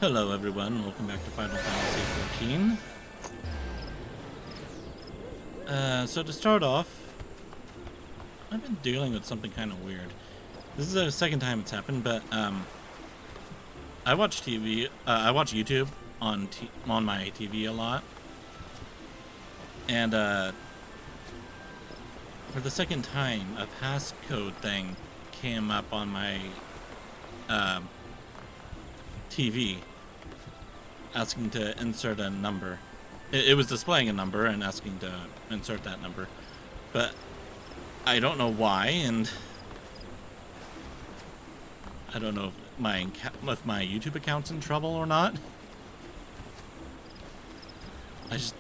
Hello everyone, welcome back to Final Fantasy XIV. So to start off, I've been dealing with something kind of weird. This is the second time it's happened, but I watch TV. I watch YouTube on my TV a lot, and for the second time, a passcode thing came up on my TV, asking to insert a number. It was displaying a number and asking to insert that number, but I don't know why, and I don't know if my YouTube account's in trouble or not.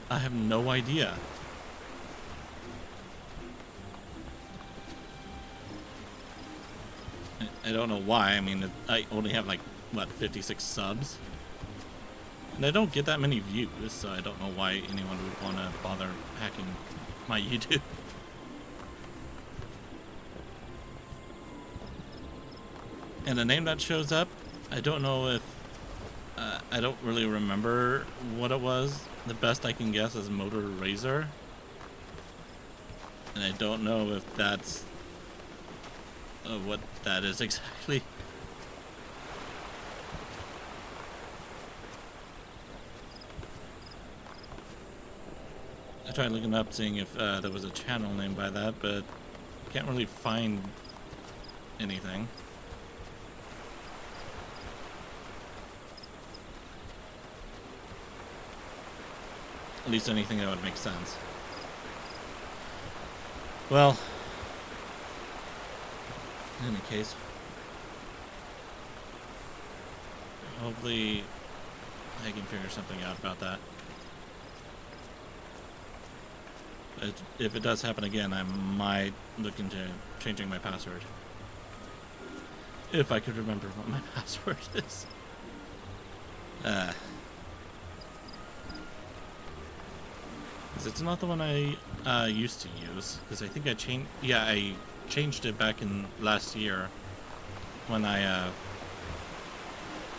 I have no idea. I don't know why. I mean, I only have like, what, 56 subs? And I don't get that many views, so I don't know why anyone would want to bother hacking my YouTube. And the name that shows up, I don't know if... I don't really remember what it was. The best I can guess is Motor Razor. And I don't know if that's... what that is exactly. I tried looking up, seeing if there was a channel named by that, but can't really find anything. At least anything that would make sense. Well, in any case, hopefully I can figure something out about that. If it does happen again, I might look into changing my password. If I could remember what my password is. Because it's not the one I used to use. Because I think I changed... Yeah, I changed it back in last year when I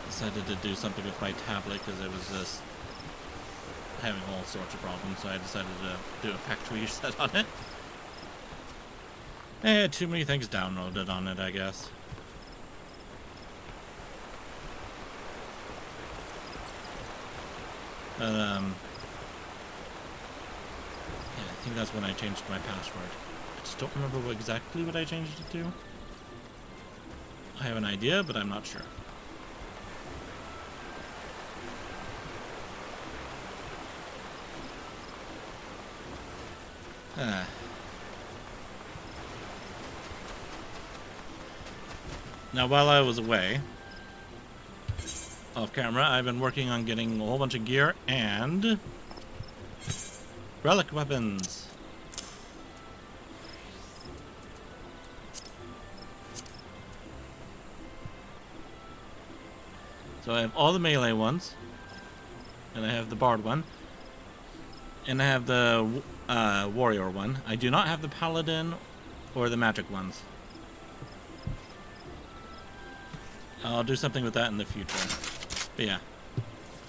decided to do something with my tablet because it was just having all sorts of problems, so I decided to do a factory reset on it. I had too many things downloaded on it, I guess. Yeah, I think that's when I changed my password. I just don't remember exactly what I changed it to. I have an idea, but I'm not sure. Now, while I was away, off camera, I've been working on getting a whole bunch of gear and relic weapons. So I have all the melee ones, and I have the bard one, and I have the warrior one. I do not have the paladin or the magic ones. I'll do something with that in the future. But yeah,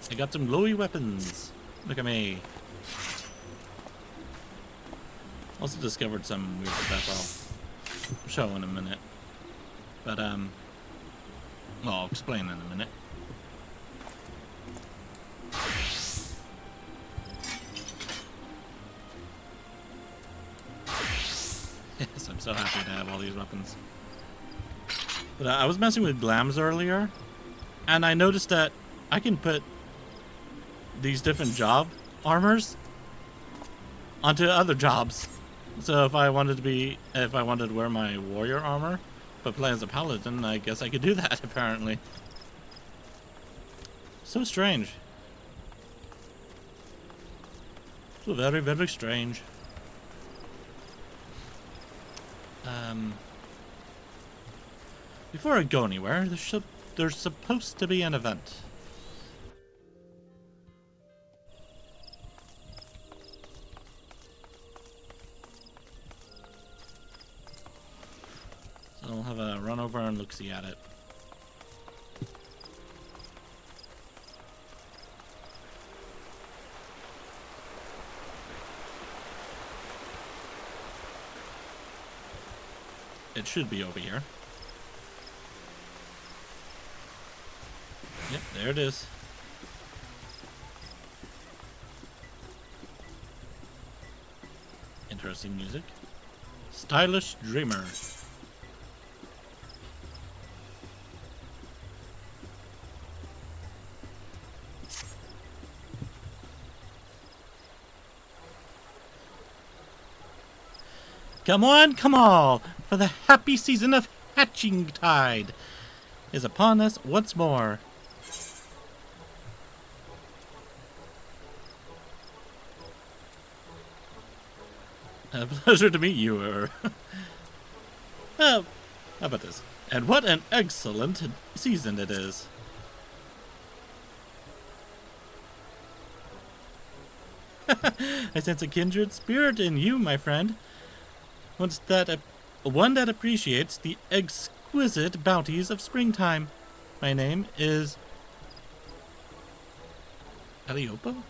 I got some glowy weapons. Look at me. Also discovered some weird stuff I'll show in a minute. But well, I'll explain in a minute. Yes, I'm so happy to have all these weapons. But I was messing with glams earlier, and I noticed that I can put these different job armors onto other jobs. So if I wanted to wear my warrior armor, but play as a paladin, I guess I could do that, apparently. So strange. So very, very strange. Before I go anywhere, there's supposed to be an event. So I'll have a run over and look-see at it. It should be over here. Yep, there it is. Interesting music. Stylish Dreamer. Come on, come all, for the happy season of hatching tide is upon us once more. A pleasure to meet you, how about this? And what an excellent season it is. I sense a kindred spirit in you, my friend. One that appreciates the exquisite bounties of springtime. My name is Aliopo?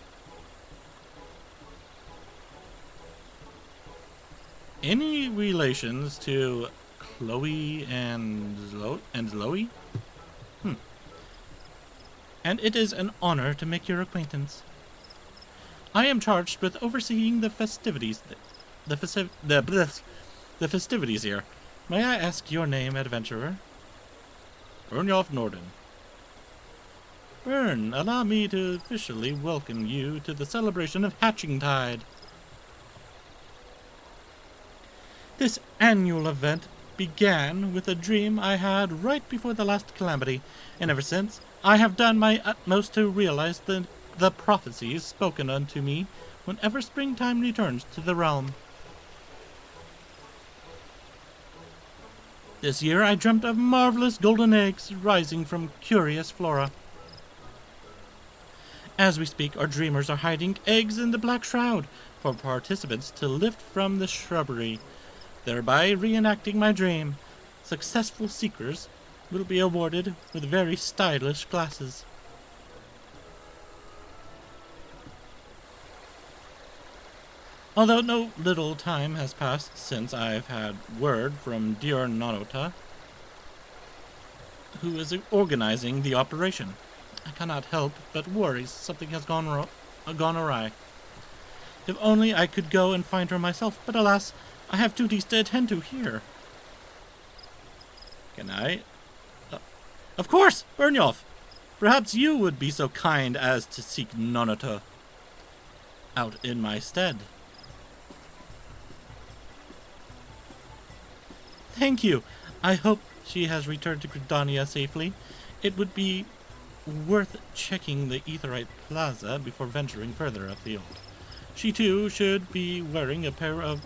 Any relations to Chloe and Zoe? And it is an honor to make your acquaintance. I am charged with overseeing the festivities. The festivities here. May I ask your name, adventurer? Byrnjolf Nordin. Byrn, allow me to officially welcome you to the celebration of Hatching Tide. This annual event began with a dream I had right before the last calamity, and ever since I have done my utmost to realize the prophecies spoken unto me whenever springtime returns to the realm. This year I dreamt of marvelous golden eggs rising from curious flora. As we speak, our dreamers are hiding eggs in the Black Shroud for participants to lift from the shrubbery, thereby reenacting my dream. Successful seekers will be awarded with very stylish glasses. Although no little time has passed since I've had word from dear Nanota, who is organizing the operation, I cannot help but worry something has gone awry. If only I could go and find her myself, but alas, I have duties to attend to here. Can I? Of course, Byrnjolf! Perhaps you would be so kind as to seek Nanota out in my stead. Thank you. I hope she has returned to Gridania safely. It would be worth checking the Aetheryte Plaza before venturing further afield. She too should be wearing a pair of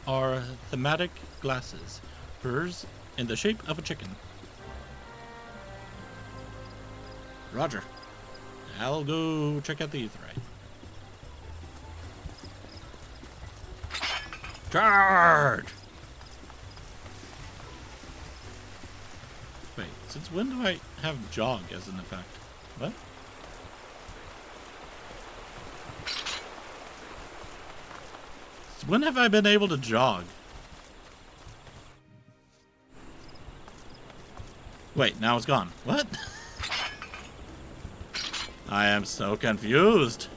our thematic glasses, hers in the shape of a chicken. Roger. I'll go check out the Aetheryte. Charge! Wait, since when do I have jog as an effect? What? Since when have I been able to jog? Wait, now it's gone. What? I am so confused.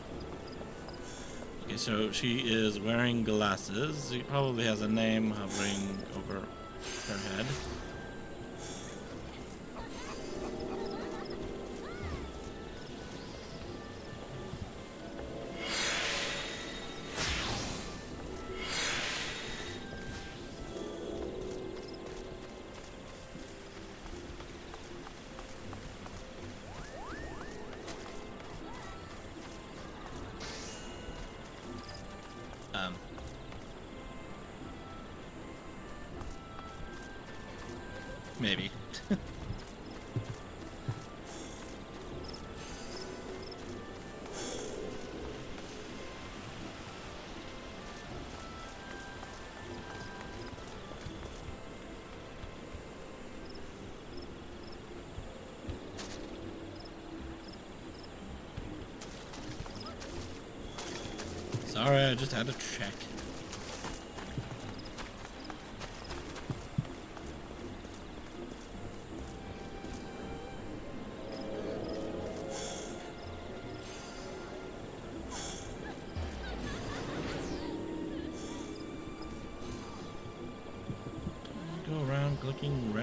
Okay, so she is wearing glasses. She probably has a name hovering over her head. Maybe. Sorry, I just had to check.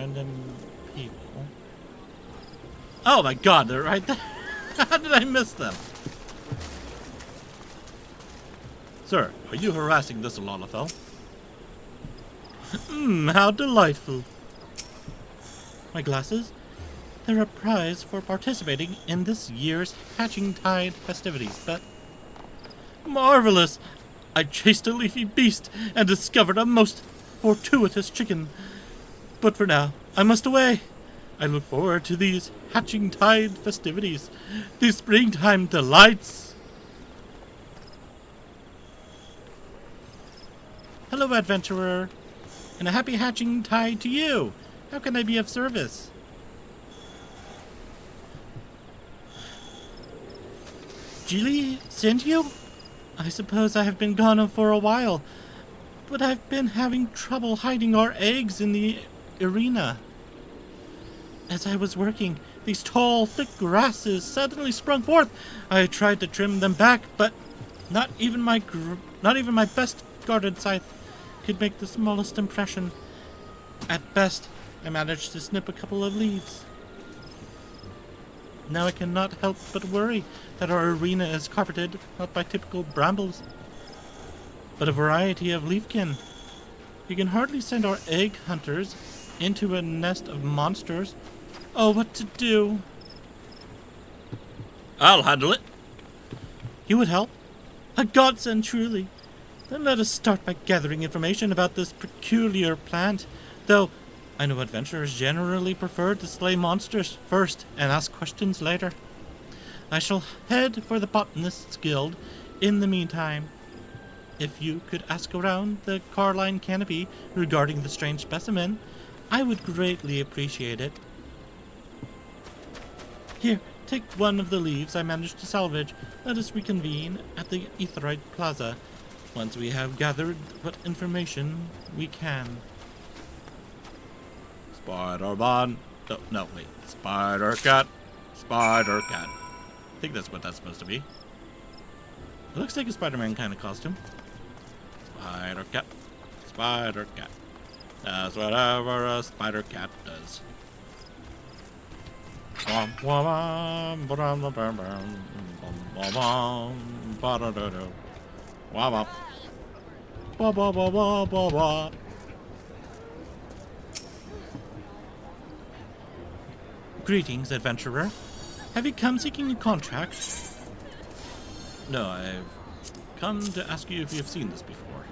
random people. Oh my god, they're right there. How did I miss them? Sir, are you harassing this Lolafel? How delightful. My glasses? They're a prize for participating in this year's Hatching Tide festivities, but... Marvelous! I chased a leafy beast and discovered a most fortuitous chicken. But for now, I must away. I look forward to these Hatching Tide festivities, these springtime delights. Hello, adventurer, and a happy Hatching Tide to you. How can I be of service? Gilly sent you? I suppose I have been gone for a while, but I've been having trouble hiding our eggs in the arena. As I was working, these tall, thick grasses suddenly sprung forth. I tried to trim them back, but not even my best guarded scythe could make the smallest impression. At best, I managed to snip a couple of leaves. Now I cannot help but worry that our arena is carpeted not by typical brambles, but a variety of leafkin. You can hardly send our egg hunters into a nest of monsters. Oh, what to do? I'll handle it. You would help? A godsend, truly. Then let us start by gathering information about this peculiar plant, though I know adventurers generally prefer to slay monsters first and ask questions later. I shall head for the Botanist's Guild in the meantime. If you could ask around the Carline canopy regarding the strange specimen, I would greatly appreciate it. Here, take one of the leaves I managed to salvage. Let us reconvene at the Aetheryte Plaza once we have gathered what information we can. Spider-Man. Oh, no, wait. Spider-Cat. Spider-Cat. I think that's what that's supposed to be. It looks like a Spider-Man kind of costume. Spider-Cat. Spider-Cat. That's whatever a Spider-Cat does. Greetings, adventurer. Have you come seeking a contract? No, I've come to ask you if you've seen this before.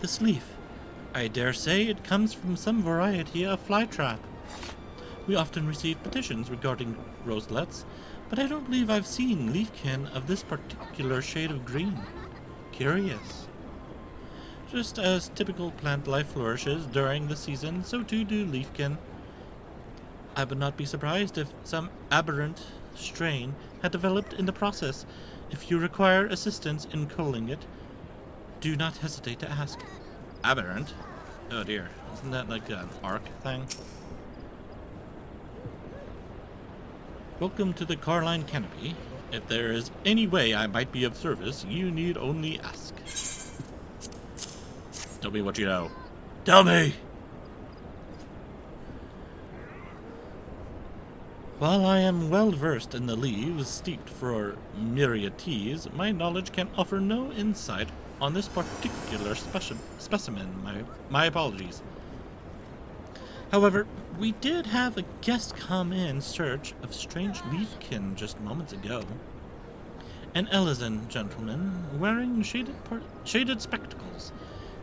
This leaf. I dare say it comes from some variety of flytrap. We often receive petitions regarding roselets, but I don't believe I've seen leafkin of this particular shade of green. Curious. Just as typical plant life flourishes during the season, so too do leafkin. I would not be surprised if some aberrant strain had developed in the process. If you require assistance in culling it, do not hesitate to ask. Aberrant? Oh dear, isn't that like an arc thing? Welcome to the Carline Canopy. If there is any way I might be of service, you need only ask. Tell me what you know. Tell me! While I am well versed in the leaves steeped for myriads, my knowledge can offer no insight on this particular specimen. My apologies. However, we did have a guest come in search of strange leafkin just moments ago. An Elysian gentleman wearing shaded spectacles.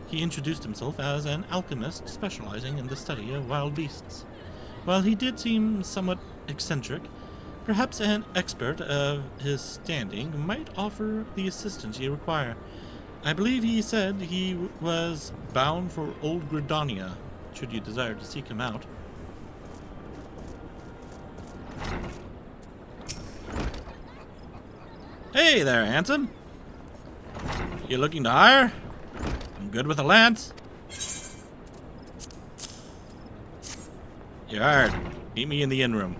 He introduced himself as an alchemist specializing in the study of wild beasts. While he did seem somewhat eccentric, perhaps an expert of his standing might offer the assistance you require. I believe he said he was bound for Old Gridania, should you desire to seek him out. Hey there, handsome. You looking to hire? I'm good with a lance. You're hired. Meet me in the inn room.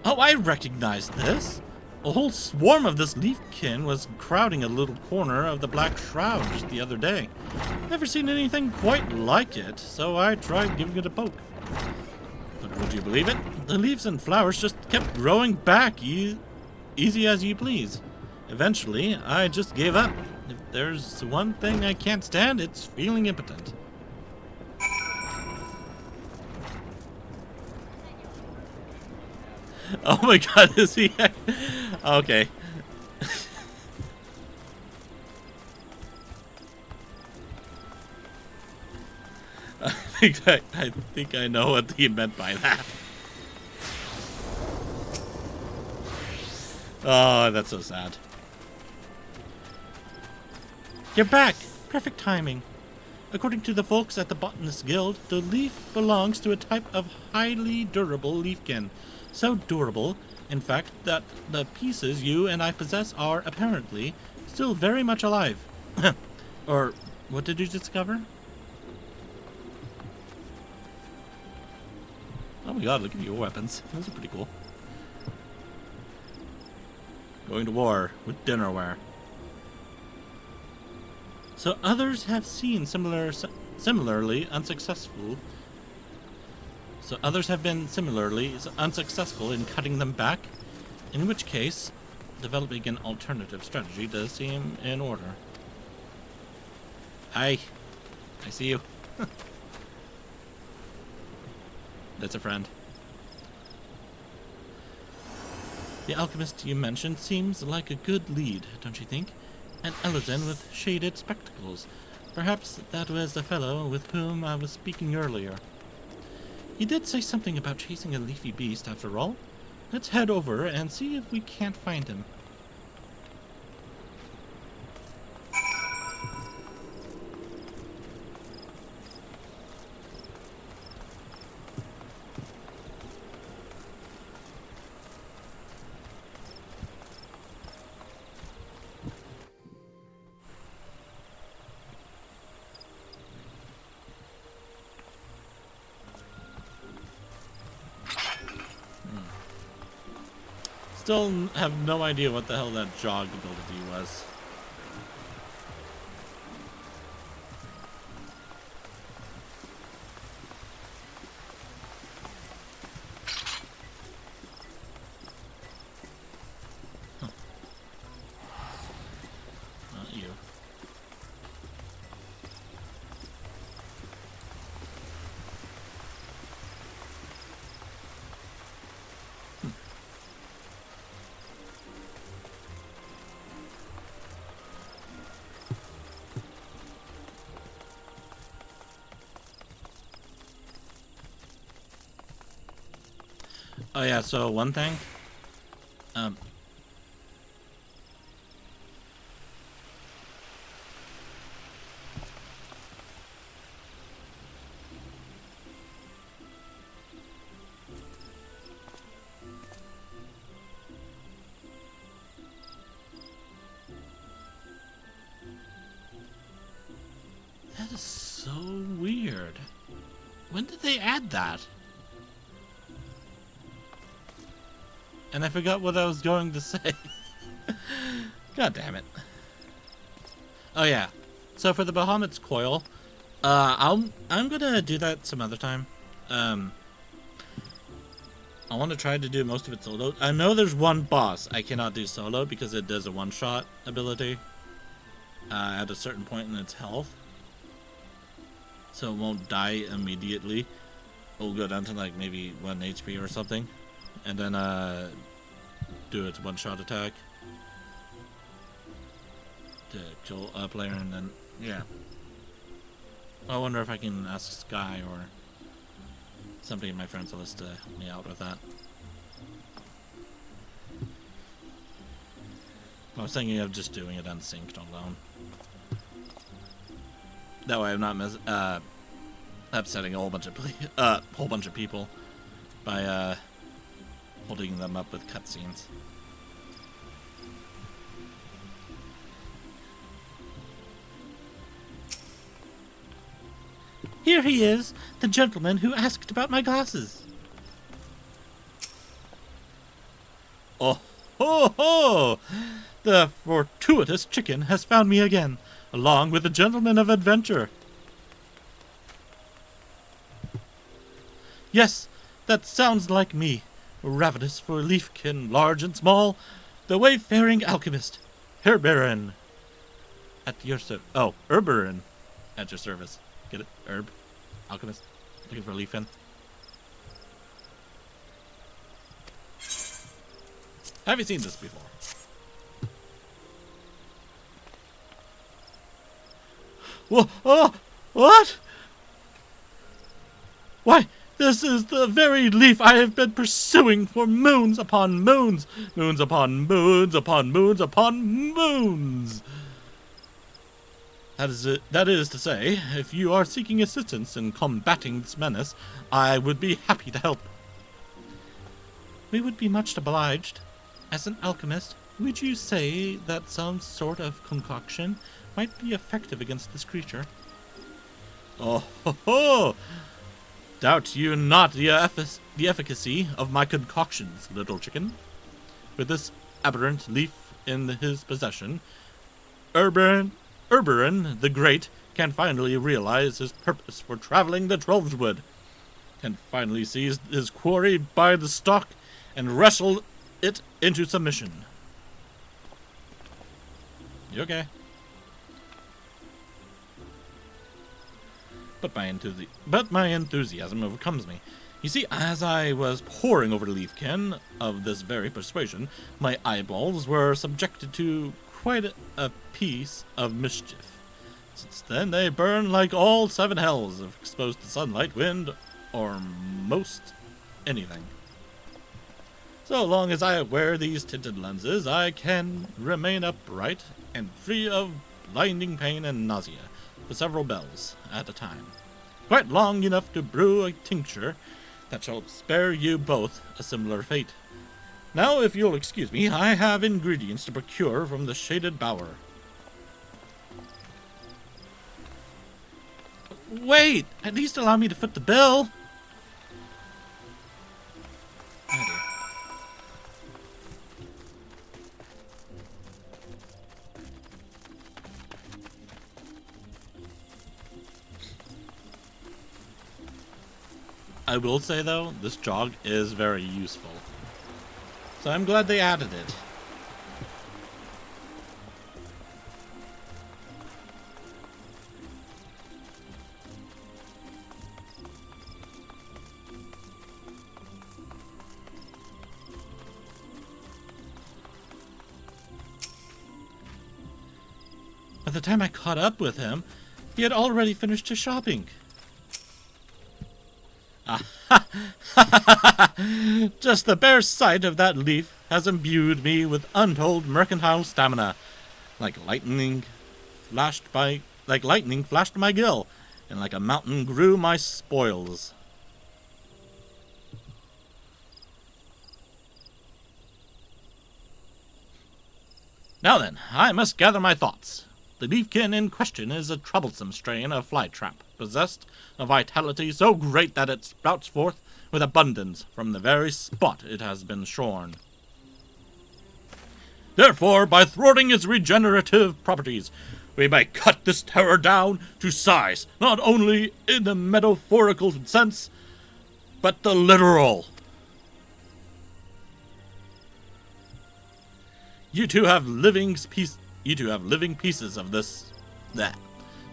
Oh, I recognize this. A whole swarm of this leafkin was crowding a little corner of the Black Shroud just the other day. Never seen anything quite like it, so I tried giving it a poke. But would you believe it? The leaves and flowers just kept growing back, easy as you please. Eventually, I just gave up. If there's one thing I can't stand, it's feeling impotent. Oh my god, is he? Okay. I think I know what he meant by that. Oh, that's so sad. You're back! Perfect timing. According to the folks at the Botanist Guild, the leaf belongs to a type of highly durable leafkin. So durable, in fact, that the pieces you and I possess are, apparently, still very much alive. Or, what did you discover? Oh my god, look at your weapons. Those are pretty cool. Going to war with dinnerware. So others have seen similarly unsuccessful. So others have been similarly unsuccessful in cutting them back, in which case, developing an alternative strategy does seem in order. Hi. I see you. That's a friend. The alchemist you mentioned seems like a good lead, don't you think? An Elizan with shaded spectacles. Perhaps that was the fellow with whom I was speaking earlier. He did say something about chasing a leafy beast after all. Let's head over and see if we can't find him. Still have no idea what the hell that jog ability was. Huh. Not you. Oh yeah, so one thing, that is so weird. When did they add that? And I forgot what I was going to say. God damn it. Oh yeah. So for the Bahamut's coil, I'm gonna do that some other time. I want to try to do most of it solo. I know there's one boss I cannot do solo because it does a one-shot ability at a certain point in its health, so it won't die immediately. It'll go down to like maybe 1 HP or something, and then do its one-shot attack to kill a player, and then yeah. I wonder if I can ask Sky or somebody in my friends list to help me out with that. I was thinking of just doing it unsynced alone. That way I'm not upsetting a whole bunch of people by holding them up with cutscenes. Here he is, the gentleman who asked about my glasses. Oh, ho, ho! The fortuitous chicken has found me again, along with the gentleman of adventure. Yes, that sounds like me, ravenous for leafkin, large and small, the wayfaring alchemist, Herberin. At your service. Oh, Herberin. At your service. Get it? Herb. Alchemist. Looking for a leafkin. Have you seen this before? Whoa, oh, what? Why, this is the very leaf I have been pursuing for moons upon moons. Moons upon moons upon moons upon moons. That is to say, if you are seeking assistance in combating this menace, I would be happy to help. We would be much obliged. As an alchemist, would you say that some sort of concoction might be effective against this creature? Oh ho ho! Doubt you not the efficacy of my concoctions, little chicken. With this aberrant leaf in his possession, Herberin the Great can finally realize his purpose for traveling the Trollswood, can finally seize his quarry by the stalk and wrestle it into submission. You okay? But my enthusiasm overcomes me. You see, as I was poring over the leafkin of this very persuasion, my eyeballs were subjected to quite a piece of mischief. Since then, they burn like all seven hells if exposed to sunlight, wind, or most anything. So long as I wear these tinted lenses, I can remain upright and free of blinding pain and nausea for several bells at a time. Quite long enough to brew a tincture that shall spare you both a similar fate. Now, if you'll excuse me, I have ingredients to procure from the shaded bower. Wait! At least allow me to foot the bill! I will say, though, this jog is very useful. So I'm glad they added it. By the time I caught up with him, he had already finished his shopping. Just the bare sight of that leaf has imbued me with untold mercantile stamina. Like lightning flashed my gill, and like a mountain grew my spoils. Now then, I must gather my thoughts. The leafkin in question is a troublesome strain of flytrap, possessed of vitality so great that it sprouts forth with abundance from the very spot it has been shorn. Therefore, by thwarting its regenerative properties, we may cut this terror down to size, not only in the metaphorical sense, but the literal. You two have living pieces of this.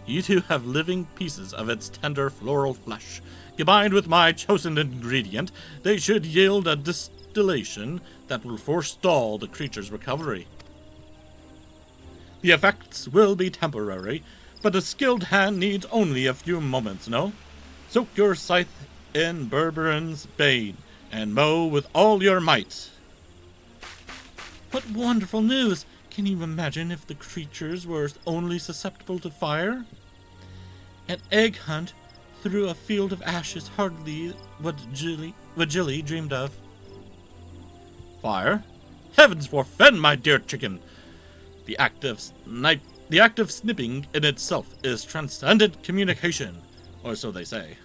You two have living pieces of its tender floral flesh. Combined with my chosen ingredient, they should yield a distillation that will forestall the creature's recovery. The effects will be temporary, but a skilled hand needs only a few moments, no? Soak your scythe in Berberin's bane, and mow with all your might. What wonderful news! Can you imagine if the creatures were only susceptible to fire? An egg hunt through a field of ashes, hardly what Jilly dreamed of. Fire? Heavens forfend, my dear chicken! The act of snipping in itself is transcendent communication, or so they say.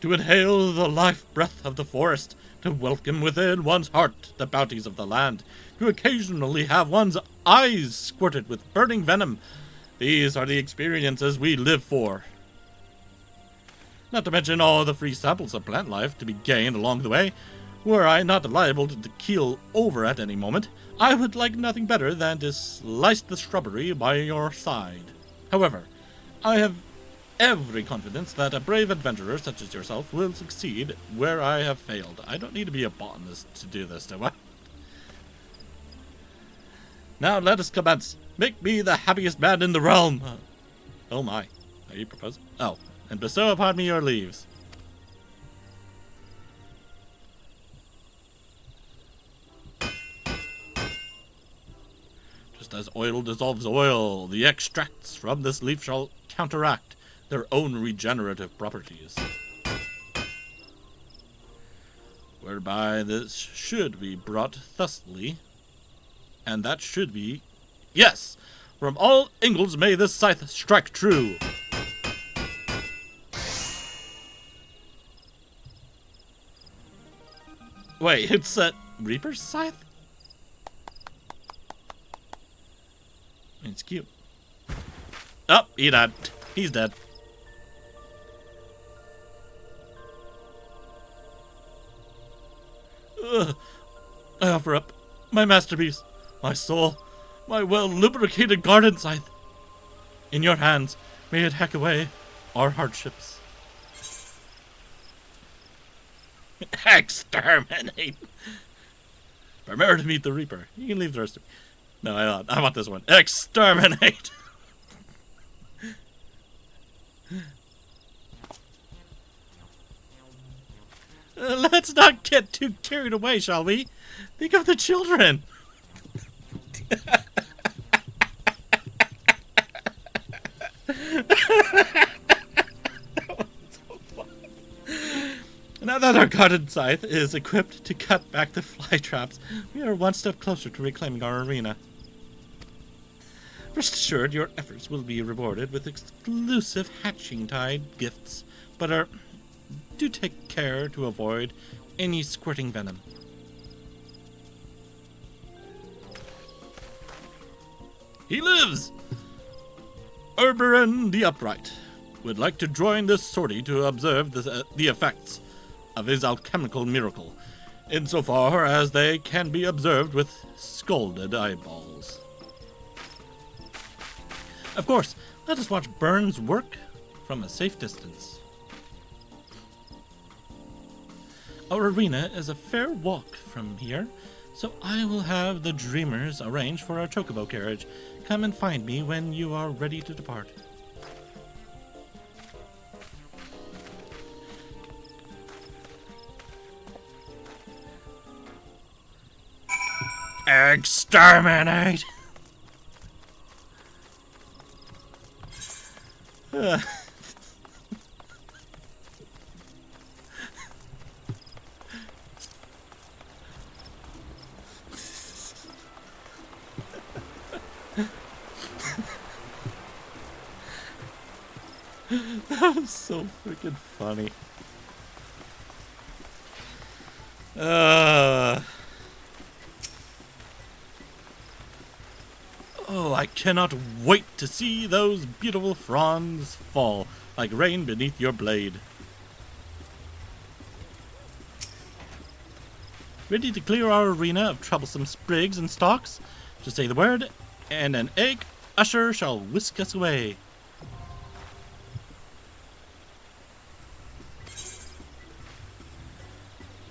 to inhale the life breath of the forest, to welcome within one's heart the bounties of the land, to occasionally have one's eyes squirted with burning venom. These are the experiences we live for. Not to mention all the free samples of plant life to be gained along the way. Were I not liable to keel over at any moment, I would like nothing better than to slice the shrubbery by your side. However, I have every confidence that a brave adventurer such as yourself will succeed where I have failed. I don't need to be a botanist to do this, do I? Now let us commence. Make me the happiest man in the realm. Oh my, are you proposing? Oh, and bestow upon me your leaves. Just as oil dissolves oil, the extracts from this leaf shall counteract their own regenerative properties, whereby this should be brought thusly, and that should be, yes, from all angles may this scythe strike true. Wait, it's a Reaper's scythe? It's cute. Oh, he died. He's dead. I offer up my masterpiece, my soul, my well-lubricated garden scythe. In your hands, may it hack away our hardships. Exterminate! Prepare to meet the Reaper. You can leave the rest of me. No, I want this one. Exterminate! Let's not get too carried away, shall we? Think of the children. Now that our garden scythe is equipped to cut back the fly traps, we are one step closer to reclaiming our arena. Rest assured, your efforts will be rewarded with exclusive hatching-tide gifts, but do take care to avoid any squirting venom. He lives! Urberin the Upright would like to join this sortie to observe the effects of his alchemical miracle, insofar as they can be observed with scalded eyeballs. Of course, let us watch Byrn's work from a safe distance. Our arena is a fair walk from here, so I will have the dreamers arrange for our chocobo carriage. Come and find me when you are ready to depart. Exterminate! That was so freaking funny. Oh, I cannot wait to see those beautiful fronds fall like rain beneath your blade. Ready to clear our arena of troublesome sprigs and stalks? Just say the word, and an egg usher shall whisk us away.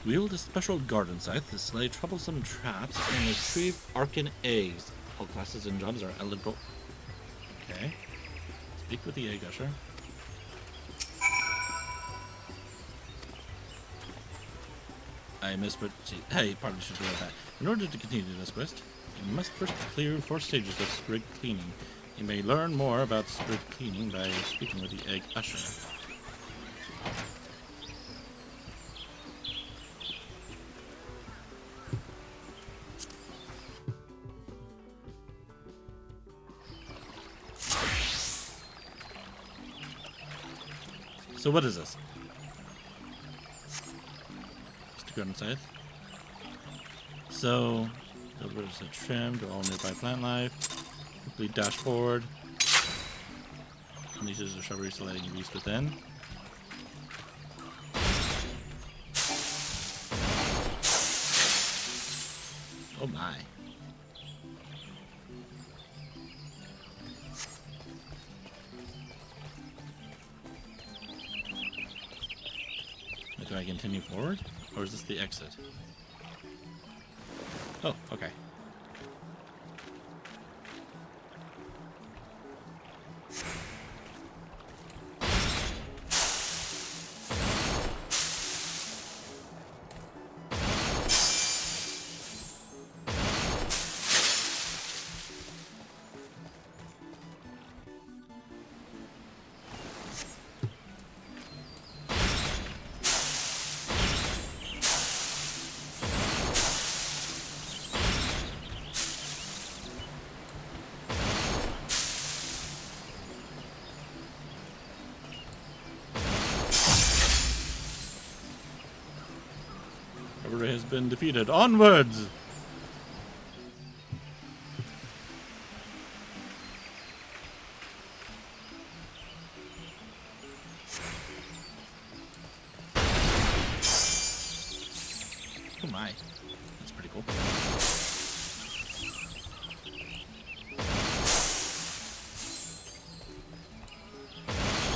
Wield a special garden scythe to slay troublesome traps and retrieve arcane eggs. All classes and jobs are eligible. Okay. Speak with the egg usher. I misread. Hey, probably should do that. In order to continue this quest, you must first clear 4 stages of sprig cleaning. You may learn more about sprig cleaning by speaking with the egg usher. So what is this? garden scythe. So, builders are trimmed to all nearby plant life. Quickly dash forward. Unleashes the shrubbery, so letting beast within. Oh my. Do I continue forward? Or is this the exit? Oh, okay. Everybody has been defeated. Onwards! Oh my. That's pretty cool.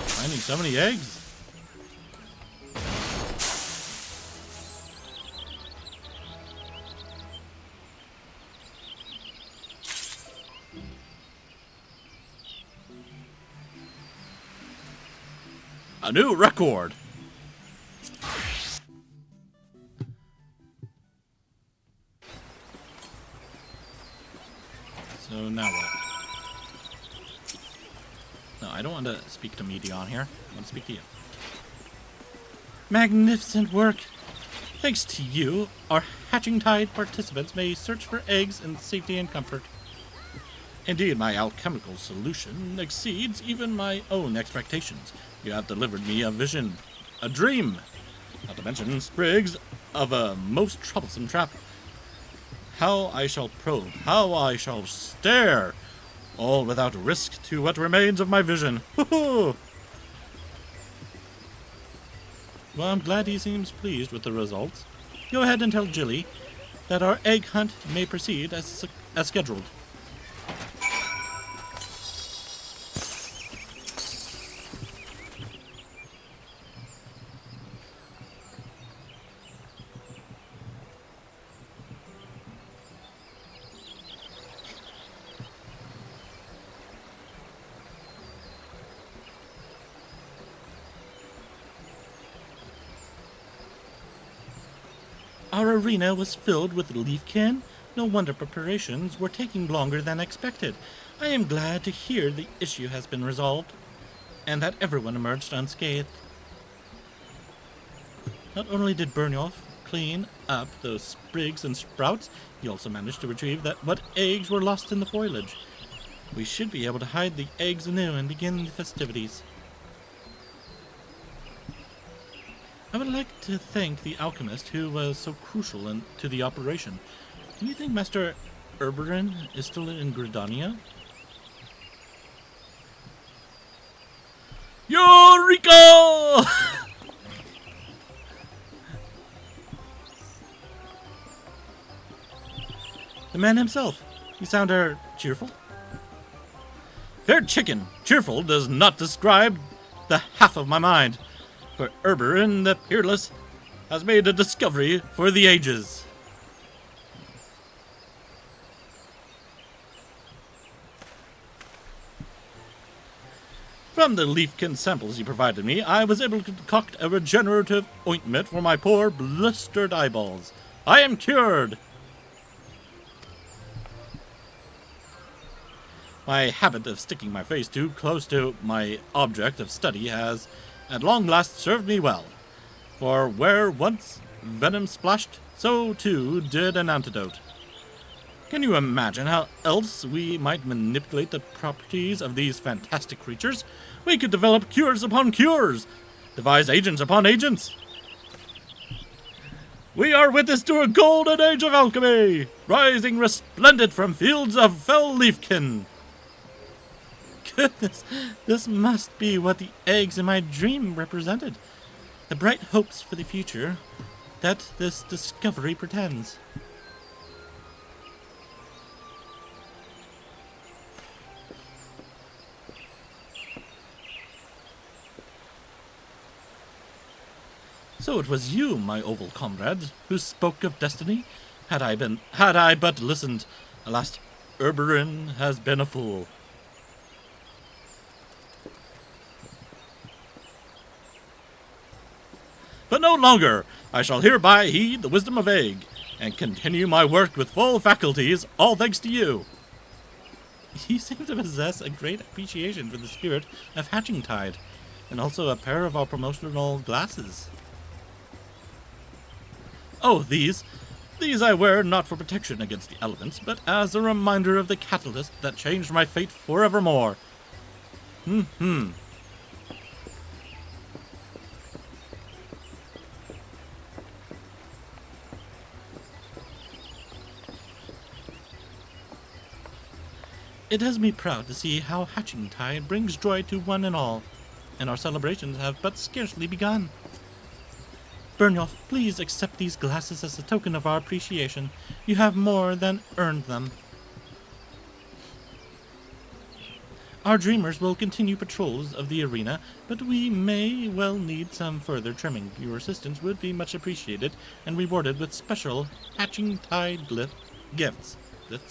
Finding so many eggs. A new record! So now what? No, I don't want to speak to Medion here. I want to speak to you. Magnificent work! Thanks to you, our hatching tide participants may search for eggs in safety and comfort. Indeed, my alchemical solution exceeds even my own expectations. You have delivered me a vision, a dream, not to mention sprigs of a most troublesome trap. How I shall probe, how I shall stare, all without risk to what remains of my vision. Hoo-hoo! Well, I'm glad he seems pleased with the results. Go ahead and tell Jilly that our egg hunt may proceed as scheduled. Our arena was filled with leafkin. No wonder preparations were taking longer than expected. I am glad to hear the issue has been resolved, and that everyone emerged unscathed. Not only did Byrnjolf clean up those sprigs and sprouts, he also managed to retrieve what eggs were lost in the foliage. We should be able to hide the eggs anew and begin the festivities. I would like to thank the alchemist who was so crucial to the operation. Do you think Master Byrnjolf is still in Gridania? Eureka! The man himself. You sound cheerful. Fair chicken, cheerful does not describe the half of my mind. For Byrnjolf the Peerless has made a discovery for the ages. From the leafkin samples you provided me, I was able to concoct a regenerative ointment for my poor blistered eyeballs. I am cured! My habit of sticking my face too close to my object of study has, at long last, served me well. For where once venom splashed, so too did an antidote. Can you imagine how else we might manipulate the properties of these fantastic creatures? We could develop cures upon cures, devise agents upon agents. We are witness to a golden age of alchemy, rising resplendent from fields of fell leafkin. Goodness, this must be what the eggs in my dream represented. The bright hopes for the future that this discovery portends. So it was you, my oval comrade, who spoke of destiny? Had I but listened. Alas, Oberon has been a fool. But no longer. I shall hereby heed the wisdom of Egg, and continue my work with full faculties, all thanks to you. You seem to possess a great appreciation for the spirit of Hatching Tide, and also a pair of our promotional glasses. Oh, these I wear not for protection against the elements, but as a reminder of the catalyst that changed my fate forevermore. It has me proud to see how Hatching Tide brings joy to one and all, and our celebrations have but scarcely begun. Byrnjolf, please accept these glasses as a token of our appreciation. You have more than earned them. Our dreamers will continue patrols of the arena, but we may well need some further trimming. Your assistance would be much appreciated and rewarded with special Hatching Tide gifts. Bleh.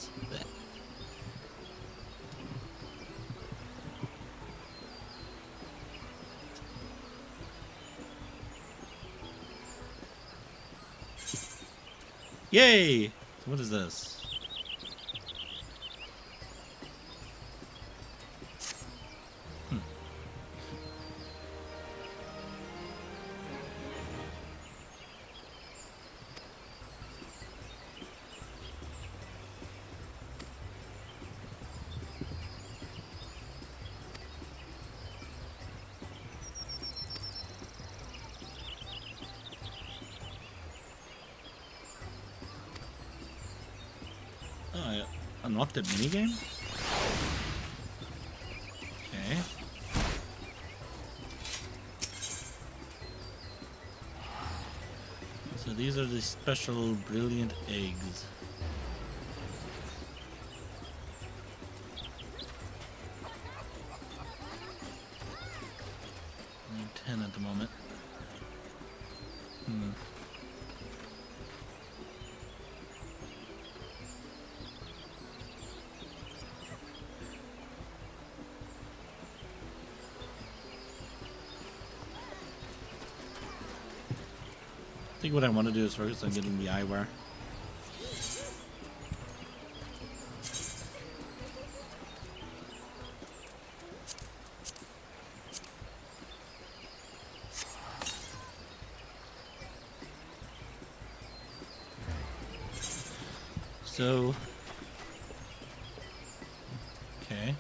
Yay! So what is this? Oh, I unlocked a minigame? Okay. So these are the special brilliant eggs. I need 10 at the moment. I think what I want to do is focus on getting the eyewear. So, okay.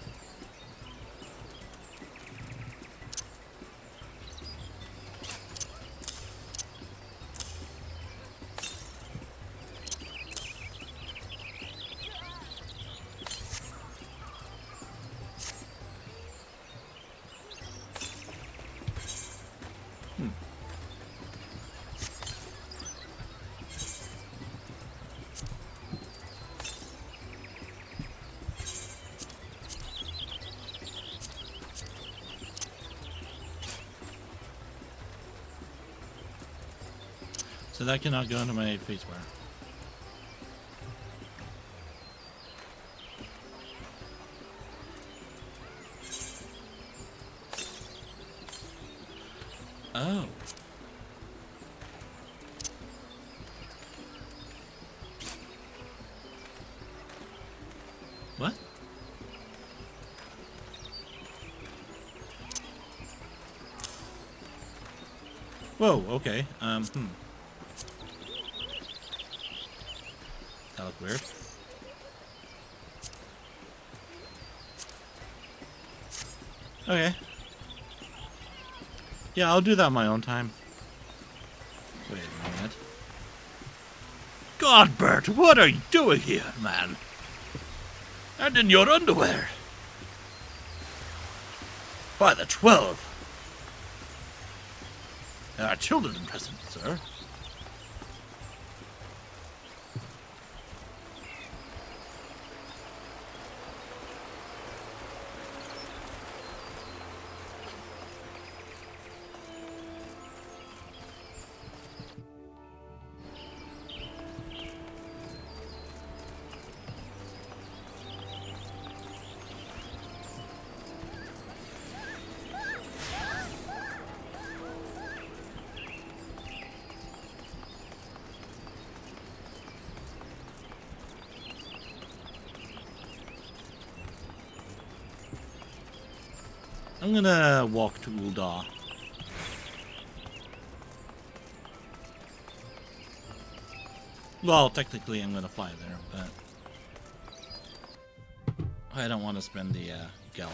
So that cannot go into my face wear. Oh. What? Whoa, okay. That looked weird. Okay. Yeah, I'll do that on my own time. Wait a minute. God, Bert, what are you doing here, man? And in your underwear. By the 12. There are children present, sir. I'm gonna walk to Uldar. Well, technically I'm gonna fly there, but I don't want to spend the Gel.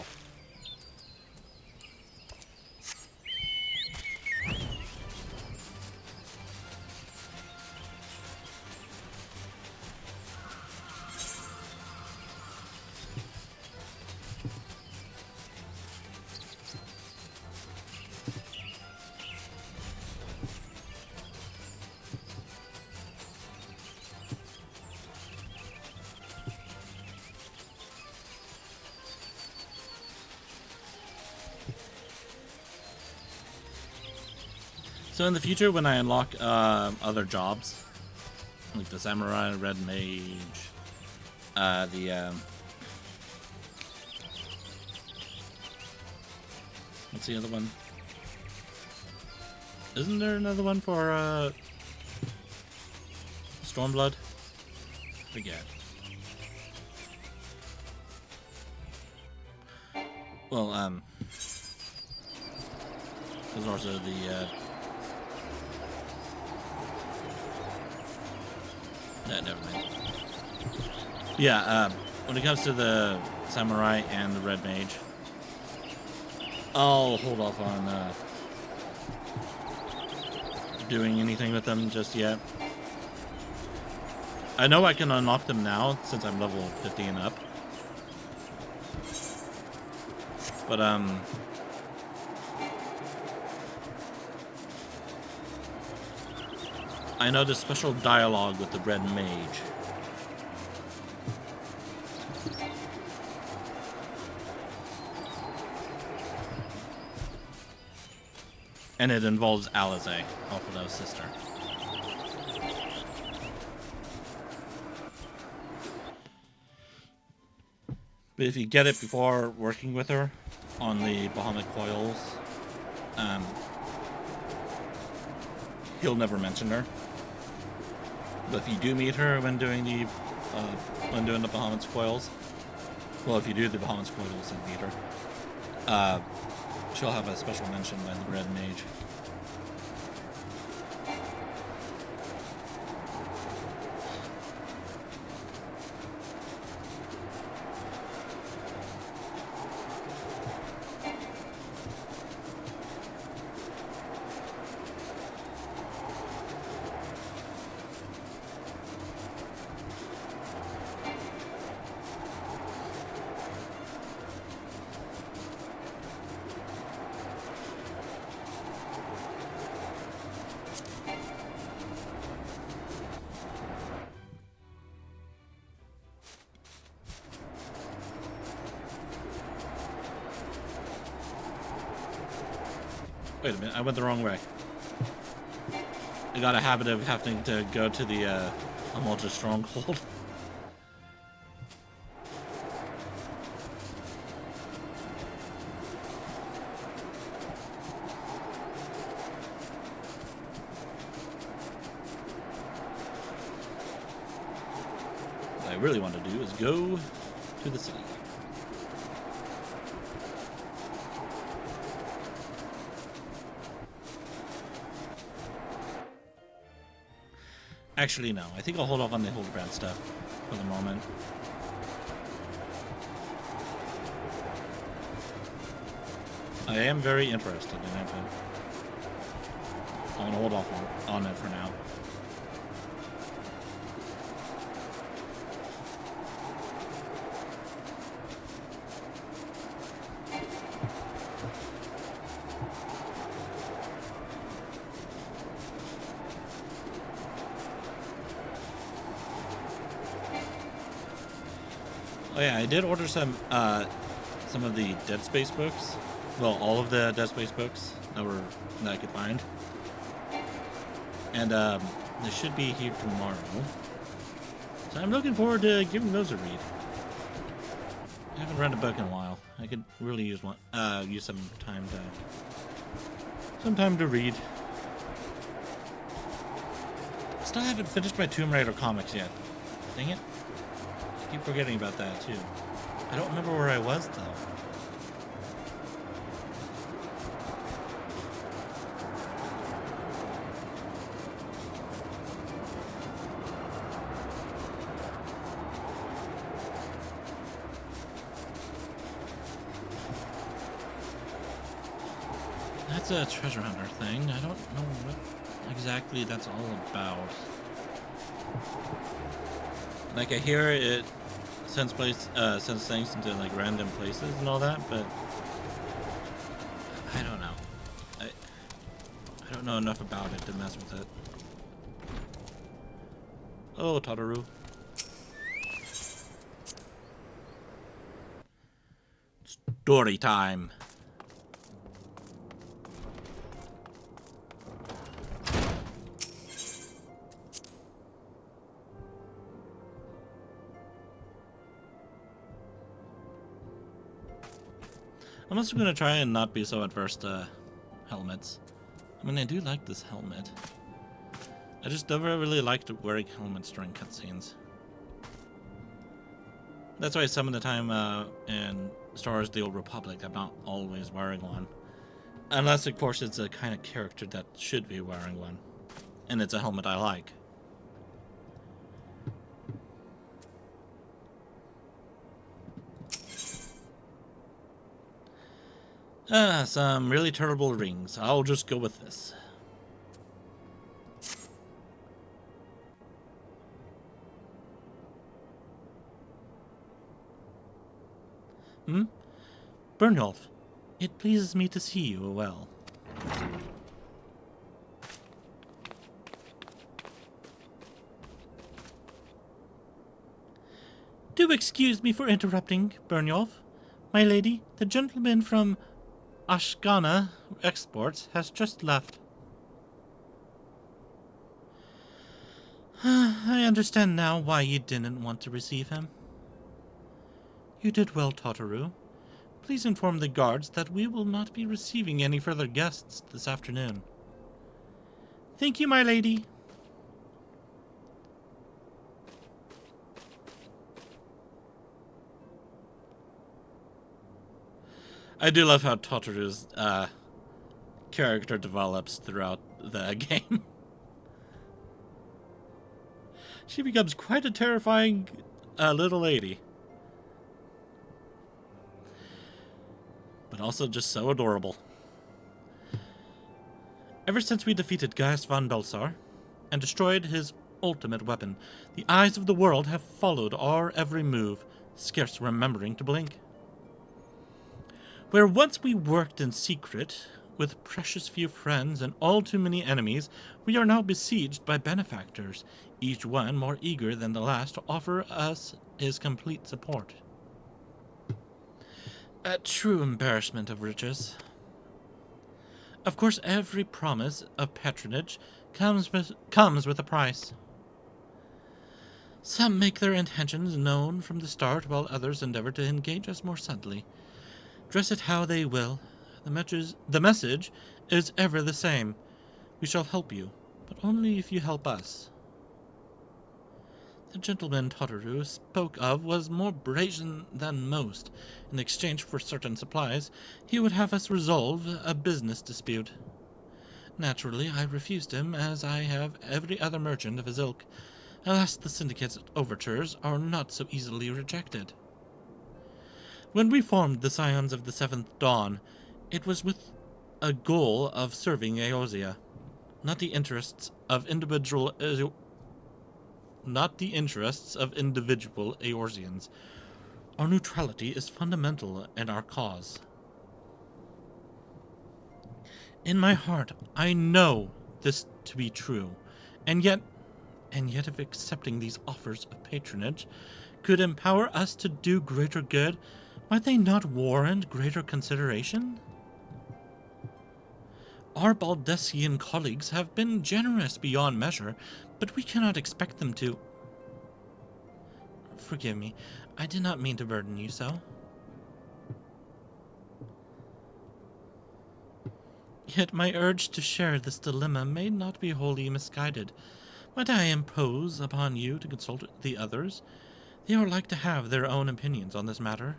So in the future, when I unlock other jobs, like the Samurai, Red Mage, what's the other one? Isn't there another one for Stormblood? Forget. Well, there's also the no, never mind. Yeah, when it comes to the Samurai and the Red Mage, I'll hold off on doing anything with them just yet. I know I can unlock them now since I'm level 50 and up. But I know there's special dialogue with the Red Mage. And it involves Alize, Alphado's sister. But if you get it before working with her on the Bahamut coils, he'll never mention her. But if you do meet her when doing the Bahamut's coils, well, if you do the Bahamut's coils and meet her, she'll have a special mention by the Red Mage. Wait a minute, I went the wrong way. I got a habit of having to go to the Amulja stronghold. What I really want to do is go to the city. Actually, no. I think I'll hold off on the Hildebrand stuff for the moment. I am very interested in it, but I'm going to hold off on it for now. Oh yeah, I did order some of the Dead Space books. Well, all of the Dead Space books that I could find, and they should be here tomorrow. So I'm looking forward to giving those a read. I haven't read a book in a while. I could really use some time to read. Still haven't finished my Tomb Raider comics yet. Dang it. I keep forgetting about that too. I don't remember where I was though. That's a treasure hunter thing. I don't know what exactly that's all about. Like I hear it sends things into like random places and all that, but I don't know. I don't know enough about it to mess with it. Oh, Tataru. Story time. I'm also going to try and not be so adverse to helmets. I mean, I do like this helmet. I just never really liked wearing helmets during cutscenes. That's why some of the time in Star Wars The Old Republic, I'm not always wearing one. Unless, of course, it's a kind of character that should be wearing one. And it's a helmet I like. Some really terrible rings. I'll just go with this. Byrnjolf, it pleases me to see you well. Do excuse me for interrupting, Byrnjolf. My lady, the gentleman from Ashkana Exports has just left. I understand now why you didn't want to receive him. You did well, Tataru. Please inform the guards that we will not be receiving any further guests this afternoon. Thank you, my lady. I do love how Tataru's character develops throughout the game. She becomes quite a terrifying little lady. But also just so adorable. Ever since we defeated Gaius von Belsar and destroyed his ultimate weapon, the eyes of the world have followed our every move, scarce remembering to blink. Where once we worked in secret, with precious few friends and all too many enemies, we are now besieged by benefactors, each one more eager than the last to offer us his complete support. A true embarrassment of riches. Of course, every promise of patronage comes with a price. Some make their intentions known from the start, while others endeavor to engage us more subtly. Dress it how they will, the message is ever the same. We shall help you, but only if you help us. The gentleman Tataru spoke of was more brazen than most. In exchange for certain supplies, he would have us resolve a business dispute. Naturally, I refused him, as I have every other merchant of his ilk. Alas, the syndicate's overtures are not so easily rejected. When we formed the Scions of the Seventh Dawn, it was with a goal of serving Eorzea, not the interests of individual Eorzeans. Our neutrality is fundamental in our cause. In my heart, I know this to be true, and yet if accepting these offers of patronage could empower us to do greater good, might they not warrant greater consideration? Our Baldessian colleagues have been generous beyond measure, but we cannot expect them to. Forgive me, I did not mean to burden you so. Yet my urge to share this dilemma may not be wholly misguided. Might I impose upon you to consult the others? They are like to have their own opinions on this matter.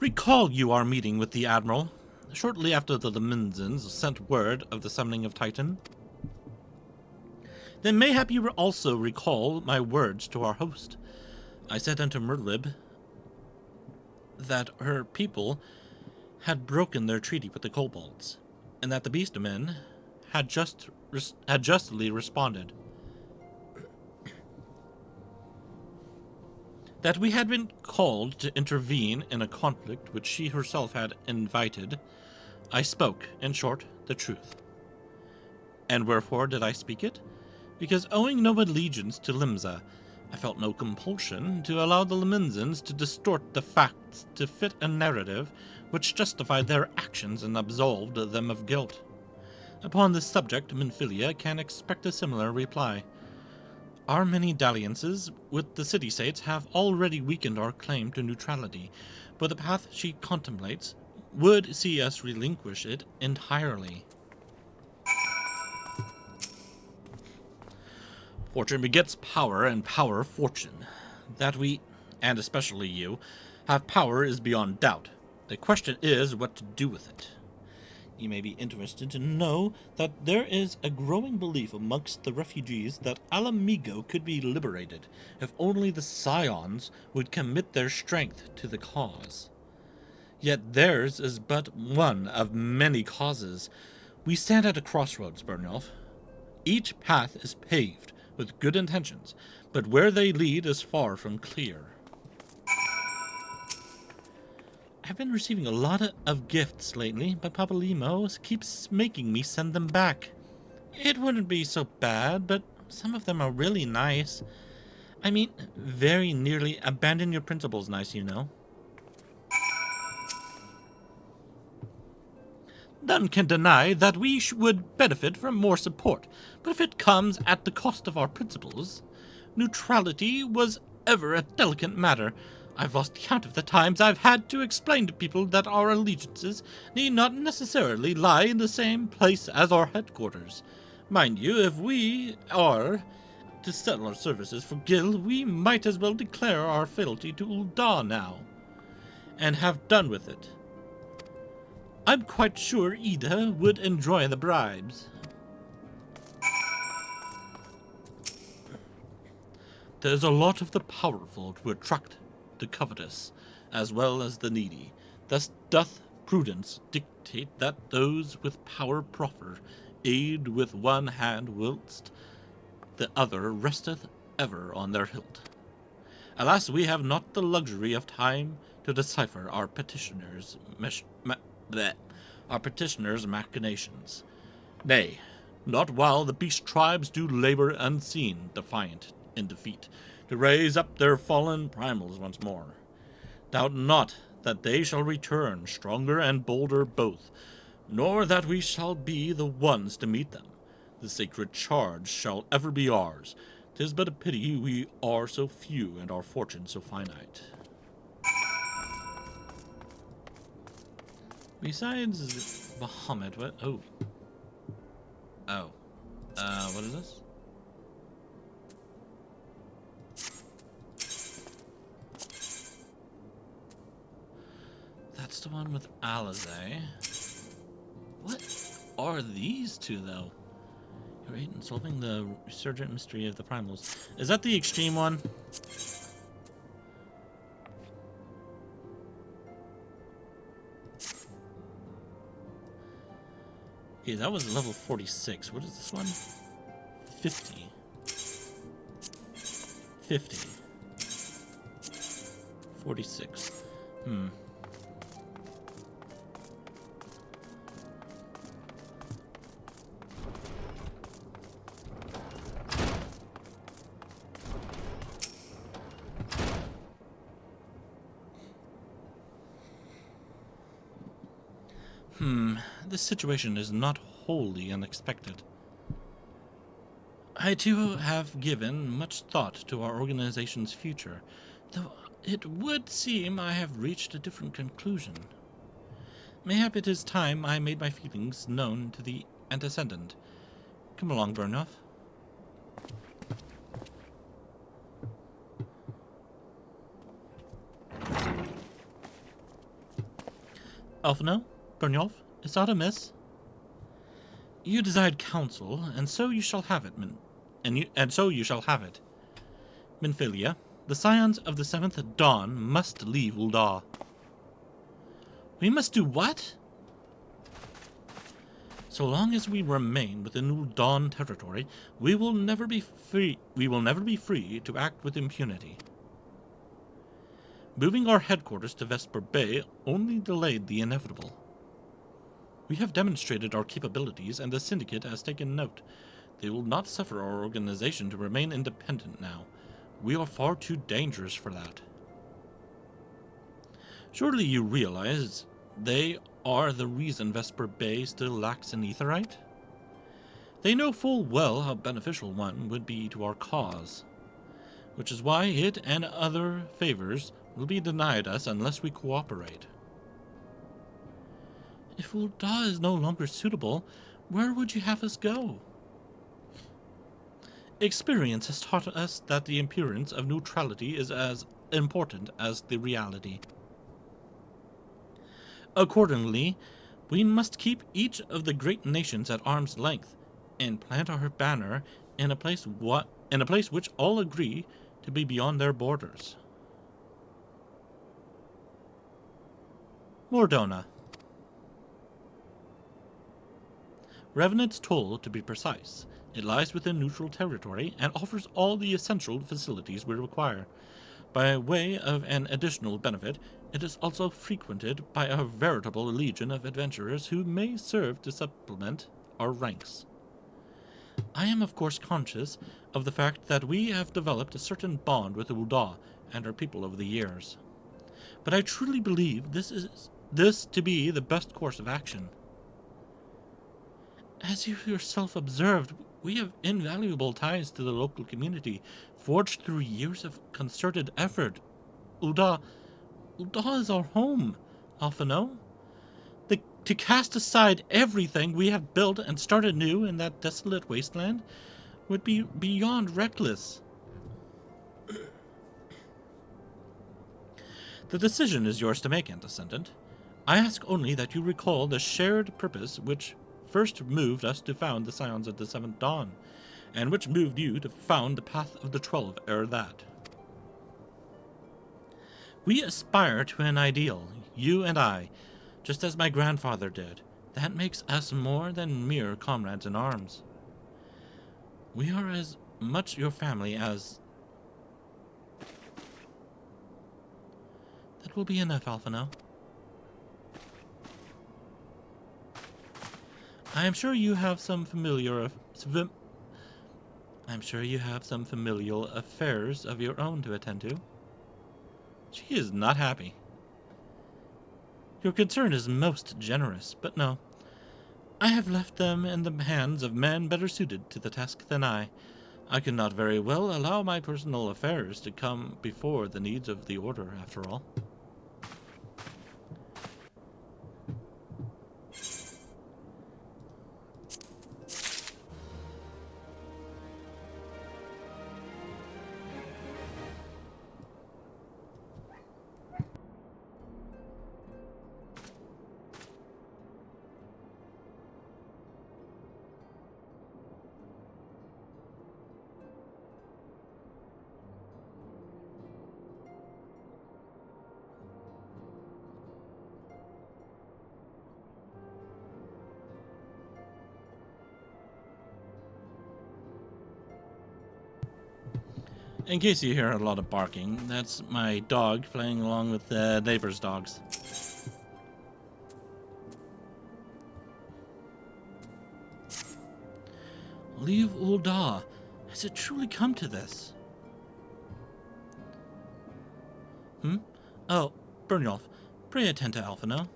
Recall you our meeting with the Admiral, shortly after the Lemenzens sent word of the summoning of Titan. Then mayhap you also recall my words to our host. I said unto Merlib that her people had broken their treaty with the kobolds, and that the beastmen had justly responded. That we had been called to intervene in a conflict which she herself had invited. I spoke, in short, the truth. And wherefore did I speak it? Because owing no allegiance to Limsa, I felt no compulsion to allow the Lemenzens to distort the facts to fit a narrative which justified their actions and absolved them of guilt. Upon this subject, Minfilia can expect a similar reply. Our many dalliances with the city-states have already weakened our claim to neutrality, but the path she contemplates would see us relinquish it entirely. Fortune begets power, and power fortune. That we, and especially you, have power is beyond doubt. The question is what to do with it. You may be interested to know that there is a growing belief amongst the refugees that Alamigo could be liberated if only the Scions would commit their strength to the cause. Yet theirs is but one of many causes. We stand at a crossroads, Byrnjolf. Each path is paved with good intentions, but where they lead is far from clear. I've been receiving a lot of gifts lately, but Papalimo keeps making me send them back. It wouldn't be so bad, but some of them are really nice. I mean, very nearly abandon your principles nice, you know. None can deny that we would benefit from more support, but if it comes at the cost of our principles, neutrality was ever a delicate matter. I've lost count of the times I've had to explain to people that our allegiances need not necessarily lie in the same place as our headquarters. Mind you, if we are to sell our services for Gil, we might as well declare our fealty to Ul'dah now, and have done with it. I'm quite sure Ida would enjoy the bribes. There's a lot of the powerful to attract the covetous, as well as the needy. Thus doth prudence dictate that those with power proffer aid with one hand, whilst the other resteth ever on their hilt. Alas, we have not the luxury of time to decipher our petitioners' machinations. Nay, not while the beast tribes do labor unseen, defiant in defeat, to raise up their fallen primals once more. Doubt not that they shall return stronger and bolder both, nor that we shall be the ones to meet them. The sacred charge shall ever be ours. 'Tis but a pity we are so few and our fortune so finite. Besides Bahamut, what? Oh. What is this? That's the one with Alizé. What are these two, though? Great, in solving the resurgent mystery of the primals. Is that the extreme one? Okay, that was level 46. What is this one? 50. 50. 46. This situation is not wholly unexpected. I too have given much thought to our organization's future, though it would seem I have reached a different conclusion. Mayhap it is time I made my feelings known to the antecedent. Come along, Byrnjolf. Alphino, Byrnjolf, is aught amiss? You desired counsel, and so you shall have it, so you shall have it. Minfilia, the scions of the 7th Dawn must leave Ul'dah. We must do what? So long as we remain within Ul'dah territory, we will never be free to act with impunity. Moving our headquarters to Vesper Bay only delayed the inevitable. We have demonstrated our capabilities, and the Syndicate has taken note. They will not suffer our organization to remain independent now. We are far too dangerous for that. Surely you realize they are the reason Vesper Bay still lacks an aetherite? They know full well how beneficial one would be to our cause, which is why it and other favors will be denied us unless we cooperate. If Ul'dah is no longer suitable, where would you have us go? Experience has taught us that the appearance of neutrality is as important as the reality. Accordingly, we must keep each of the great nations at arm's length and plant our banner in a place which all agree to be beyond their borders. Mordona. Revenant's Toll, to be precise. It lies within neutral territory and offers all the essential facilities we require. By way of an additional benefit, it is also frequented by a veritable legion of adventurers who may serve to supplement our ranks. I am of course conscious of the fact that we have developed a certain bond with Ul'dah and her people over the years. But I truly believe this to be the best course of action. As you yourself observed, we have invaluable ties to the local community, forged through years of concerted effort. Ul'dah is our home, Alphino. To cast aside everything we have built and start anew in that desolate wasteland would be beyond reckless. The decision is yours to make, Antecedent. I ask only that you recall the shared purpose which first moved us to found the Scions of the 7th Dawn, and which moved you to found the Path of the 12 ere that. We aspire to an ideal, you and I, just as my grandfather did. That makes us more than mere comrades in arms. We are as much your family as... That will be enough, Alphino. I am sure you have some familial affairs of your own to attend to. She is not happy. Your concern is most generous, but no. I have left them in the hands of men better suited to the task than I. I cannot very well allow my personal affairs to come before the needs of the Order, after all. In case you hear a lot of barking, that's my dog playing along with the neighbor's dogs. Leave Ul'dah. Has it truly come to this? Oh, Byrnjolf, pray attend to Alphino.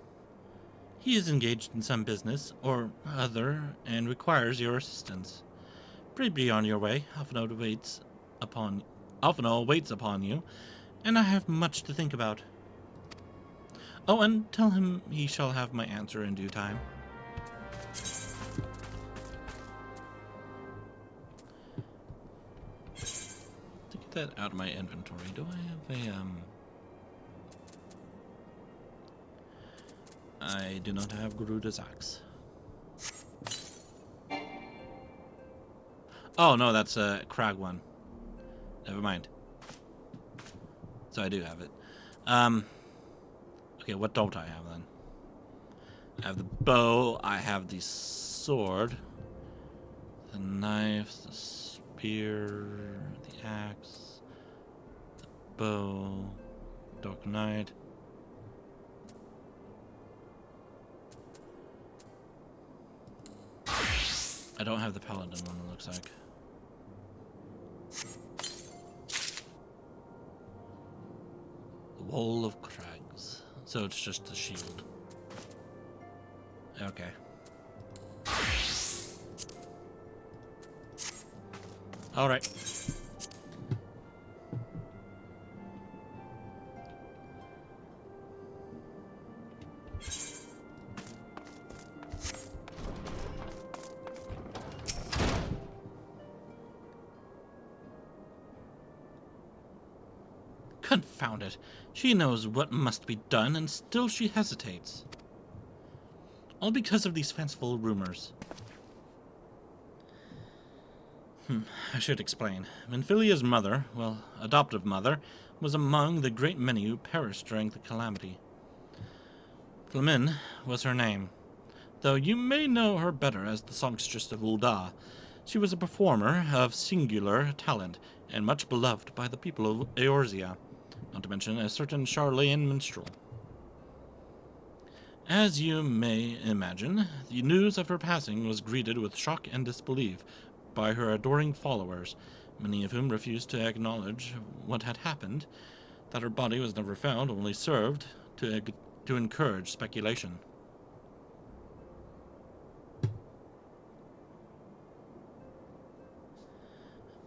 He is engaged in some business or other and requires your assistance. Pray be on your way. Alphino waits upon you, and I have much to think about. Oh, and tell him he shall have my answer in due time. To get that out of my inventory, do I have a I do not have Garuda's axe. Oh no, that's a crag one. Never mind. So I do have it. Okay, what don't I have then? I have the bow, I have the sword, the knife, the spear, the axe, the bow, Dark Knight. I don't have the paladin one, it looks like. The Wall of Crags. So it's just the shield. Okay. Alright. Confound it. She knows what must be done, and still she hesitates. All because of these fanciful rumors. I should explain. Minfilia's mother, well, adoptive mother, was among the great many who perished during the calamity. Flamin was her name, though you may know her better as the songstress of Ul'dah. She was a performer of singular talent, and much beloved by the people of Eorzea, not to mention a certain Charlayan minstrel. As you may imagine, the news of her passing was greeted with shock and disbelief by her adoring followers, many of whom refused to acknowledge what had happened. That her body was never found only served to encourage speculation.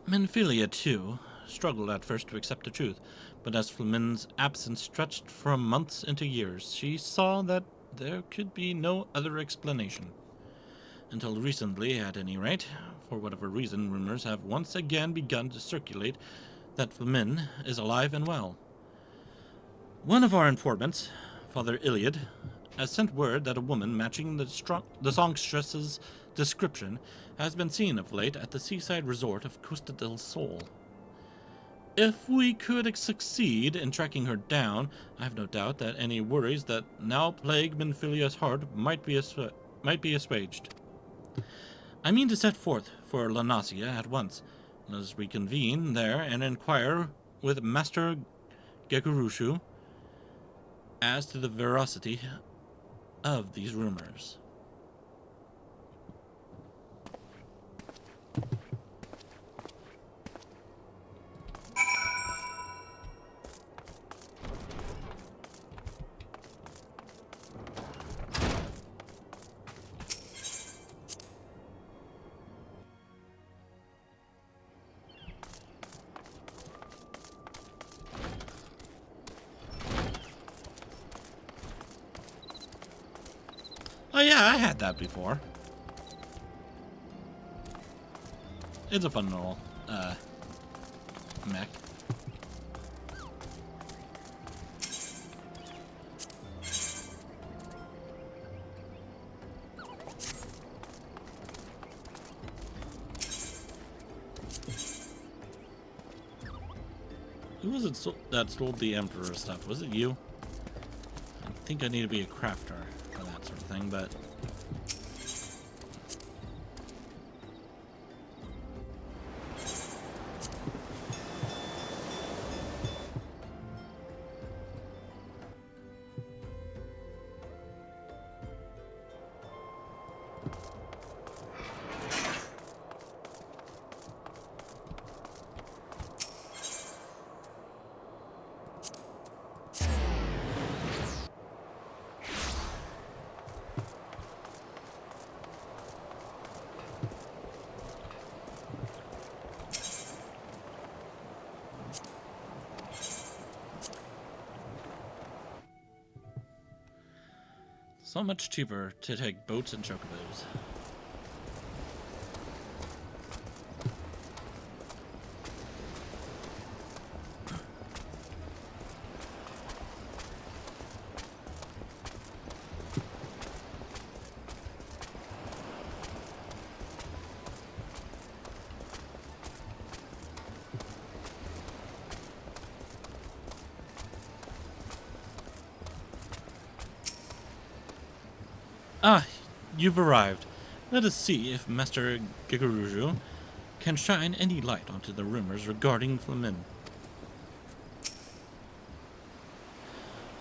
Minfilia, too, struggled at first to accept the truth, but as Flamin's absence stretched from months into years, she saw that there could be no other explanation. Until recently, at any rate, for whatever reason, rumors have once again begun to circulate that Flamin is alive and well. One of our informants, Father Iliad, has sent word that a woman matching the songstress's description has been seen of late at the seaside resort of Costa del Sol. If we could succeed in tracking her down, I have no doubt that any worries that now plague Minfilia's heart might be assuaged. I mean to set forth for Lanasia at once. Let us reconvene there and inquire with Master Gekurushu as to the veracity of these rumors. Oh yeah, I had that before. It's a fun little, mech. Who was it that sold the Emperor stuff? Was it you? I think I need to be a crafter for that sort of thing, but... So much cheaper to take boats and chocobos. Ah, you've arrived. Let us see if Master Gigaruju can shine any light onto the rumors regarding Flamin.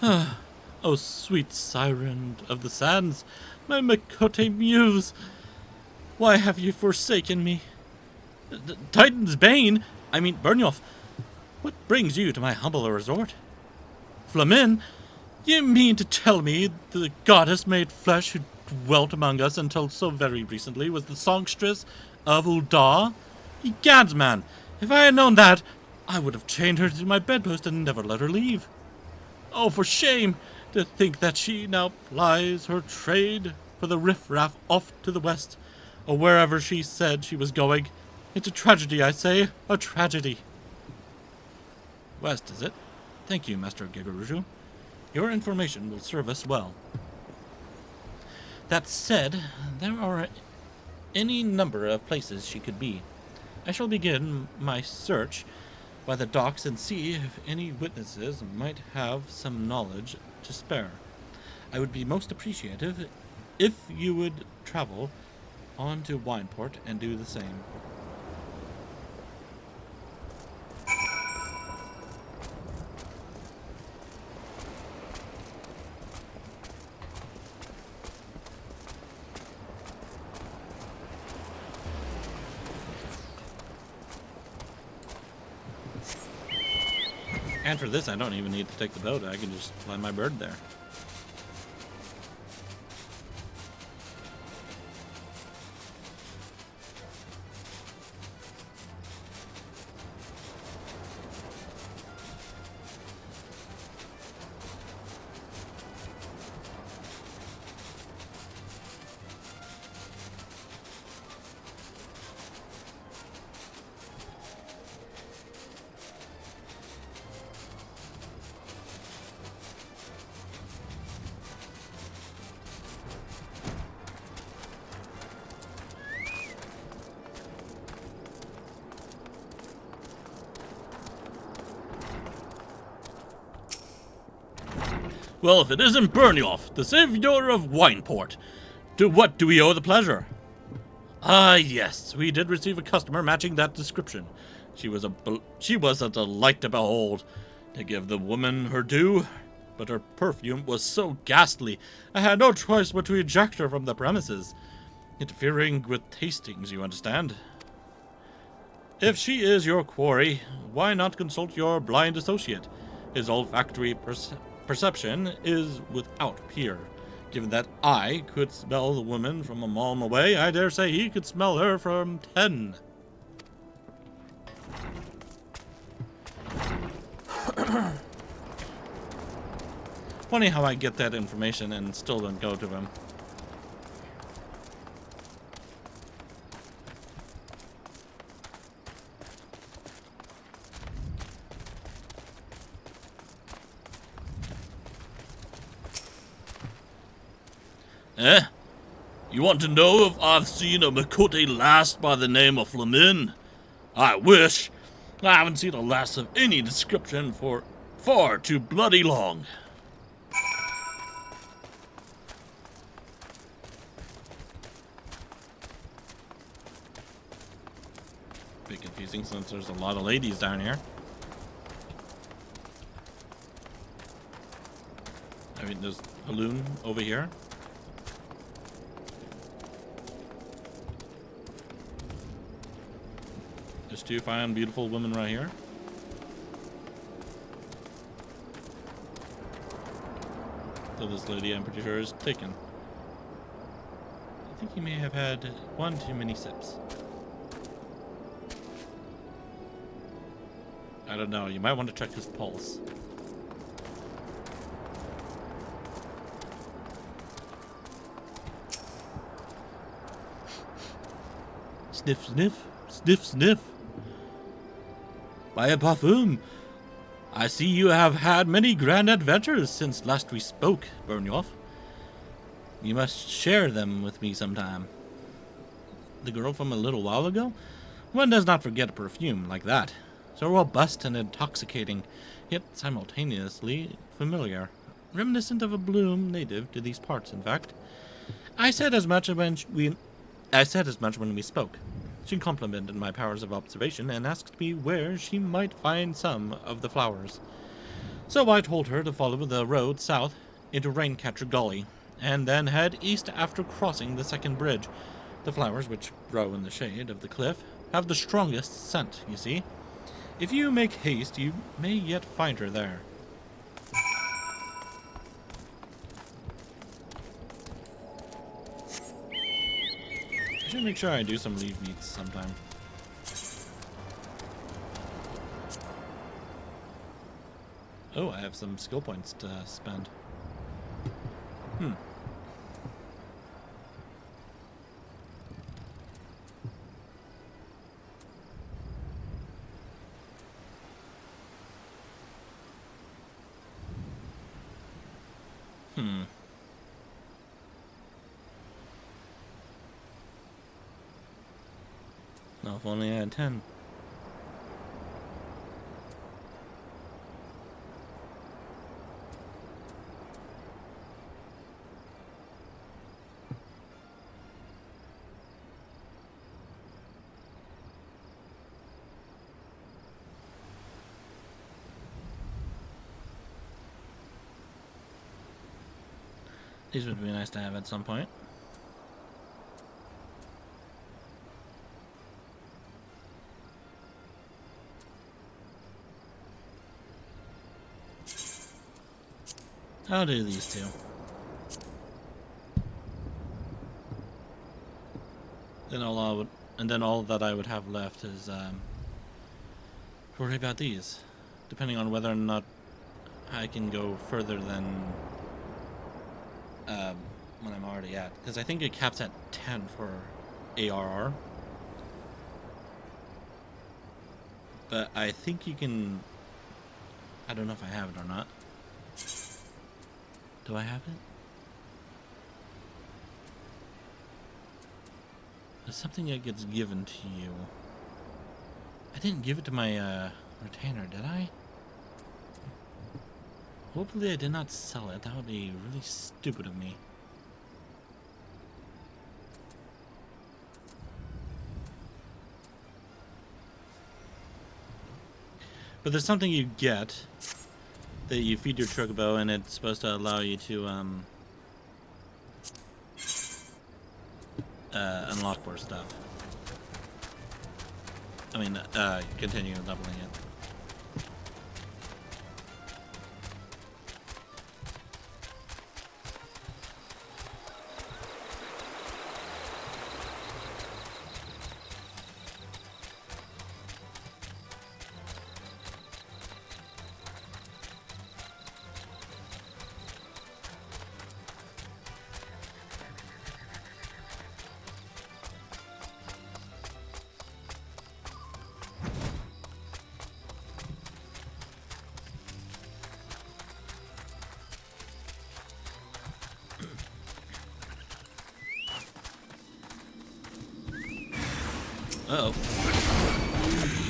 Ah, oh sweet siren of the sands, my Makote muse, why have you forsaken me? Titan's Bane, I mean Byrnjolf, what brings you to my humble resort? Flamin, you mean to tell me the goddess made flesh who dwelt among us until so very recently was the songstress of Ul'dah? Egads, man, if I had known that, I would have chained her to my bedpost and never let her leave. Oh, for shame, to think that she now plies her trade for the riffraff off to the west, or wherever she said she was going. It's a tragedy, I say, a tragedy. West, is it? Thank you, Master Gigaruju. Your information will serve us well. That said, there are any number of places she could be. I shall begin my search by the docks and see if any witnesses might have some knowledge to spare. I would be most appreciative if you would travel on to Wineport and do the same. And for this, I don't even need to take the boat. I can just fly my bird there. Well, if it isn't Byrnjolf, the savior of Wineport, to what do we owe the pleasure? Ah, yes, we did receive a customer matching that description. She was a delight to behold, to give the woman her due, but her perfume was so ghastly, I had no choice but to eject her from the premises, interfering with tastings, you understand. If she is your quarry, why not consult your blind associate? His olfactory perception is without peer. Given that I could smell the woman from a mile away, I dare say he could smell her from 10. Funny how I get that information and still don't go to him. Eh? You want to know if I've seen a Makote lass by the name of Flamin? I wish. I haven't seen a lass of any description for far too bloody long. Bit confusing since there's a lot of ladies down here. I mean, there's a loon over here. There's two fine, beautiful women right here. So this lady, I'm pretty sure, is taken. I think he may have had one too many sips. I don't know. You might want to check his pulse. Sniff, sniff, sniff, sniff. By a parfum, I see you have had many grand adventures since last we spoke, Byrnjolf. You must share them with me sometime. The girl from a little while ago? One does not forget a perfume like that. So robust and intoxicating, yet simultaneously familiar. Reminiscent of a bloom native to these parts, in fact. I said as much when we spoke. She complimented my powers of observation and asked me where she might find some of the flowers. So I told her to follow the road south into Raincatcher Gully, and then head east after crossing the second bridge. The flowers, which grow in the shade of the cliff, have the strongest scent, you see. If you make haste, you may yet find her there. I should make sure I do some leave meets sometime. Oh, I have some skill points to spend. No, if only I had 10. These would be nice to have at some point. I'll do these two. Then all that I would have left is worry about these, depending on whether or not I can go further than when I'm already at, because I think it caps at 10 for ARR. But I think you can. I don't know if I have it or not. Do I have it? There's something that gets given to you. I didn't give it to my retainer, did I? Hopefully I did not sell it. That would be really stupid of me. But there's something you get that you feed your chocobo, and it's supposed to allow you to unlock more stuff. I mean, continue leveling it. Uh-oh.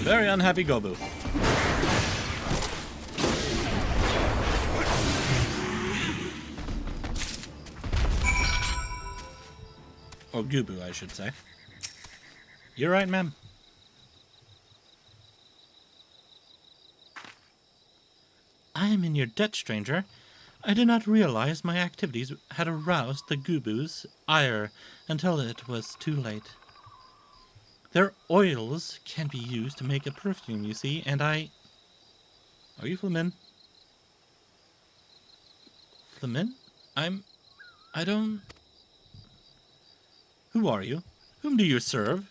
Very unhappy Gobu. Or Gubu, I should say. You're right, ma'am. I am in your debt, stranger. I did not realize my activities had aroused the Gubu's ire until it was too late. Their oils can be used to make a perfume, you see, and I... Are you Flamin? Flamin? I don't... Who are you? Whom do you serve?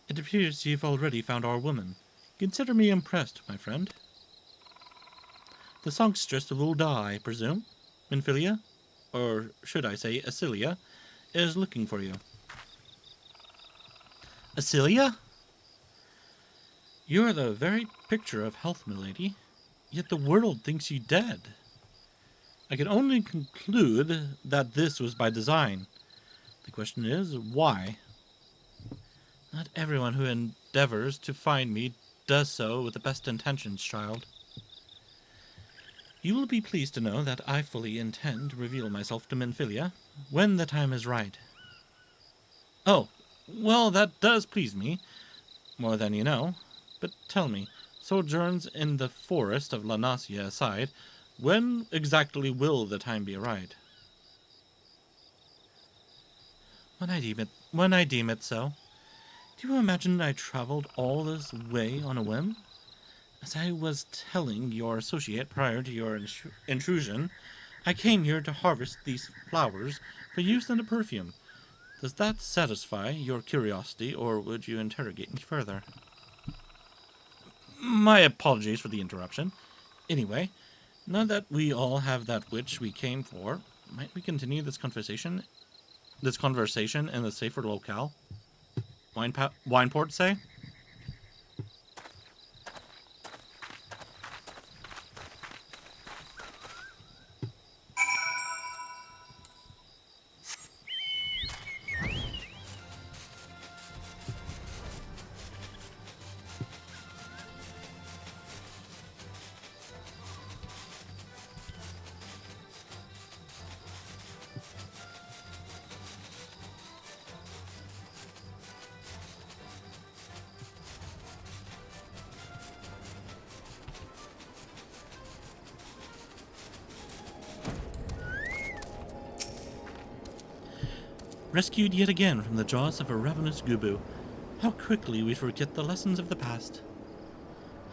It appears you've already found our woman. Consider me impressed, my friend. The songstress will die, I presume? Minfilia? or should I say Acilia, is looking for you. Acilia? You are the very picture of health, milady, yet the world thinks you dead. I can only conclude that this was by design. The question is, why? Not everyone who endeavors to find me does so with the best intentions, child. You will be pleased to know that I fully intend to reveal myself to Minfilia when the time is right. Oh, well, that does please me, more than you know. But tell me, sojourns in the forest of La Nasia aside, when exactly will the time be right? When I deem it so. Do you imagine I traveled all this way on a whim? As I was telling your associate prior to your intrusion, I came here to harvest these flowers for use in a perfume. Does that satisfy your curiosity, or would you interrogate me further? My apologies for the interruption. Anyway, now that we all have that which we came for, might we continue this conversation in a safer locale? Wineport, say? Rescued yet again from the jaws of a ravenous gubu. How quickly we forget the lessons of the past.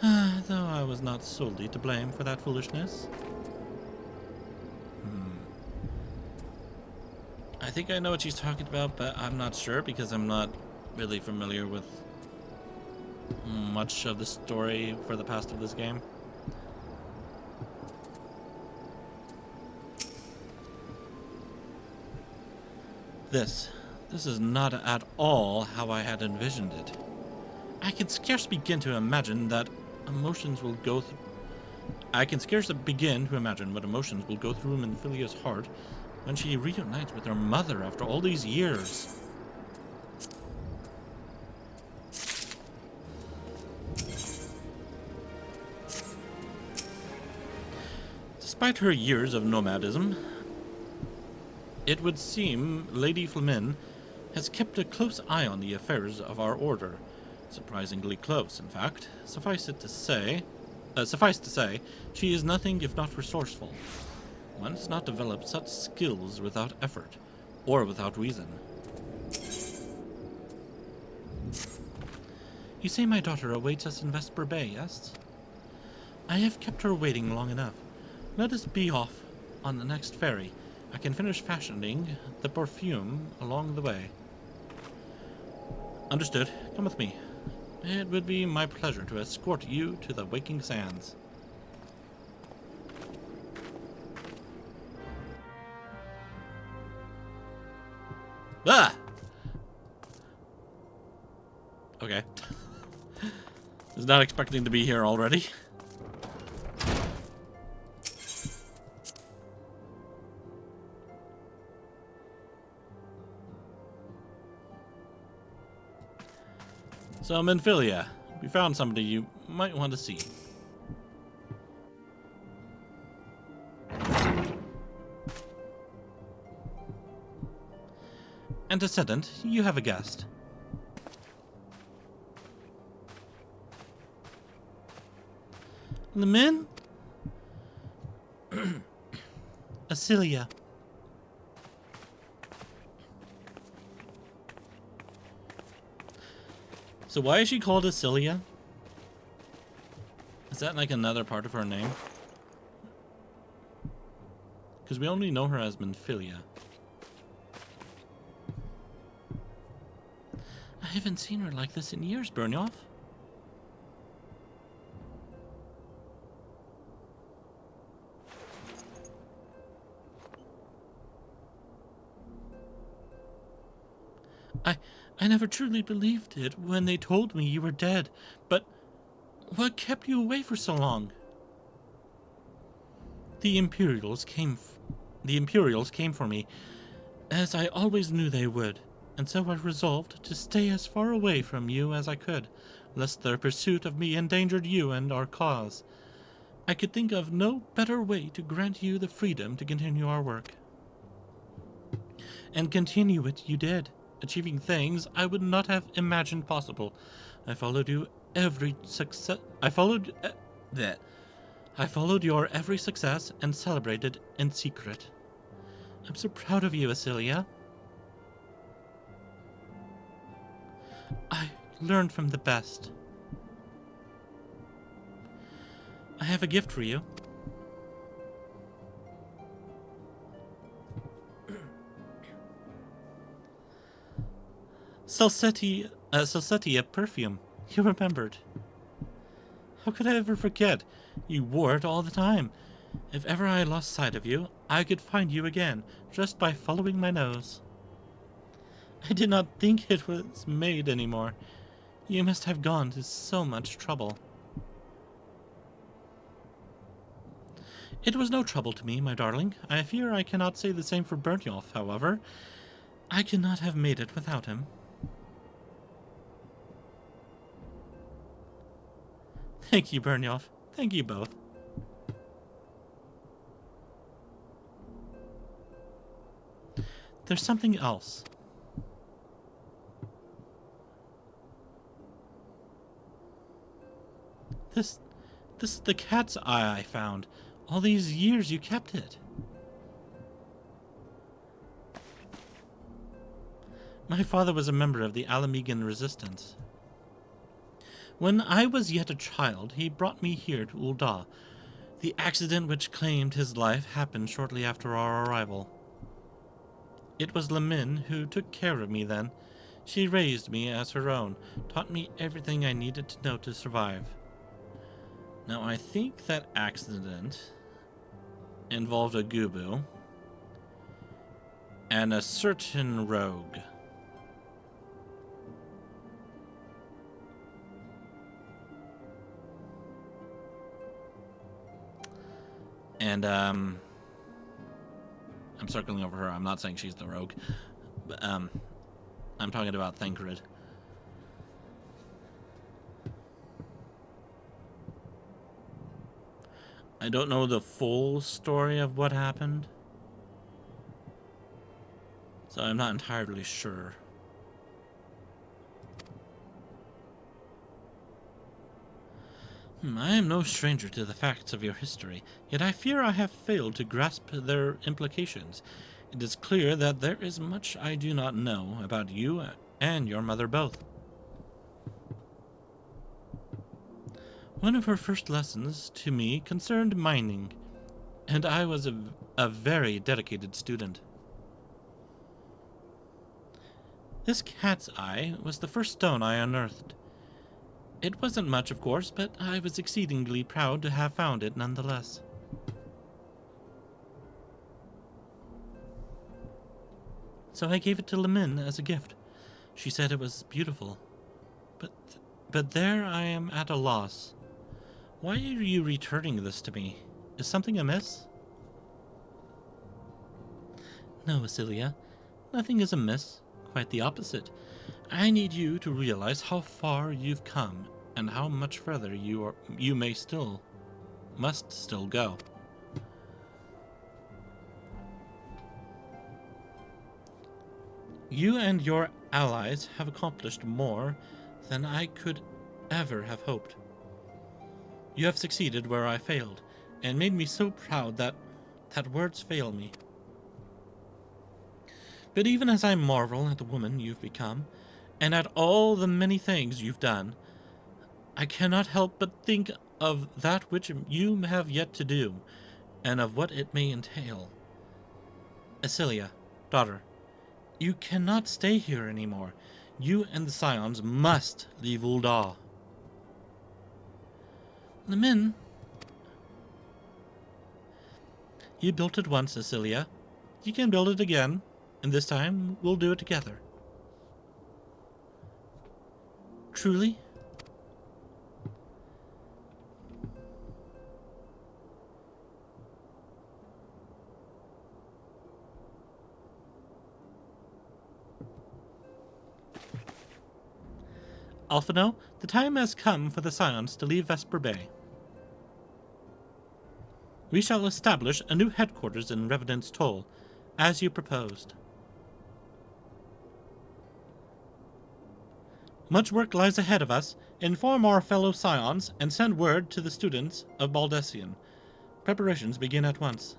Though I was not solely to blame for that foolishness. I think I know what she's talking about, but I'm not sure because I'm not really familiar with much of the story for the past of this game. This is not at all how I had envisioned it. I can scarce begin to imagine that emotions will go through. I can scarce begin to imagine what emotions will go through Minfilia's heart when she reunites with her mother after all these years. Despite her years of nomadism, it would seem Lady Flamin has kept a close eye on the affairs of our order. Surprisingly close, in fact. Suffice to say, she is nothing if not resourceful. One does not develop such skills without effort, or without reason. You say my daughter awaits us in Vesper Bay, yes? I have kept her waiting long enough. Let us be off on the next ferry. I can finish fashioning the perfume along the way. Understood. Come with me. It would be my pleasure to escort you to the Waking Sands. Ah! Okay. Was not expecting to be here already. So, Minfilia, we found somebody you might want to see. Antecedent, you have a guest. Lemin? Acilia. So why is she called Acilia? Is that like another part of her name? Because we only know her as Minfilia. I haven't seen her like this in years, Byrnjolf. I, I never truly believed it when they told me you were dead, but what kept you away for so long? The Imperials came for me, as I always knew they would, and so I resolved to stay as far away from you as I could, lest their pursuit of me endangered you and our cause. I could think of no better way to grant you the freedom to continue our work. And continue it you did, achieving things I would not have imagined possible. I followed you every success. I followed your every success and celebrated in secret. I'm so proud of you, Asilia. I learned from the best. I have a gift for you. Salsettia perfume. You remembered. How could I ever forget? You wore it all the time. If ever I lost sight of you, I could find you again, just by following my nose. I did not think it was made anymore. You must have gone to so much trouble. It was no trouble to me, my darling. I fear I cannot say the same for Byrnjolf, however. I could not have made it without him. Thank you, Byrnjolf. Thank you both. There's something else. This is the cat's eye I found. All these years you kept it. My father was a member of the Alamegan resistance. When I was yet a child, he brought me here to Ul'dah. The accident which claimed his life happened shortly after our arrival. It was Lemin who took care of me then. She raised me as her own, taught me everything I needed to know to survive. Now, I think that accident involved a Gubu and a certain rogue. And, I'm circling over her. I'm not saying she's the rogue. But, I'm talking about Thancred. I don't know the full story of what happened, so I'm not entirely sure. I am no stranger to the facts of your history, yet I fear I have failed to grasp their implications. It is clear that there is much I do not know about you and your mother both. One of her first lessons to me concerned mining, and I was a very dedicated student. This cat's eye was the first stone I unearthed. It wasn't much, of course, but I was exceedingly proud to have found it nonetheless. So I gave it to Lemin as a gift. She said it was beautiful. But there I am at a loss. Why are you returning this to me? Is something amiss? No, Asilia. Nothing is amiss. Quite the opposite. I need you to realize how far you've come and how much further you must still go. You and your allies have accomplished more than I could ever have hoped. You have succeeded where I failed, and made me so proud that words fail me. But even as I marvel at the woman you've become, and at all the many things you've done, I cannot help but think of that which you have yet to do, and of what it may entail. Asilia, daughter, you cannot stay here anymore. You and the Scions must leave Ul'dah. Lemin, you built it once, Asilia. You can build it again, and this time we'll do it together. truly? Alphino, the time has come for the Scions to leave Vesper Bay. We shall establish a new headquarters in Revenant's Toll, as you proposed. Much work lies ahead of us. Inform our fellow Scions and send word to the students of Baldessian. Preparations begin at once.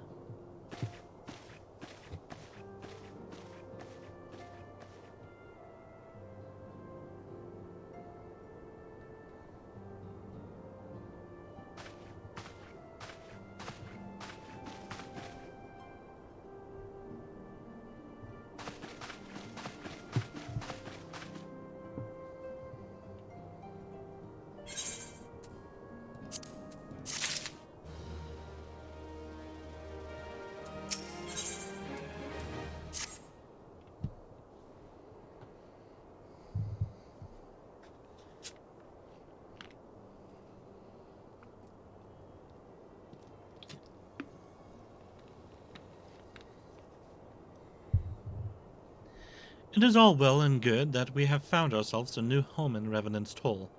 It is all well and good that we have found ourselves a new home in Revenant's Toll.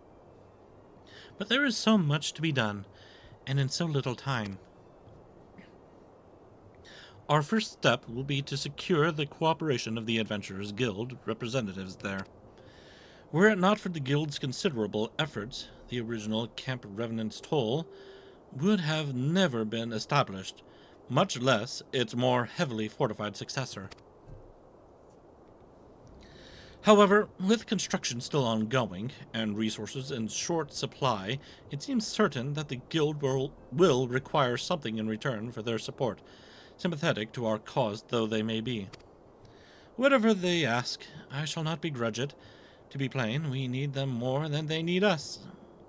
But there is so much to be done, and in so little time. Our first step will be to secure the cooperation of the Adventurers Guild representatives there. Were it not for the Guild's considerable efforts, the original Camp Revenant's Toll would have never been established, much less its more heavily fortified successor. However, with construction still ongoing, and resources in short supply, it seems certain that the Guild will require something in return for their support, sympathetic to our cause though they may be. Whatever they ask, I shall not begrudge it. To be plain, we need them more than they need us.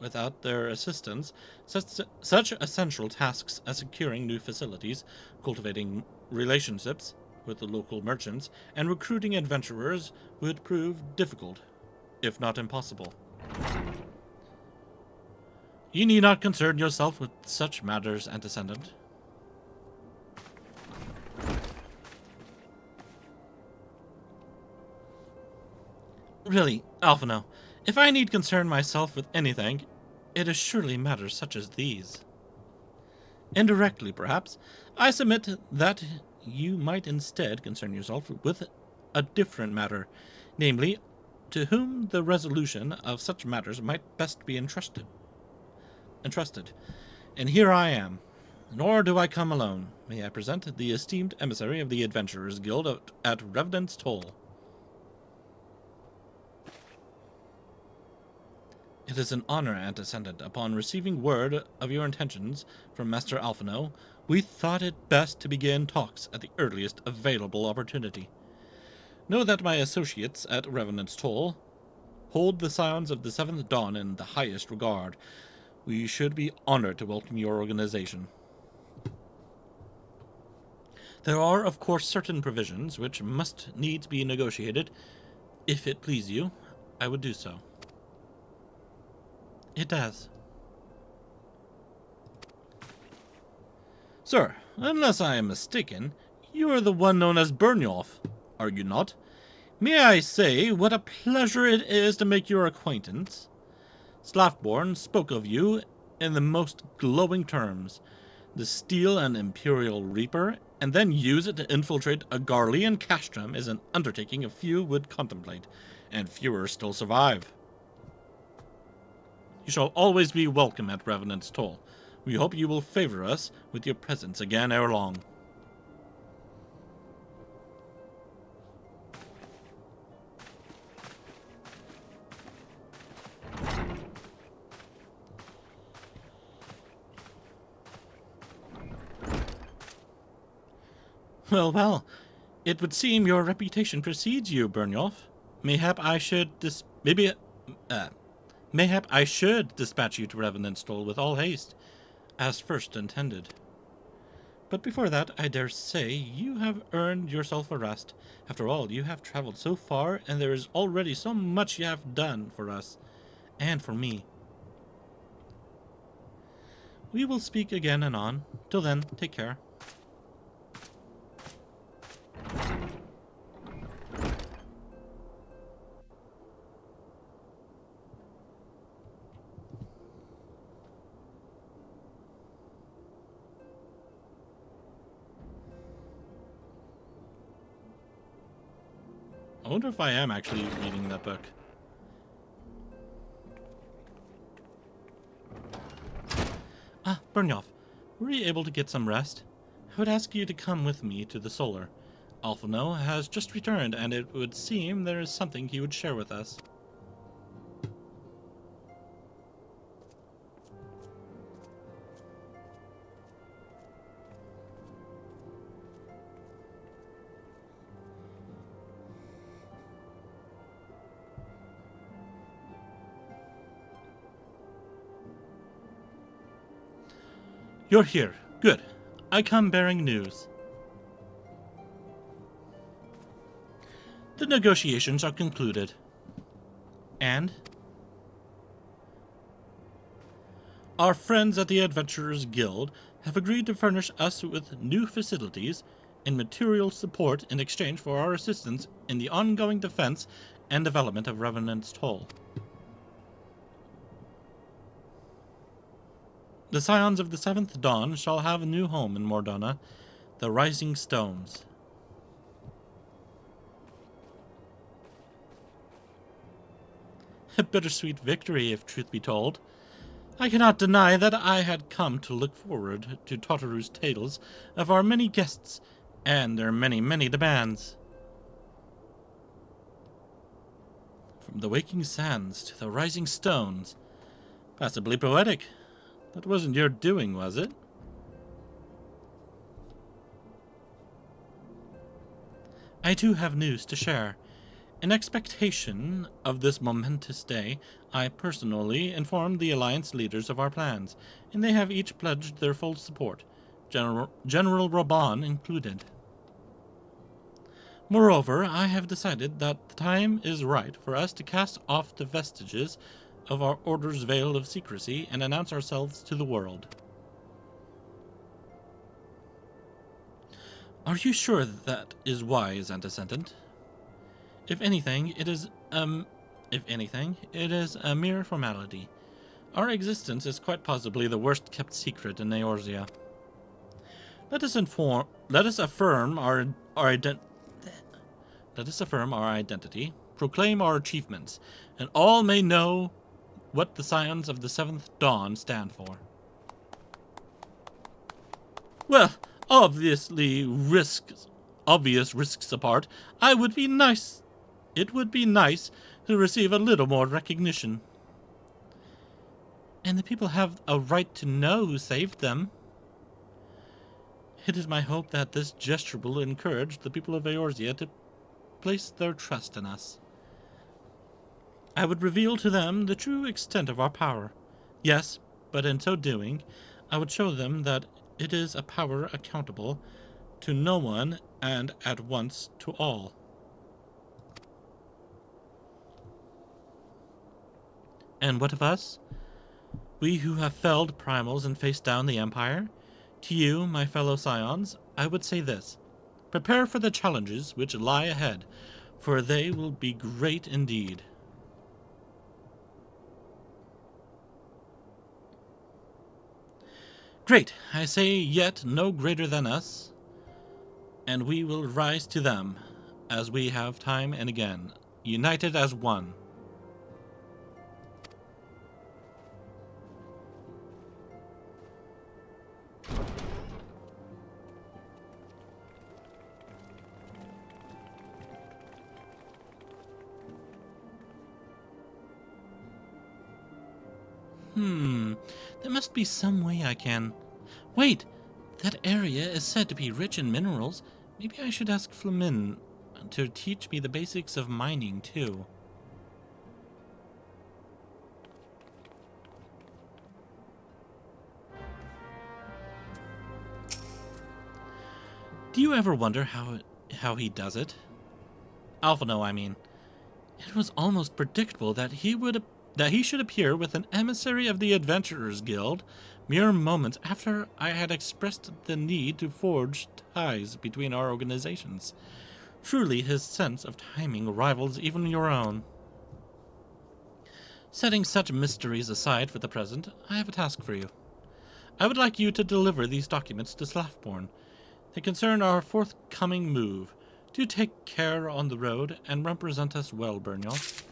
Without their assistance, such essential tasks as securing new facilities, cultivating relationships with the local merchants, and recruiting adventurers would prove difficult, if not impossible. You need not concern yourself with such matters, Antecedent. Really, Alphino, if I need concern myself with anything, it is surely matters such as these. Indirectly, perhaps, I submit that you might instead concern yourself with a different matter, namely, to whom the resolution of such matters might best be entrusted. And here I am. Nor do I come alone. May I present the esteemed emissary of the Adventurers Guild at Revenant's Toll. It is an honor, Antecedent. Upon receiving word of your intentions from Master Alphino, we thought it best to begin talks at the earliest available opportunity. Know that my associates at Revenant's Toll hold the Scions of the Seventh Dawn in the highest regard. We should be honored to welcome your organization. There are, of course, certain provisions which must needs be negotiated. If it please you, I would do so. It does. Sir, unless I am mistaken, you are the one known as Byrnjolf, are you not? May I say what a pleasure it is to make your acquaintance? Slafborn spoke of you in the most glowing terms. To steal an Imperial Reaper, and then use it to infiltrate a Garlean castrum is an undertaking a few would contemplate, and fewer still survive. You shall always be welcome at Revenant's Toll. We hope you will favor us with your presence again ere long. Well, well, it would seem your reputation precedes you, Byrnjolf. Mayhap I should dispatch you to Revenant's Toll with all haste, as first intended. But before that, I dare say you have earned yourself a rest. After all, you have traveled so far, and there is already so much you have done for us. and for me. We will speak again anon. Till then, take care. I wonder if I am actually reading that book. Ah, Byrnjolf, were you able to get some rest? I would ask you to come with me to the Solar. Alphino has just returned, and it would seem there is something he would share with us. You're here. Good. I come bearing news. The negotiations are concluded. And? Our friends at the Adventurers Guild have agreed to furnish us with new facilities and material support in exchange for our assistance in the ongoing defense and development of Revenant's Toll. The Scions of the Seventh Dawn shall have a new home in Mordona, the Rising Stones. A bittersweet victory, if truth be told. I cannot deny that I had come to look forward to Totaru's tales of our many guests and their many, many demands. From the waking sands to the rising stones. Passably poetic. That wasn't your doing, was it? I too have news to share. In expectation of this momentous day, I personally informed the Alliance leaders of our plans, and they have each pledged their full support, General Raban included. Moreover, I have decided that the time is right for us to cast off the vestiges of our Order's veil of secrecy and announce ourselves to the world. Are you sure that is wise, Antecedent? If anything, it is a mere formality. Our existence is quite possibly the worst kept secret in Eorzea. Let us affirm our identity, proclaim our achievements, and all may know what the Scions of the Seventh Dawn stand for. Well, obvious risks apart, it would be nice to receive a little more recognition. And the people have a right to know who saved them. It is my hope that this gesture will encourage the people of Eorzea to place their trust in us. I would reveal to them the true extent of our power. Yes, but in so doing, I would show them that it is a power accountable to no one and at once to all. And what of us? We who have felled primals and faced down the Empire? To you, my fellow Scions, I would say this. Prepare for the challenges which lie ahead, for they will be great indeed. Great, I say, yet no greater than us, and we will rise to them, as we have time and again, united as one. There must be some way I can... Wait! That area is said to be rich in minerals. Maybe I should ask Flamin to teach me the basics of mining, too. Do you ever wonder how he does it? Alphino, I mean. It was almost predictable that he would that he should appear with an emissary of the Adventurers Guild mere moments after I had expressed the need to forge ties between our organizations. Truly, his sense of timing rivals even your own. Setting such mysteries aside for the present, I have a task for you. I would like you to deliver these documents to Slafborn. They concern our forthcoming move. Do take care on the road and represent us well, Byrnjolf.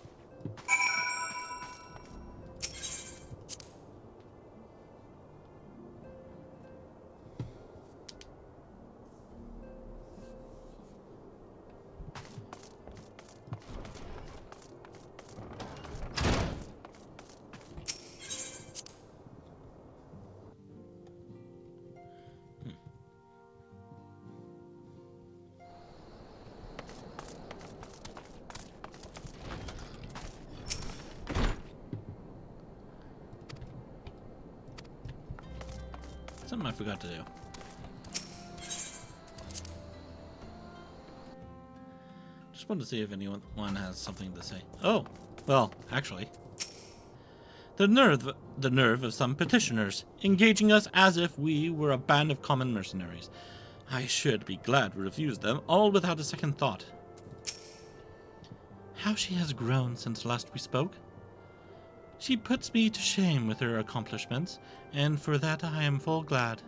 Something I forgot to do. Just wanted to see if anyone has something to say. Oh, well, actually. The nerve of some petitioners, engaging us as if we were a band of common mercenaries. I should be glad to refuse them, all without a second thought. How she has grown since last we spoke. She puts me to shame with her accomplishments, and for that I am full glad.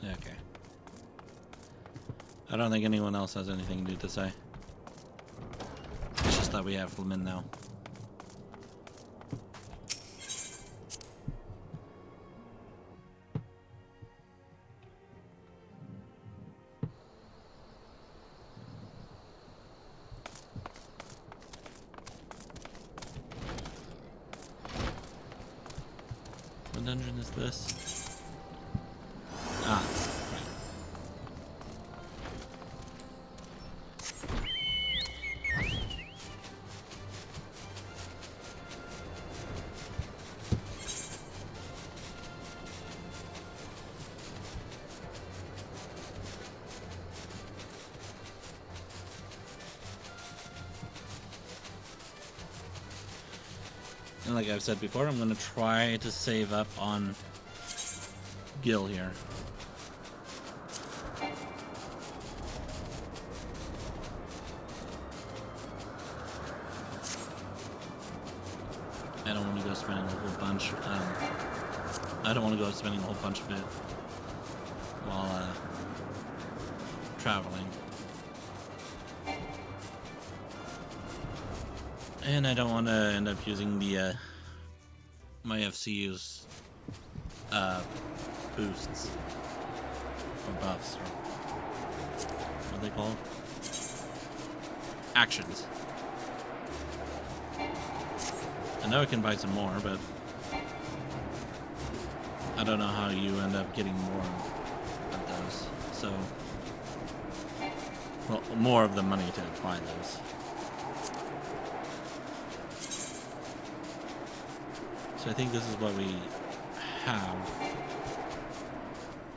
Okay. I don't think anyone else has anything new to say. It's just that we have Flamin now. What dungeon is this? Ah, right. And like I've said before, I'm going to try to save up on Gil here. I don't want to go spending a whole bunch. I don't want to go spending a whole bunch of it while traveling. And I don't want to end up using the my FCU's boosts or buffs or what are they called? Actions. I know I can buy some more, but I don't know how you end up getting more of those. So, well, more of the money to buy those. So I think this is what we have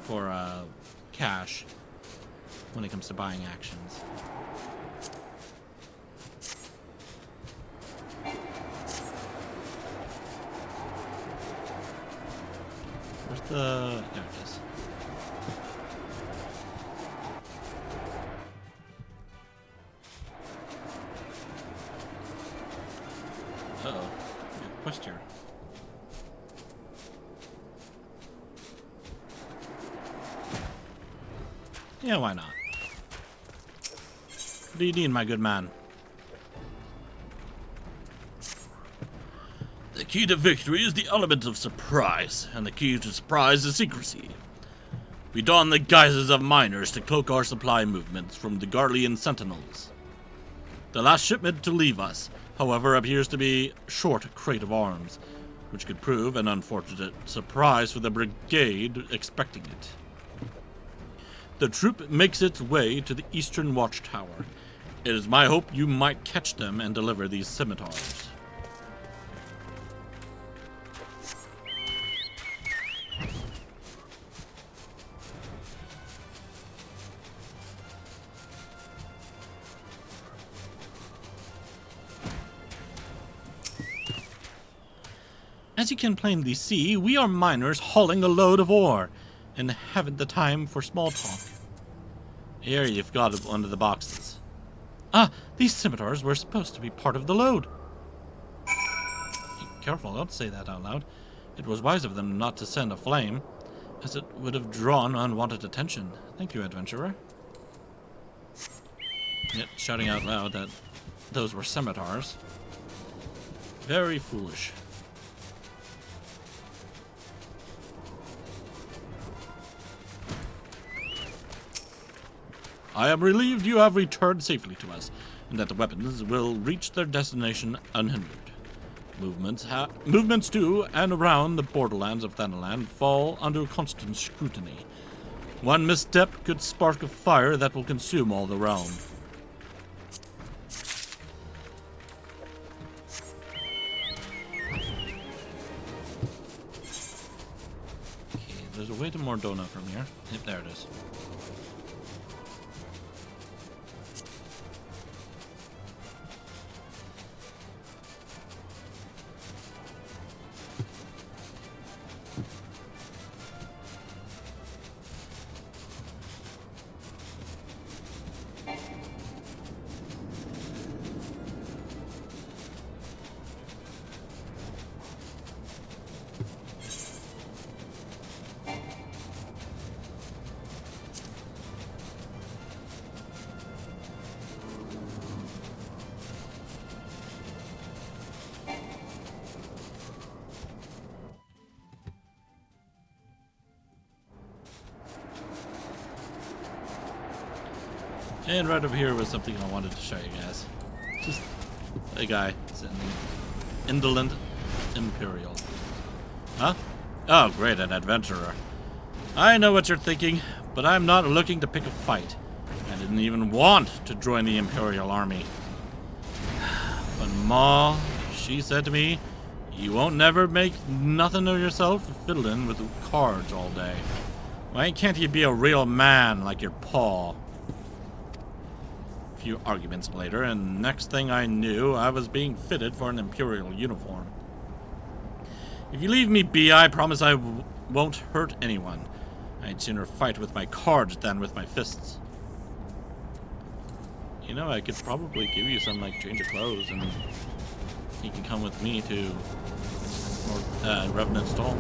for cash when it comes to buying actions. Where's the... there it is. Uh-oh. We have a quest here. Yeah, why not? What do you need, my good man? The key to victory is the element of surprise, and the key to surprise is secrecy. We don the guises of miners to cloak our supply movements from the Garlean sentinels. The last shipment to leave us, however, appears to be short a crate of arms, which could prove an unfortunate surprise for the brigade expecting it. The troop makes its way to the eastern watchtower. It is my hope you might catch them and deliver these scimitars. As you can plainly see, we are miners hauling a load of ore, and haven't the time for small talk. Here you've got one of the boxes. Ah, these scimitars were supposed to be part of the load. Be careful, don't say that out loud. It was wise of them not to send a flame, as it would have drawn unwanted attention. Thank you, adventurer. Yet, shouting out loud that those were scimitars. Very foolish. I am relieved you have returned safely to us, and that the weapons will reach their destination unhindered. Movements to and around the borderlands of Thanaland fall under constant scrutiny. One misstep could spark a fire that will consume all the realm. Okay, there's a way to Mordona from here. Yep, there it is. And right over here was something I wanted to show you guys. Just a guy sitting indolent Imperial. Huh? Oh, great, an adventurer. I know what you're thinking, but I'm not looking to pick a fight. I didn't even want to join the Imperial Army. But Ma, she said to me, you won't never make nothing of yourself fiddling with cards all day. Why can't you be a real man like your pa? Few arguments later, and next thing I knew, I was being fitted for an Imperial uniform. If you leave me be, I promise I won't hurt anyone. I'd sooner fight with my cards than with my fists. You know, I could probably give you some, like, change of clothes, and you can come with me to Revenant's Stall.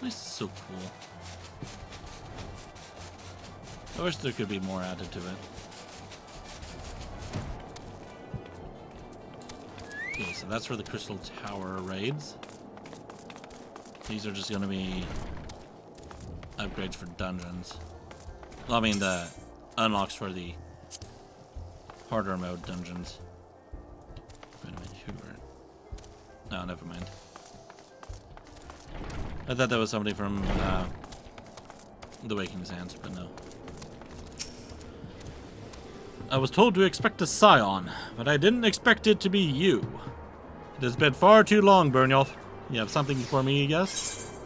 This is so cool. I wish there could be more added to it. Okay, so that's for the Crystal Tower raids. These are just going to be upgrades for dungeons. Well, I mean the unlocks for the harder mode dungeons. Wait a minute, who are... No, never mind. I thought that was somebody from the Waking Sands, but no. I was told to expect a scion, but I didn't expect it to be you. It has been far too long, Byrnjolf. You have something for me, yes?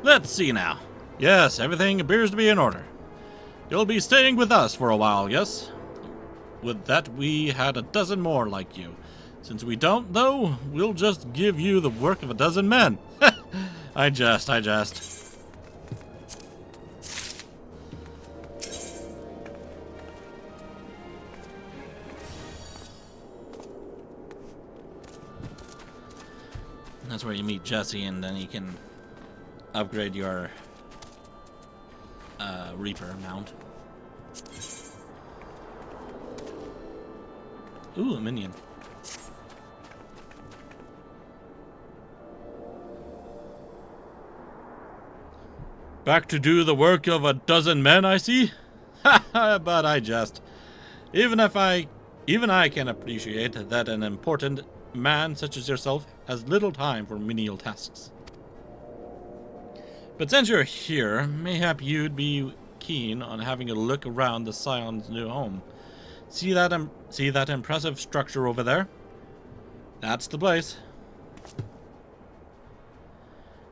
Let's see now. Yes, everything appears to be in order. You'll be staying with us for a while, yes? Would that we had a dozen more like you. Since we don't, though, we'll just give you the work of a dozen men. I jest. That's where you meet Jesse, and then you can upgrade your Reaper mount. Ooh, a minion. Back to do the work of a dozen men, I see? Ha ha, but I jest. Even I can appreciate that an important man such as yourself has little time for menial tasks. But since you're here, mayhap you'd be keen on having a look around the Scion's new home. See that impressive structure over there? That's the place.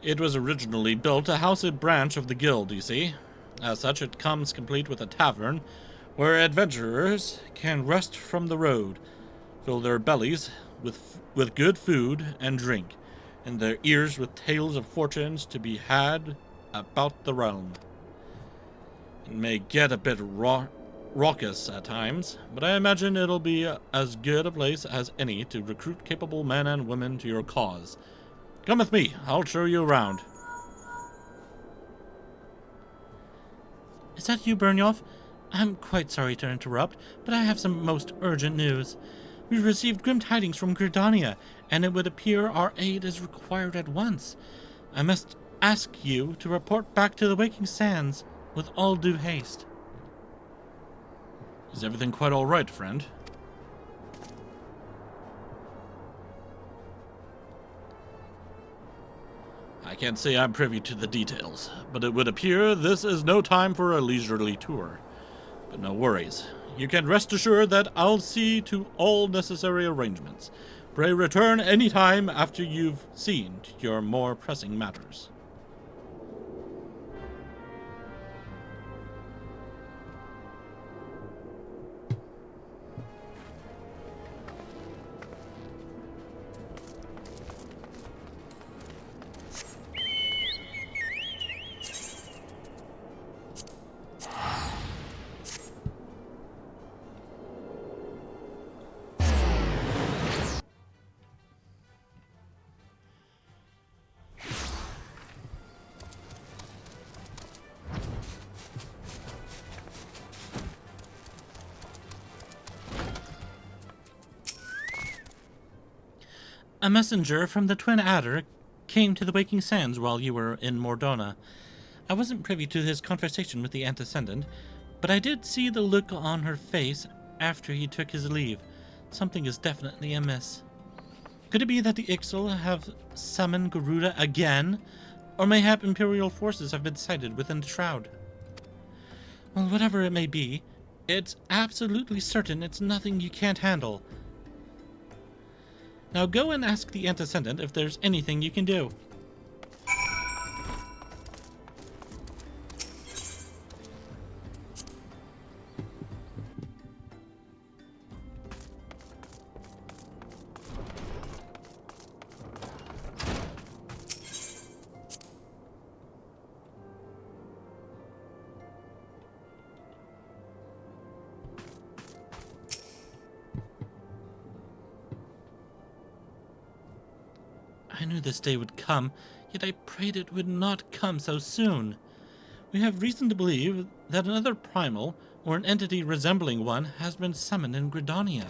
It was originally built to house a branch of the guild, you see. As such, it comes complete with a tavern where adventurers can rest from the road, fill their bellies with good food and drink, and their ears with tales of fortunes to be had about the realm. It may get a bit raucous at times, but I imagine it'll be as good a place as any to recruit capable men and women to your cause. Come with me, I'll show you around. Is that you, Byrnjolf? I'm quite sorry to interrupt, but I have some most urgent news. We received grim tidings from Gridania, and it would appear our aid is required at once. I must ask you to report back to the Waking Sands with all due haste. Is everything quite all right, friend? I can't say I'm privy to the details, but it would appear this is no time for a leisurely tour. But no worries. You can rest assured that I'll see to all necessary arrangements. Pray return any time after you've seen to your more pressing matters. A messenger from the Twin Adder came to the Waking Sands while you were in Mordona. I wasn't privy to his conversation with the Antecedent, but I did see the look on her face after he took his leave. Something is definitely amiss. Could it be that the Ixal have summoned Garuda again? Or mayhap Imperial forces have been sighted within the Shroud? Well, whatever it may be, it's absolutely certain it's nothing you can't handle. Now go and ask the Antecedent if there's anything you can do. I knew this day would come, yet I prayed it would not come so soon. We have reason to believe that another primal, or an entity resembling one, has been summoned in Gridania.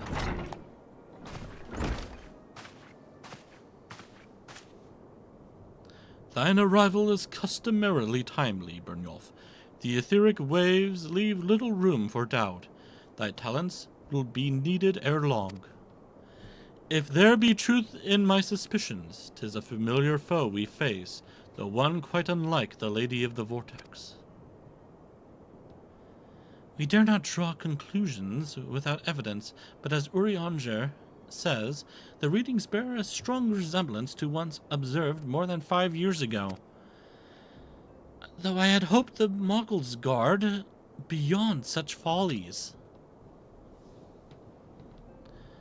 Thine arrival is customarily timely, Byrnjolf. The etheric waves leave little room for doubt. Thy talents will be needed ere long. If there be truth in my suspicions, 'tis a familiar foe we face, though one quite unlike the Lady of the Vortex. We dare not draw conclusions without evidence, but as Urianger says, the readings bear a strong resemblance to ones observed more than 5 years ago. Though I had hoped the Moggles guard beyond such follies.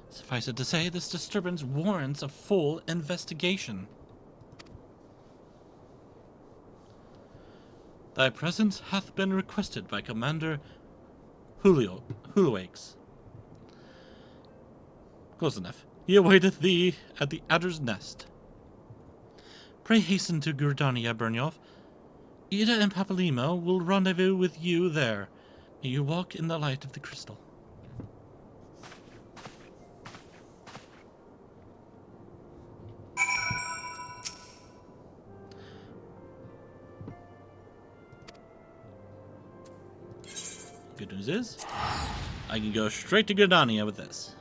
Suffice it to say, this disturbance warrants a full investigation. Thy presence hath been requested by Commander Huluax. Close enough. He awaiteth thee at the Adder's Nest. Pray hasten to Gridania, Byrnjolf. Ida and Papalimo will rendezvous with you there. May you walk in the light of the crystal. Good news is, I can go straight to Gridania with this.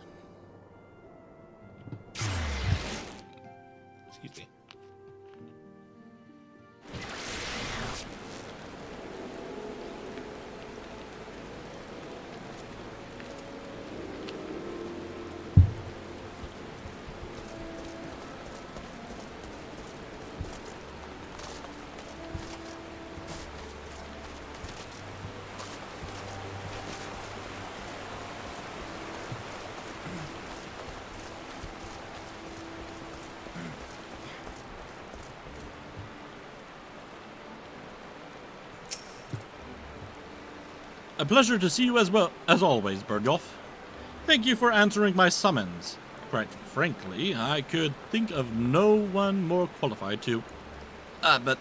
A pleasure to see you as well as always, Byrnjolf. Thank you for answering my summons. Quite frankly, I could think of no one more qualified to... but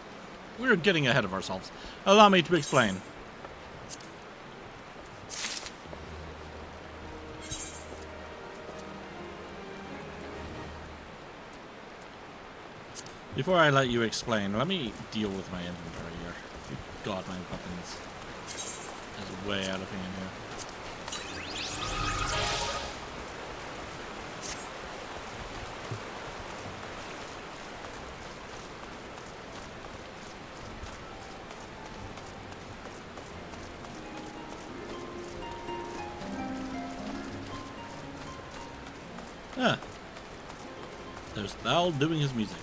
we're getting ahead of ourselves. Allow me to explain. Before I let you explain, let me deal with my inventory here. God, my weapons is way out of hand here. Ah. There's Thal doing his music.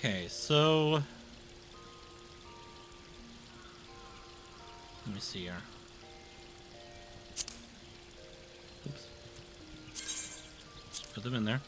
Okay, so let me see here. Oops. Just put them in there.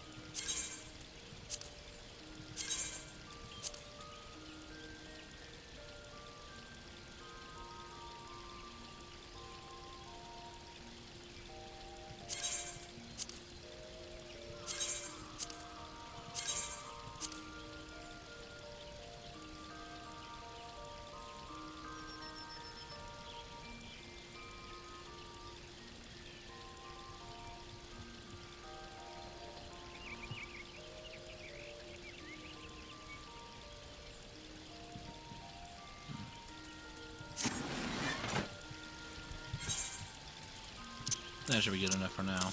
That should be good enough for now.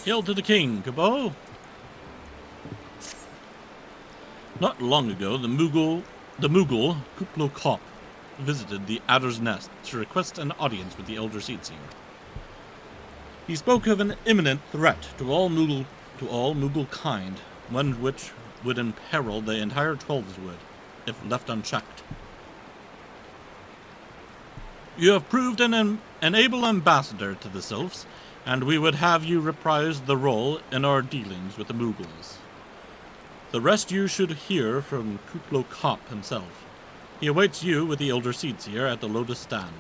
Hail to the king, Cabot! Not long ago, the Mughal Kuplo Kop visited the Adder's Nest to request an audience with the Elder Seedseer. He spoke of an imminent threat to all Mughal kind, one which would imperil the entire Trollswood if left unchecked. You have proved an able ambassador to the Sylphs, and we would have you reprise the role in our dealings with the Mughals. The rest you should hear from Kuplo Kop himself. He awaits you with the Elder Seedseer at the Lotus Stand.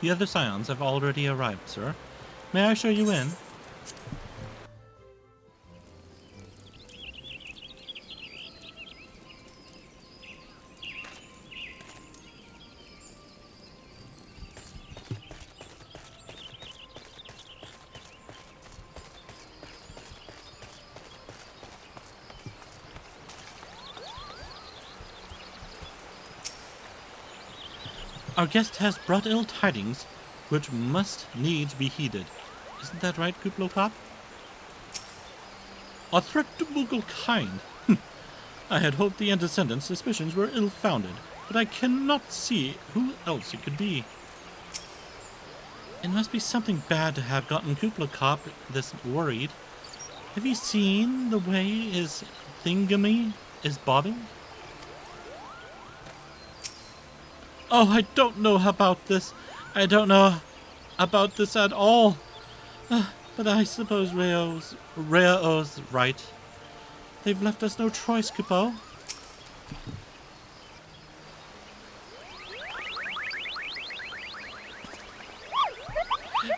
The other scions have already arrived, sir. May I show you in? Our guest has brought ill tidings, which must needs be heeded. Isn't that right, Kuplo Kop? A threat to Mughal kind? I had hoped the antecedent's suspicions were ill-founded, but I cannot see who else it could be. It must be something bad to have gotten Kupla Cop this worried. Have you seen the way his thingamy is bobbing? Oh, I don't know about this. I don't know about this at all. But I suppose Rao's right. They've left us no choice, Kupo.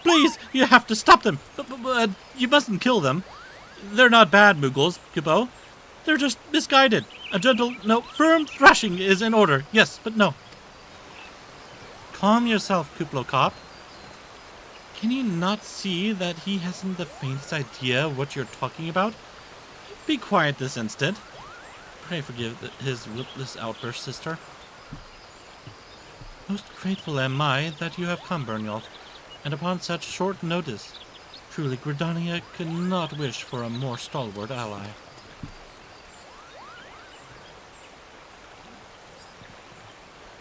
Please, you have to stop them. But you mustn't kill them. They're not bad, Muggles, Kupo. They're just misguided. A gentle, no, firm thrashing is in order. Yes, but no. Calm yourself, Kuplo Cop. Can you not see that he hasn't the faintest idea what you're talking about? Be quiet this instant. Pray forgive his witless outburst, sister. Most grateful am I that you have come, Byrnjolf, and upon such short notice. Truly, Gridania could not wish for a more stalwart ally.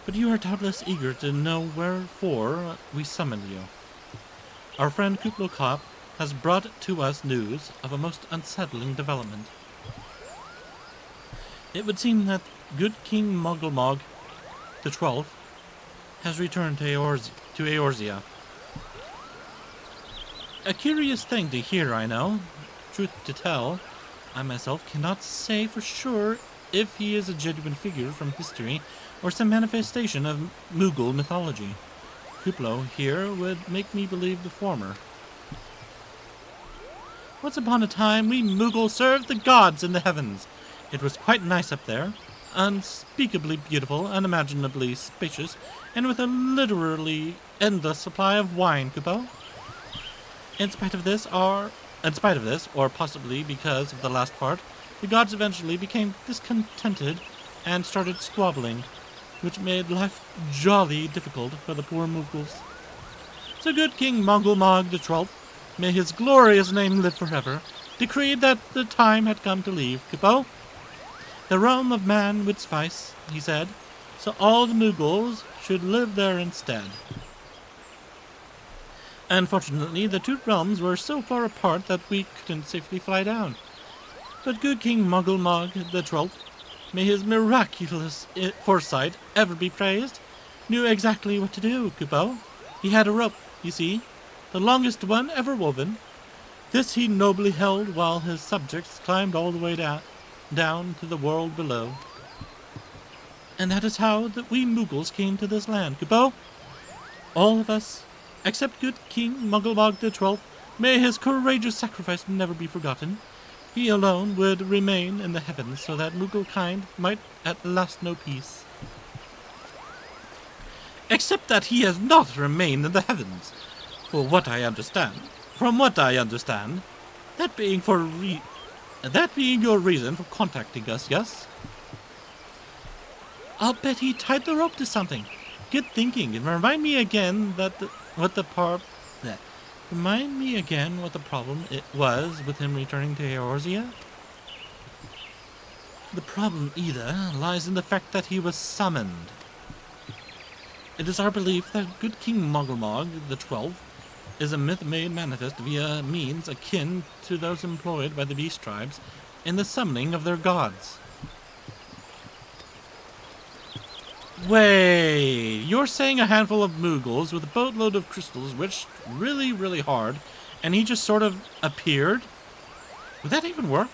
But you are doubtless eager to know wherefore we summoned you. Our friend Kuplo Cop has brought to us news of a most unsettling development. It would seem that good King Mogglmog XII has returned to Eorzea. A curious thing to hear, I know. Truth to tell, I myself cannot say for sure if he is a genuine figure from history or some manifestation of Moogle mythology. Kuplo here would make me believe the former. Once upon a time, we Moogle served the gods in the heavens. It was quite nice up there, unspeakably beautiful, unimaginably spacious, and with a literally endless supply of wine, Kupo. In spite of this, or possibly because of the last part, the gods eventually became discontented and started squabbling, which made life jolly difficult for the poor Moogles. So good King Mogglmog XII, may his glorious name live forever, decreed that the time had come to leave Kupo. The realm of man would suffice, he said, so all the Moogles should live there instead. Unfortunately, the two realms were so far apart that we couldn't safely fly down. But good King Mogglmog XII, may his miraculous foresight ever be praised, knew exactly what to do, Kupo. He had a rope, you see, the longest one ever woven. This he nobly held while his subjects climbed all the way down to the world below. And that is how we Moogles came to this land, Kupo. All of us, except good King Mogglmog XII, may his courageous sacrifice never be forgotten. He alone would remain in the heavens so that Moogle kind might at last know peace. Except that he has not remained in the heavens, from what I understand, that being your reason for contacting us, yes? I'll bet he tied the rope to something. Good thinking, and remind me again what the problem it was with him returning to Eorzea. The problem either lies in the fact that he was summoned. It is our belief that good King Mogglmog XII is a myth made manifest via means akin to those employed by the beast tribes in the summoning of their gods. Wait, you're saying a handful of Moogles with a boatload of crystals wished really, really hard, and he just sort of appeared? Would that even work?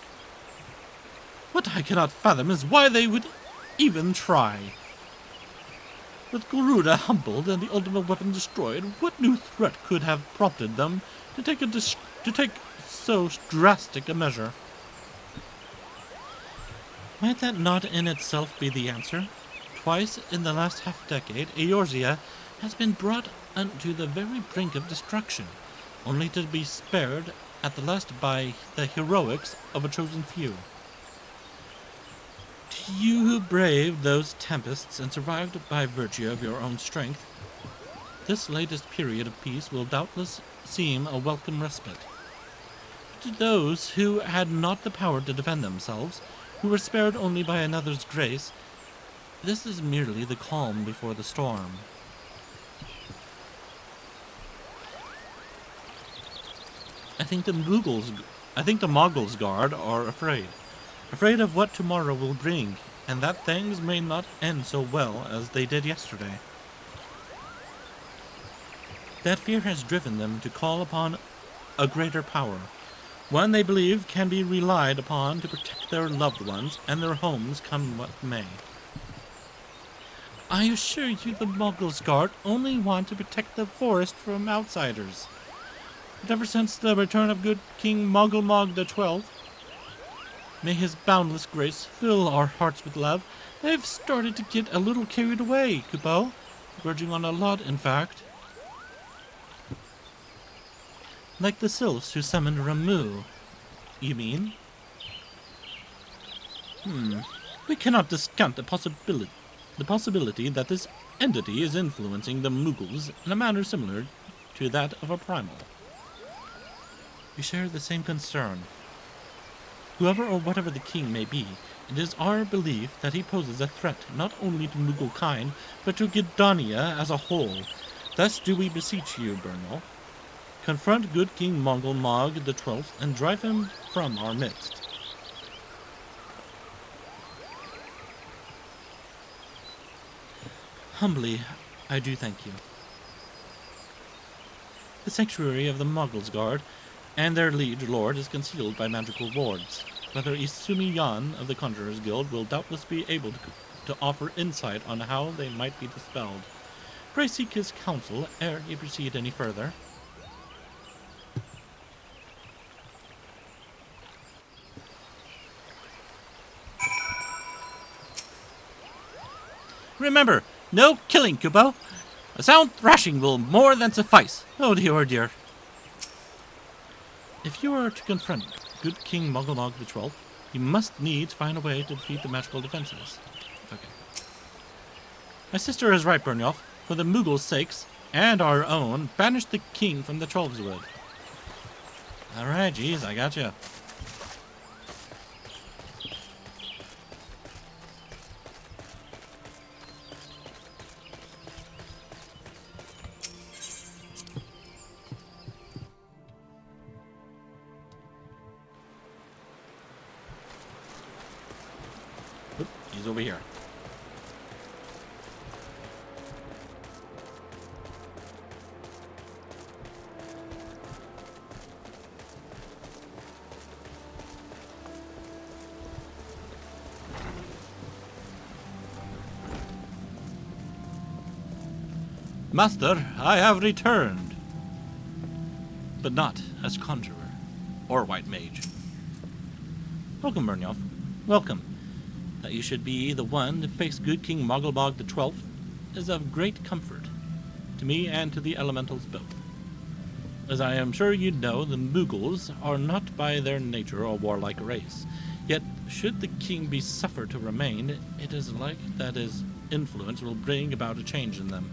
What I cannot fathom is why they would even try. With Garuda humbled and the ultimate weapon destroyed, what new threat could have prompted them to take so drastic a measure? Might that not in itself be the answer? Twice in the last half-decade, Eorzea has been brought unto the very brink of destruction, only to be spared at the last by the heroics of a chosen few. To you who braved those tempests and survived by virtue of your own strength, this latest period of peace will doubtless seem a welcome respite. But to those who had not the power to defend themselves, who were spared only by another's grace, this is merely the calm before the storm. I think the Mongols guard are afraid of what tomorrow will bring, and that things may not end so well as they did yesterday. That fear has driven them to call upon a greater power, one they believe can be relied upon to protect their loved ones and their homes come what may. I assure you the Mongols guard only want to protect the forest from outsiders. But ever since the return of good King Mogulmog XII, may his boundless grace fill our hearts with love, they've started to get a little carried away, Kupo. Verging on a lot, in fact. Like the sylphs who summoned Ramu, you mean? We cannot discount the possibility that this entity is influencing the Mughals in a manner similar to that of a primal. We share the same concern. Whoever or whatever the king may be, it is our belief that he poses a threat not only to Mughal kind, but to Gidania as a whole. Thus do we beseech you, Byrnjolf. Confront good King Mogulmog XII and drive him from our midst. Humbly, I do thank you. The sanctuary of the Mongols Guard and their liege lord is concealed by magical wards. Brother Isumi Yan of the Conjurers Guild will doubtless be able to offer insight on how they might be dispelled. Pray seek his counsel ere you proceed any further. Remember, no killing, Kupo. A sound thrashing will more than suffice. Oh dear, oh dear. If you are to confront good King Mogulmog XII, you must needs find a way to defeat the magical defenses. Okay. My sister is right, Byrnjolf. For the Mughals' sakes, and our own, banish the king from the Troll's Wood. Alright, geez, I gotcha. Oop, he's over here. Master, I have returned. But not as conjurer or white mage. Welcome, Byrnjolf. Welcome. That you should be the one to face good King Mogulmog XII is of great comfort to me and to the elementals both. As I am sure you know, the Mughals are not by their nature a warlike race. Yet, should the king be suffered to remain, it is like that his influence will bring about a change in them.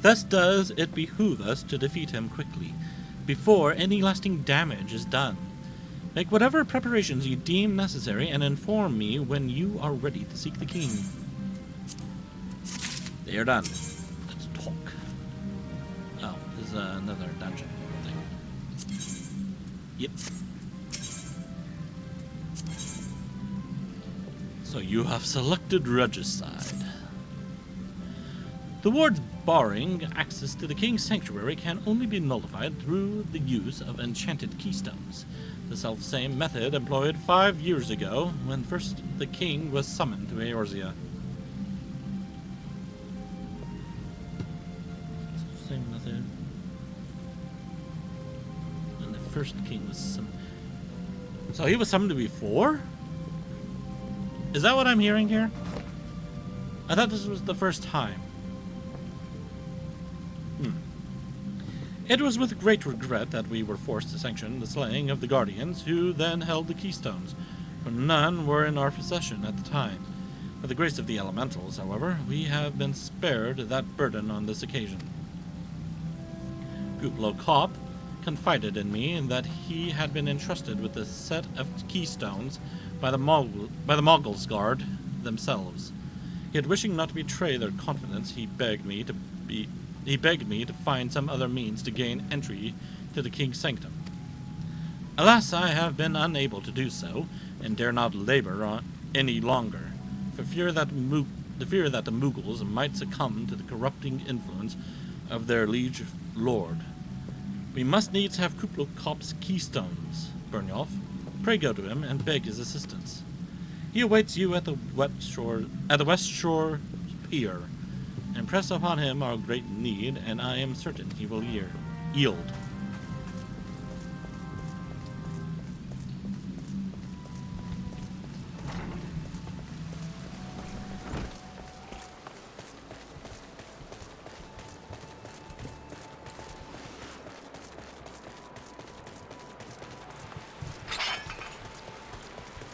Thus does it behoove us to defeat him quickly, before any lasting damage is done. Make whatever preparations you deem necessary and inform me when you are ready to seek the king. They are done. Let's talk. Oh, this is another dungeon thing. Yep. So you have selected Regicide. The ward's barring access to the king's sanctuary can only be nullified through the use of enchanted keystones, the self-same method employed 5 years ago when first the king was summoned to Eorzea. Same method when the first king was summoned. So he was summoned before? Is that what I'm hearing here? I thought this was the first time. It was with great regret that we were forced to sanction the slaying of the Guardians, who then held the keystones, for none were in our possession at the time. By the grace of the elementals, however, we have been spared that burden on this occasion. Guplo Kopp confided in me that he had been entrusted with a set of keystones by the Mongols Guard themselves. Yet wishing not to betray their confidence, he begged me to find some other means to gain entry to the king's sanctum. Alas, I have been unable to do so, and dare not labor on any longer, for fear that the Mughals might succumb to the corrupting influence of their liege lord. We must needs have Kublai Kop's keystones, Byrnjolf. Pray go to him and beg his assistance. He awaits you at the West Shore pier. Impress upon him our great need, and I am certain he will yield.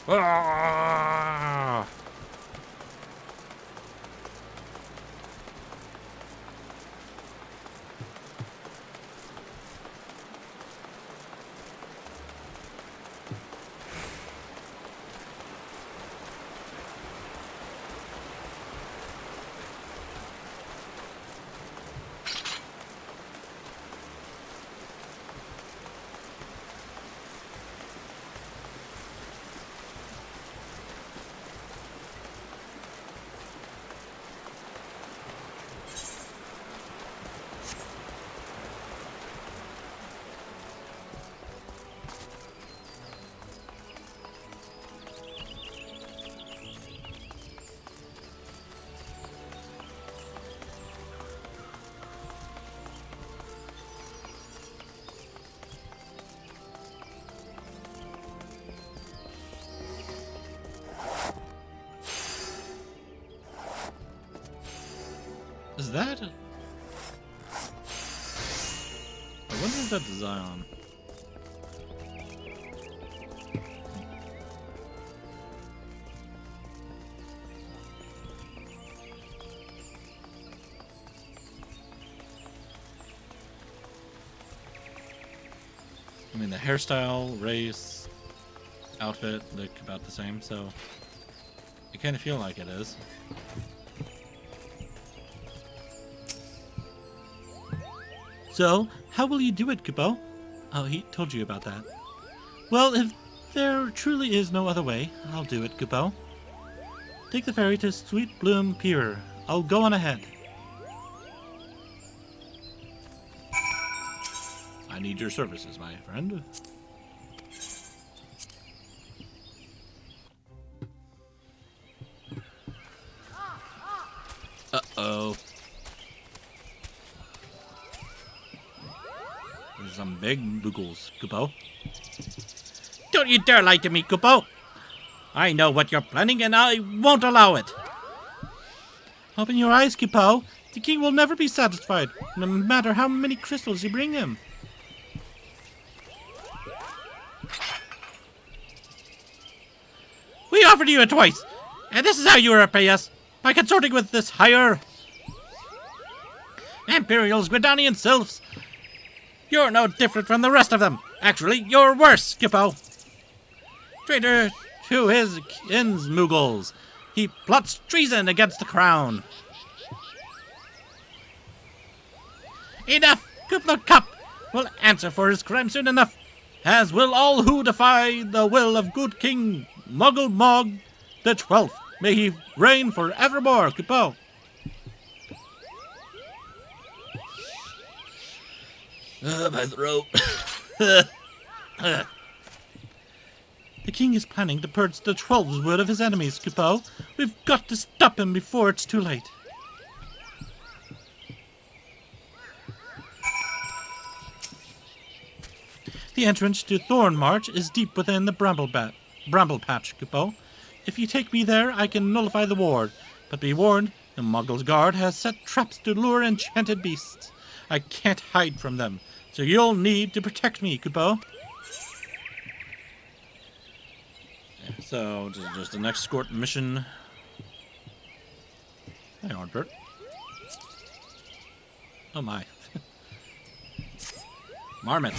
Ah! Is that? I wonder if that's Zion. I mean, the hairstyle, race, outfit look about the same, so I kind of feel like it is. So, how will you do it, Kupo? Oh, he told you about that. Well, if there truly is no other way, I'll do it, Kupo. Take the ferry to Sweet Bloom Pier. I'll go on ahead. I need your services, my friend. Uh-oh. There's some big Mughals, Kupo. Don't you dare lie to me, Kupo! I know what you're planning, and I won't allow it! Open your eyes, Kupo. The king will never be satisfied, no matter how many crystals you bring him. We offered you it twice, and this is how you repay us, by consorting with this higher Imperials, Gridanian sylphs. You're no different from the rest of them. Actually, you're worse, Kupo. Traitor to his kin's Mughals. He plots treason against the crown. Enough! Kublai Kop will answer for his crime soon enough, as will all who defy the will of good King Muggle Mog the 12th. May he reign forevermore, Kupo. My throat. The king is planning to purge the Troll's wood of his enemies, Kupo. We've got to stop him before it's too late. The entrance to Thorn March is deep within the bramble patch, Kupo. If you take me there, I can nullify the ward. But be warned, the Muggle's guard has set traps to lure enchanted beasts. I can't hide from them, so you'll need to protect me, Kupo. So, just an escort mission. Hey, Arnbert. Oh my. Marmot.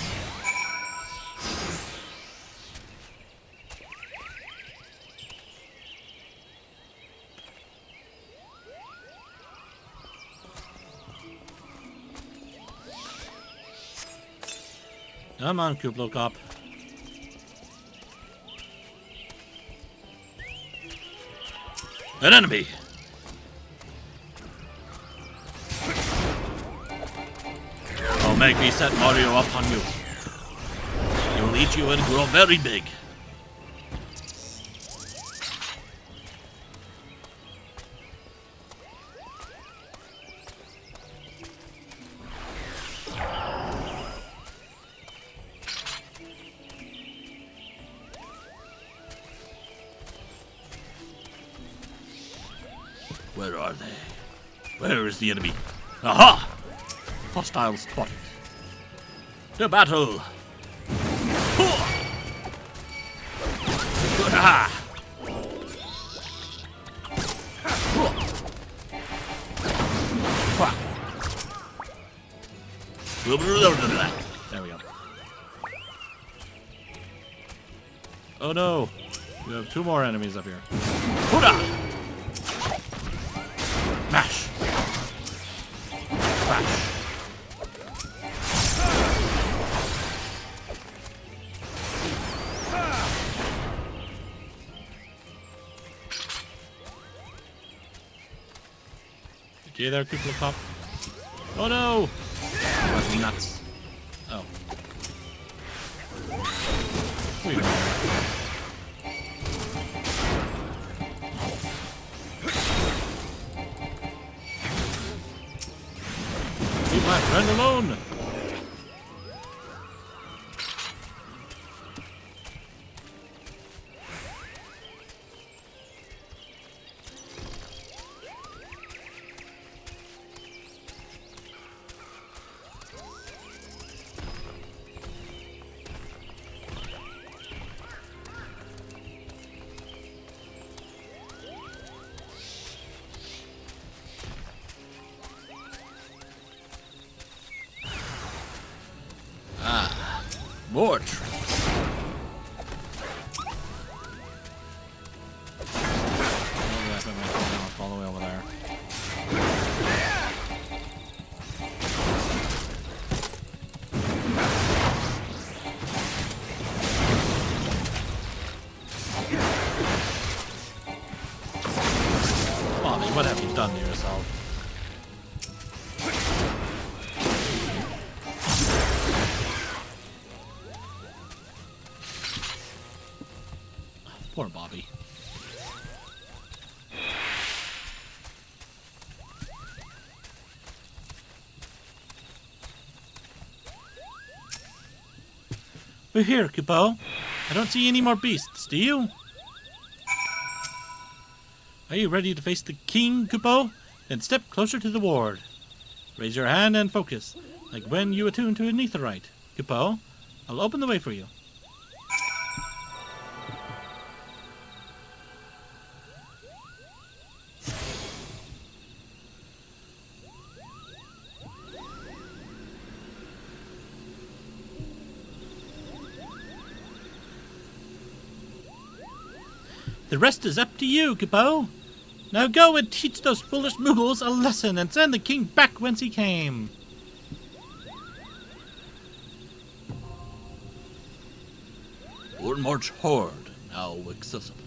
Come on, Kuplo Cop. An enemy! I'll make me set Mario up on you. He'll eat you and grow very big. Where are they? Where is the enemy? Aha! Hostile spotted. To battle! Aha! There we go. Oh no! We have 2 more enemies up here. Mash! Mash! Okay there, Kuplo Cop. Oh no! That's nuts. Oh. Wait a minute. Leave my friend alone! More traps. All the way over there. Bobby, what have you done to yourself? Poor Bobby. We're here, Kupo. I don't see any more beasts, do you? Are you ready to face the king, Kupo? Then step closer to the ward. Raise your hand and focus, like when you attune to an aetherite. Kupo, I'll open the way for you. The rest is up to you, Kupo. Now go and teach those foolish Muggles a lesson and send the king back whence he came. Or March Horde, now accessible.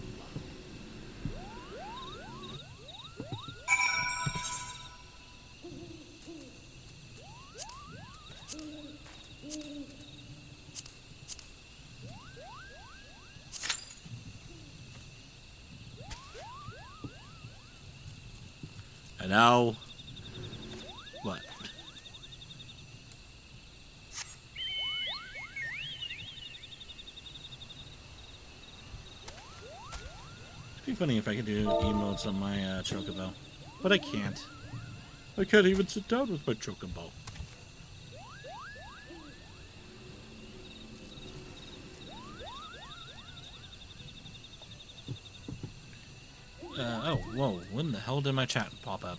And now, what? It'd be funny if I could do emotes on my Chocobo, but I can't. I can't even sit down with my Chocobo. Oh, whoa, when the hell did my chat pop up?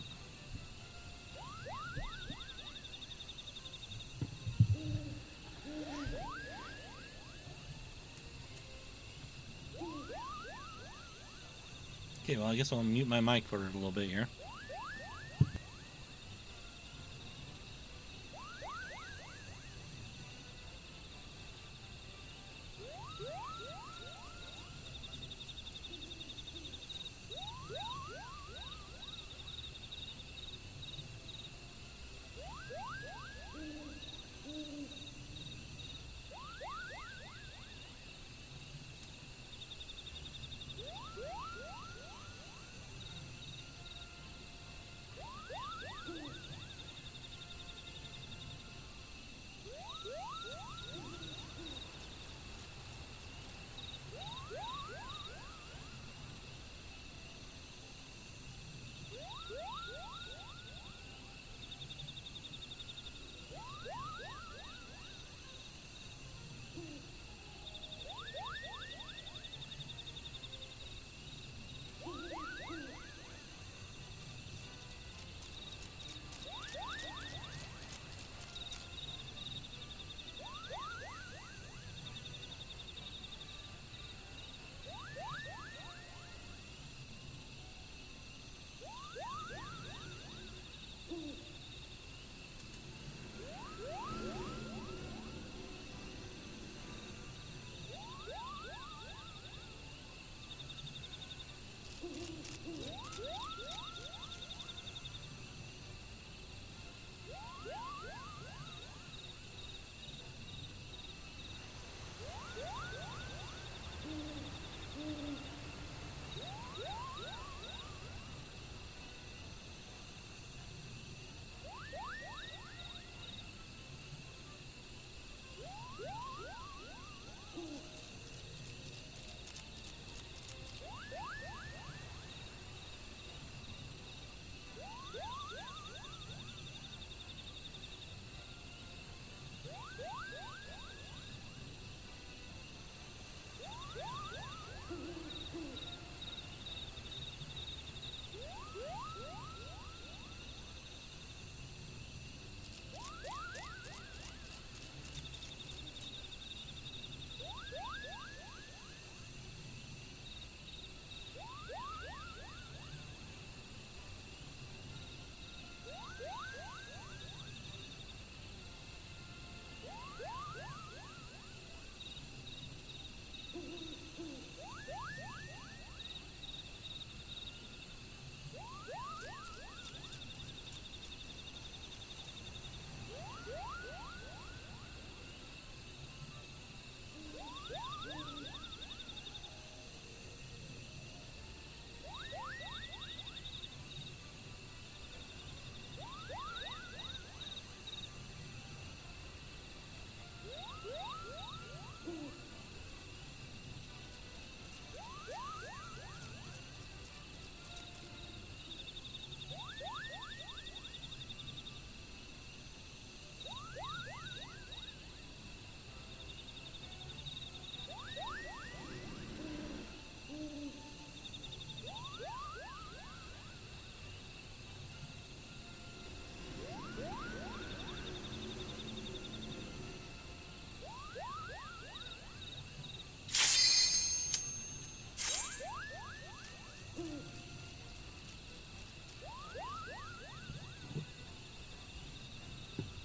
Okay, well, I guess I'll mute my mic for a little bit here.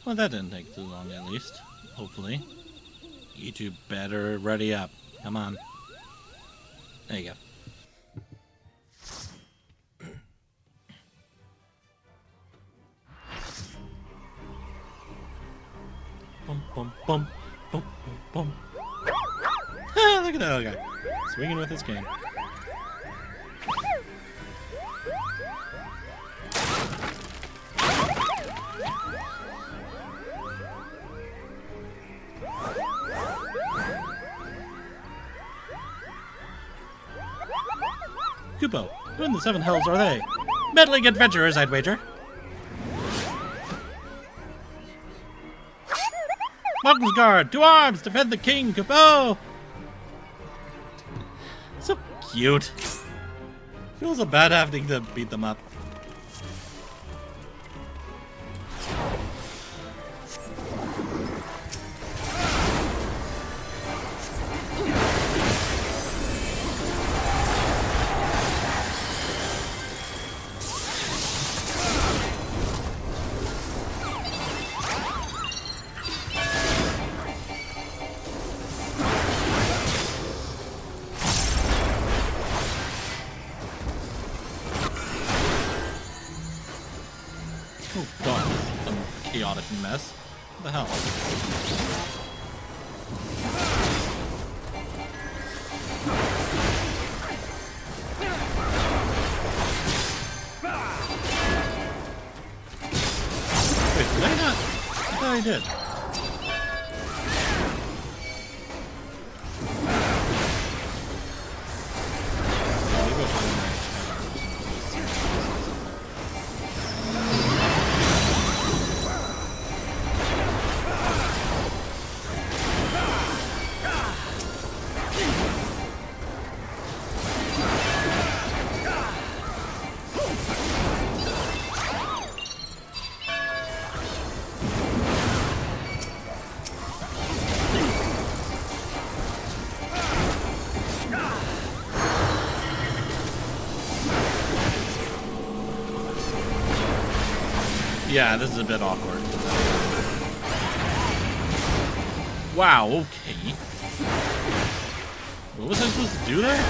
Well, that didn't take too long, at least. Hopefully. You two better ready up. Come on. There you go. Bum, bum, bum, bum, bum, bum. Ah, look at that little guy. Swinging with his cane. Kupo, who in the seven hells are they? Meddling adventurers, I'd wager. Monk's Guard, to arms! Defend the king, Kupo! So cute. Feels so bad having to beat them up. Oh god, some chaotic mess. What the hell? Wait, did I not? I thought I did. Yeah, this is a bit awkward. Wow, okay. What was I supposed to do there?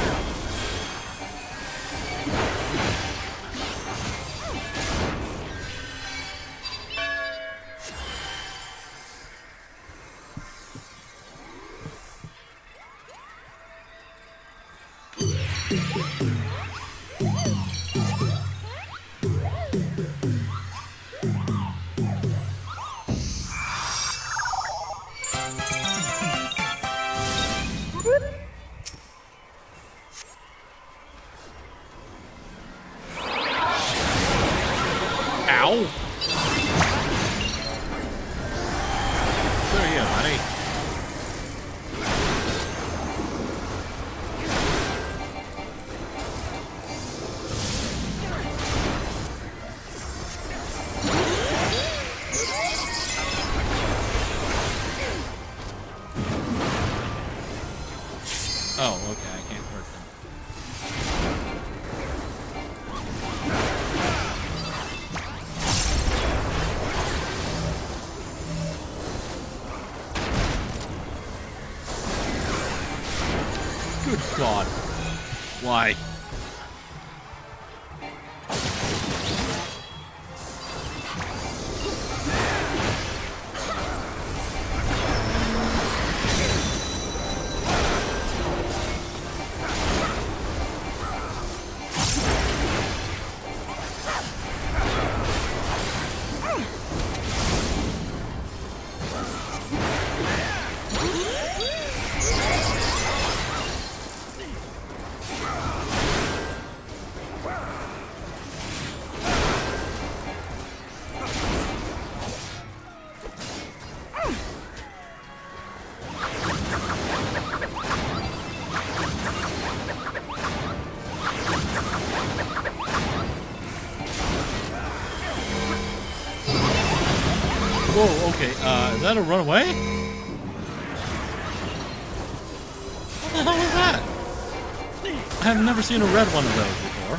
Ow! There you go, buddy. Oh, okay, I can't hurt them. Good God. Why? Whoa, okay, is that a runaway? What the hell was that? I have never seen a red one of those before.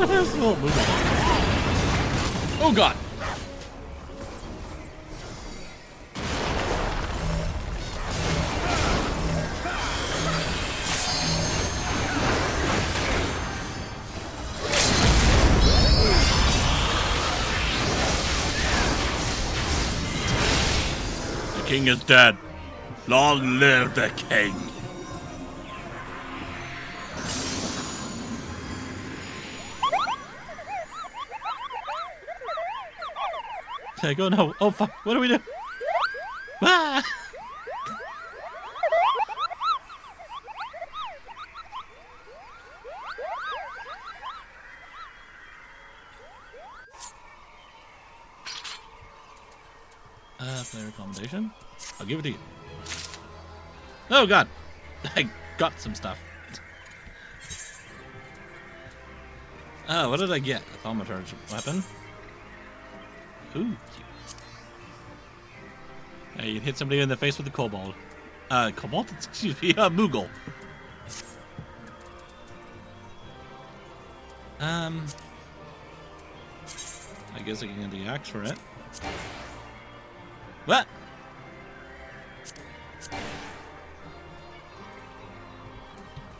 This little movie. Oh god! The king is dead. Long live the king. Okay, go no. Oh fuck, what do we do? Ah! Player accommodation. I'll give it to you. Oh god, I got some stuff. What did I get? A thaumaturge weapon. Ooh, cute. You hit somebody in the face with a kobold. Kobold? Excuse me, Moogle. I guess I can get the axe for it. What?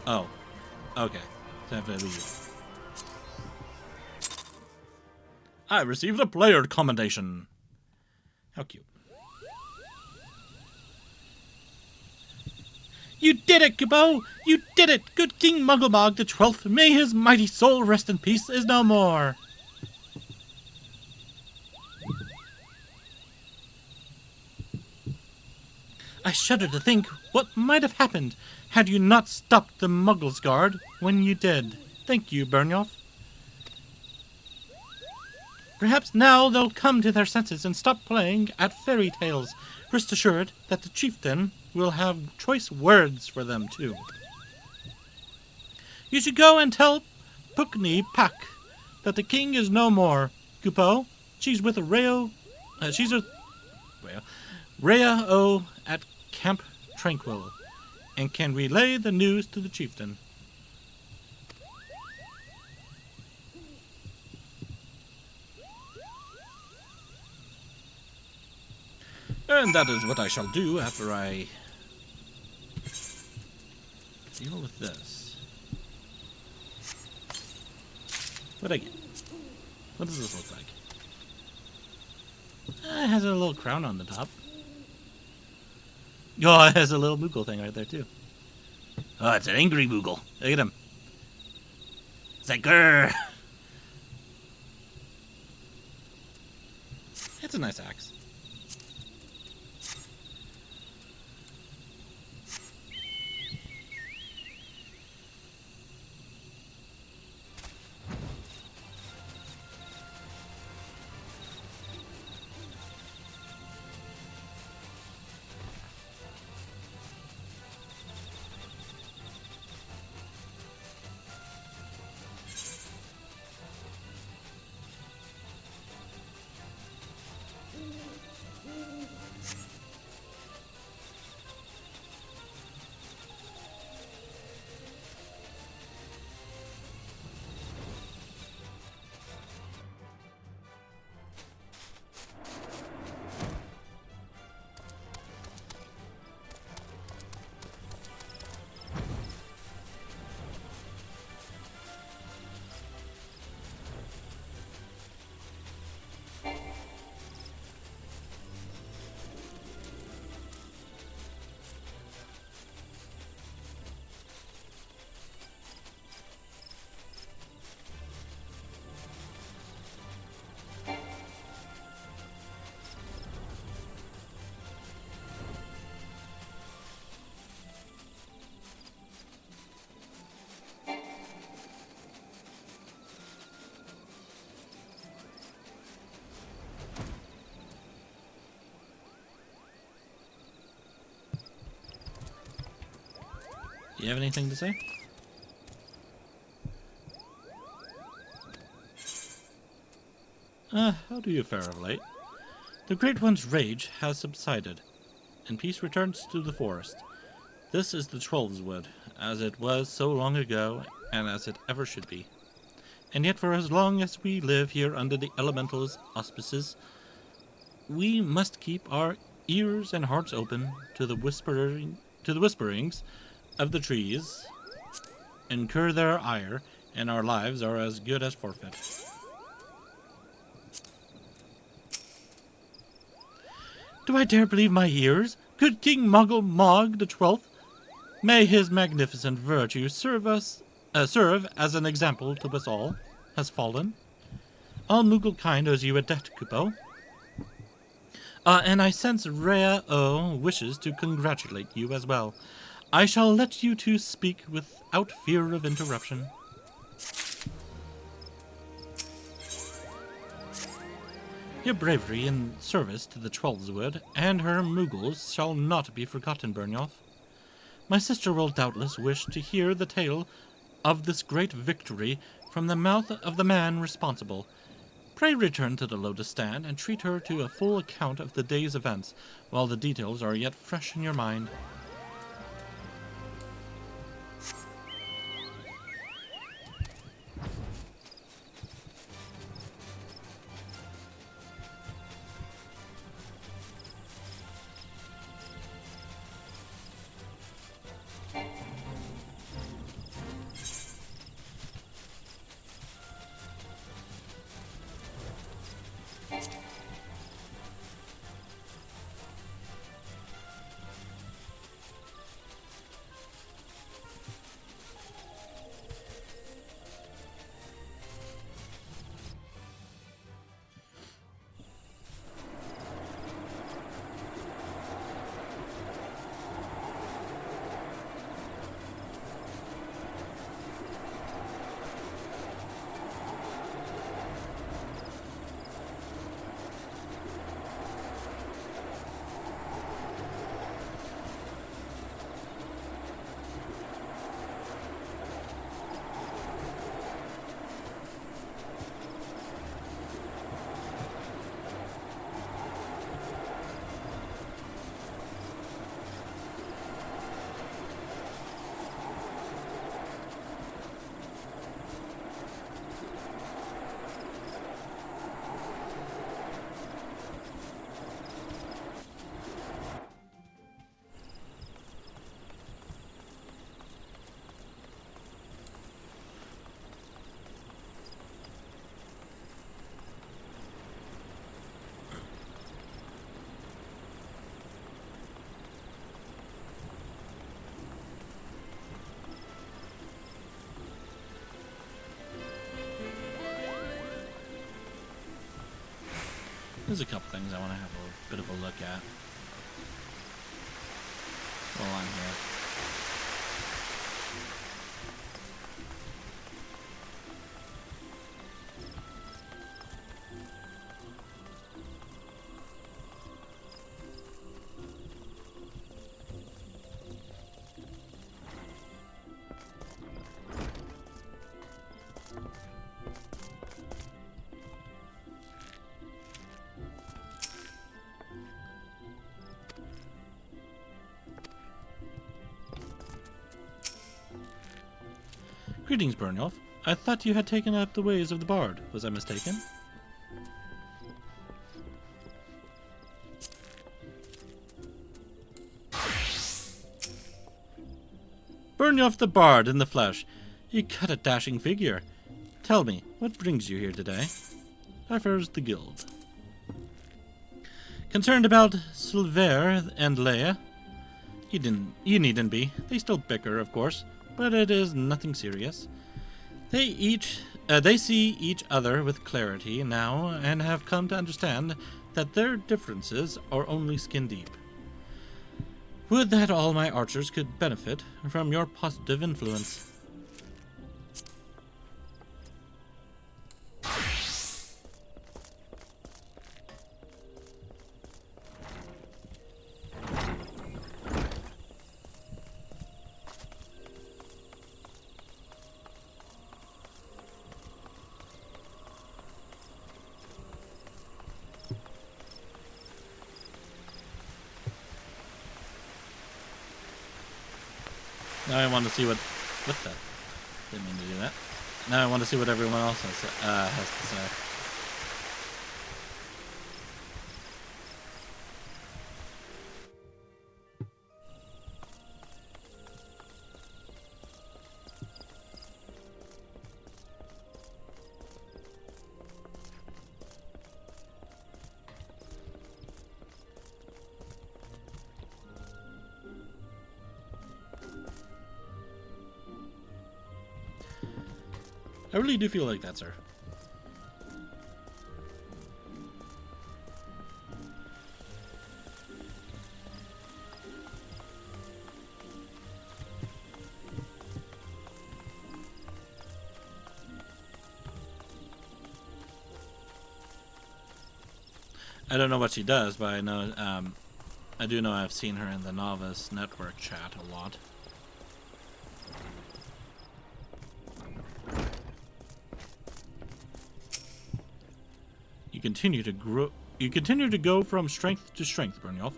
Oh. Okay. So I have to leave. I received a player commendation. How cute. You did it, Gibbo! You did it! Good King Mugglemog the 12th, may his mighty soul rest in peace, is no more. I shudder to think what might have happened had you not stopped the Muggles Guard when you did. Thank you, Byrnjolf. Perhaps now they'll come to their senses and stop playing at fairy tales. Rest assured that the chieftain will have choice words for them, too. You should go and tell Pukni Pak that the king is no more. Gupo, she's with Rhea O at Camp Tranquil, and can relay the news to the chieftain. And that is what I shall do after I deal with this. What'd I get? What does this look like? It has a little crown on the top. Oh, it has a little Moogle thing right there, too. Oh, it's an angry Moogle. Look at him. It's like, grrr. It's a nice axe. Do you have anything to say? How do you fare of late? The Great One's rage has subsided, and peace returns to the forest. This is the Troll's Wood, as it was so long ago, and as it ever should be. And yet for as long as we live here under the elemental's auspices, we must keep our ears and hearts open to the whisperings of the trees, incur their ire, and our lives are as good as forfeit. Do I dare believe my ears? Good King Muggle Mog the 12th, may his magnificent virtue serve as an example to us all, has fallen. All Moogle kind owes you a debt, Kupo. And I sense Rhea O wishes to congratulate you as well. I shall let you two speak without fear of interruption. Your bravery in service to the Trollswood and her Moogles shall not be forgotten, Byrnjolf. My sister will doubtless wish to hear the tale of this great victory from the mouth of the man responsible. Pray return to the Lotus Stand and treat her to a full account of the day's events, while the details are yet fresh in your mind. There's a couple things I want to have a bit of a look at while I'm here. Greetings, Byrnjolf. I thought you had taken up the ways of the bard. Was I mistaken? Byrnjolf the bard in the flesh. You cut a dashing figure. Tell me, what brings you here today? Affairs the guild. Concerned about Silver and Leia? You needn't be. They still bicker, of course, but it is nothing serious. They see each other with clarity now and have come to understand that their differences are only skin deep. Would that all my archers could benefit from your positive influence. Now I want to see what the... Didn't mean to do that. Now I want to see what everyone else has to say. I really do feel like that, sir. I don't know what she does, but I know, I do know I've seen her in the novice network chat a lot. You continue to grow. You continue to go from strength to strength, Byrnjolf.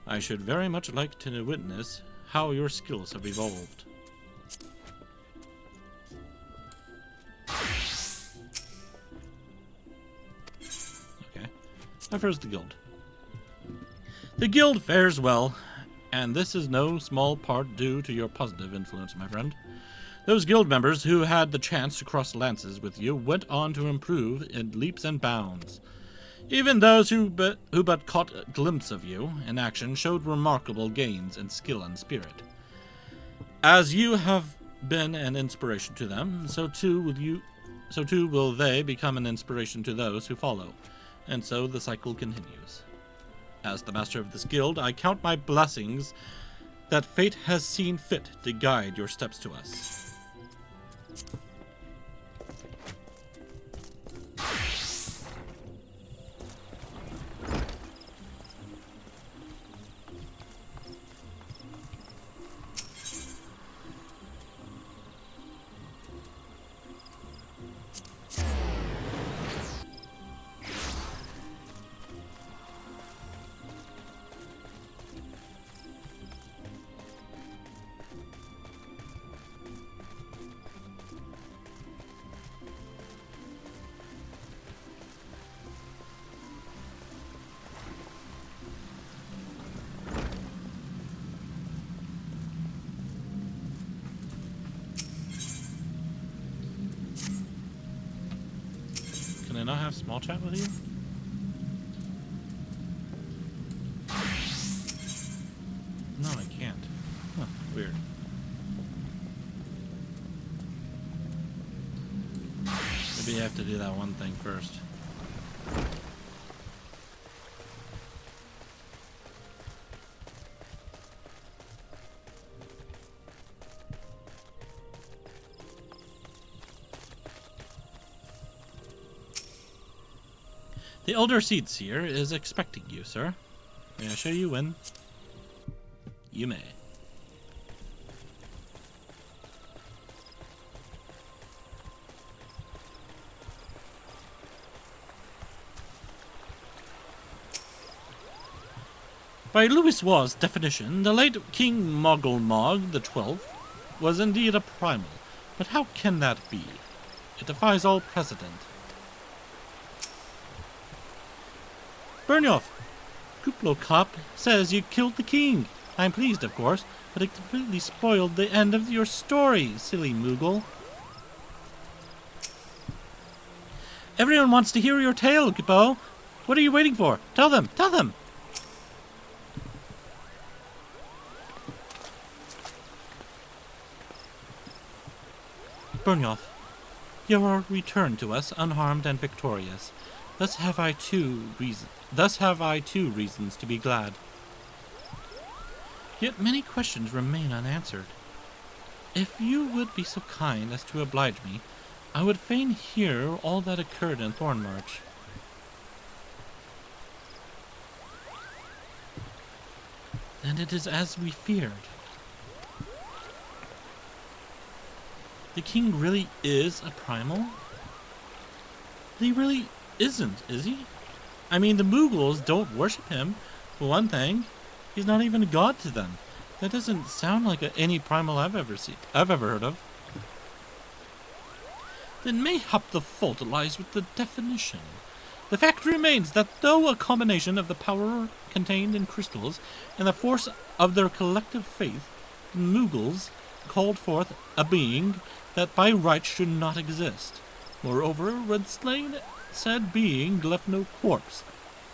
I should very much like to witness how your skills have evolved. Okay. Now first the guild. The guild fares well, and this is no small part due to your positive influence, my friend. Those guild members who had the chance to cross lances with you went on to improve in leaps and bounds. Even those who but caught a glimpse of you in action showed remarkable gains in skill and spirit. As you have been an inspiration to them, so too will they become an inspiration to those who follow, and so the cycle continues. As the master of this guild, I count my blessings that fate has seen fit to guide your steps to us. Can I not have small chat with you? No, I can't. Huh, weird. Maybe I have to do that one thing first. The Elder Seedseer is expecting you, sir. May I show you in? You may. By Louis Waugh's definition, the late King Mogulmog the XII was indeed a primal, but how can that be? It defies all precedent. Byrnjolf, Kuplokop says you killed the king. I'm pleased, of course, but it completely spoiled the end of your story, silly Moogle. Everyone wants to hear your tale, Kupo. What are you waiting for? Tell them! Tell them! Byrnjolf, you are returned to us unharmed and victorious. Thus have I two reasons to be glad. Yet many questions remain unanswered. If you would be so kind as to oblige me, I would fain hear all that occurred in Thornmarch. And it is as we feared. The king really is a primal? He really isn't, is he? I mean, the Moogles don't worship him, for one thing. He's not even a god to them. That doesn't sound like any primal I've ever heard of. then mayhap the fault lies with the definition. The fact remains that though a combination of the power contained in crystals and the force of their collective faith, the Mughals called forth a being that by right should not exist. Moreover, when slain, said being left no corpse,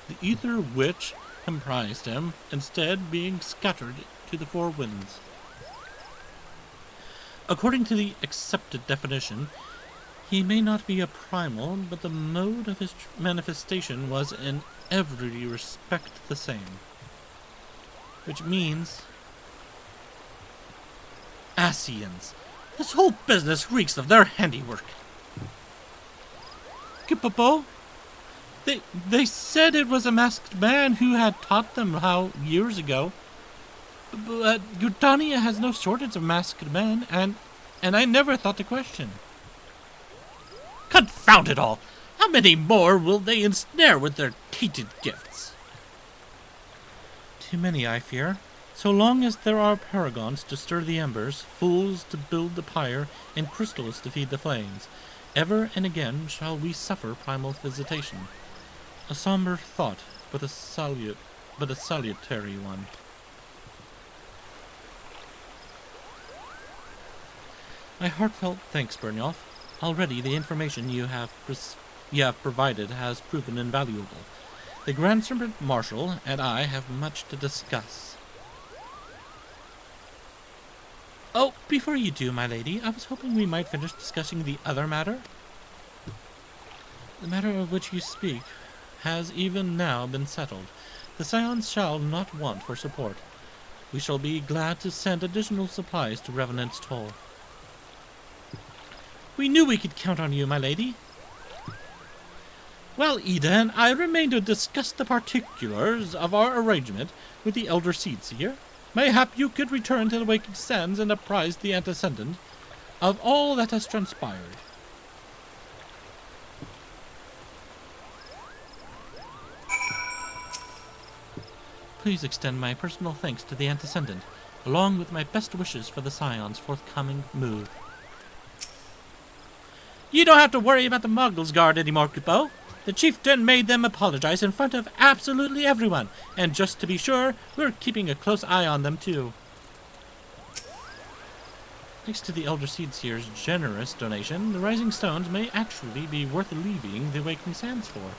the ether which comprised him, instead being scattered to the four winds. According to the accepted definition, he may not be a primal, but the mode of his manifestation was in every respect the same. Which means... Asians. This whole business reeks of their handiwork. Kipopo? They said it was a masked man who had taught them how years ago. But Gutania has no shortage of masked men, and I never thought to question. Confound it all! How many more will they ensnare with their tainted gifts? Too many, I fear. So long as there are paragons to stir the embers, fools to build the pyre, and crystals to feed the flames, ever and again shall we suffer primal visitation. A somber thought, but a salutary one. My heartfelt thanks, Byrnjolf. Already the information you have provided has proven invaluable. The Grand Serpent Marshal and I have much to discuss. Oh, before you do, my lady, I was hoping we might finish discussing the other matter. The matter of which you speak has even now been settled. The Scions shall not want for support. We shall be glad to send additional supplies to Revenant's Toll. We knew we could count on you, my lady. Well, Ida and I remain to discuss the particulars of our arrangement with the Elder Seedseer. Mayhap you could return to the Waking Sands and apprise the Antecedent of all that has transpired. Please extend my personal thanks to the Antecedent, along with my best wishes for the Scion's forthcoming move. You don't have to worry about the Muggles Guard anymore, Kupo. The chieftain made them apologize in front of absolutely everyone, and just to be sure, we're keeping a close eye on them too. Thanks to the Elder Seedseer's generous donation, the Rising Stones may actually be worth leaving the Waking Sands for.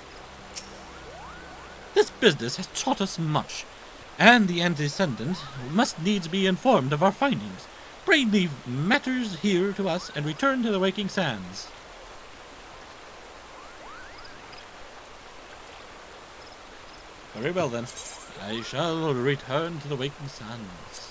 This business has taught us much, and the Antecedent must needs be informed of our findings. Pray leave matters here to us and return to the Waking Sands. Very well then. I shall return to the Waking Sands.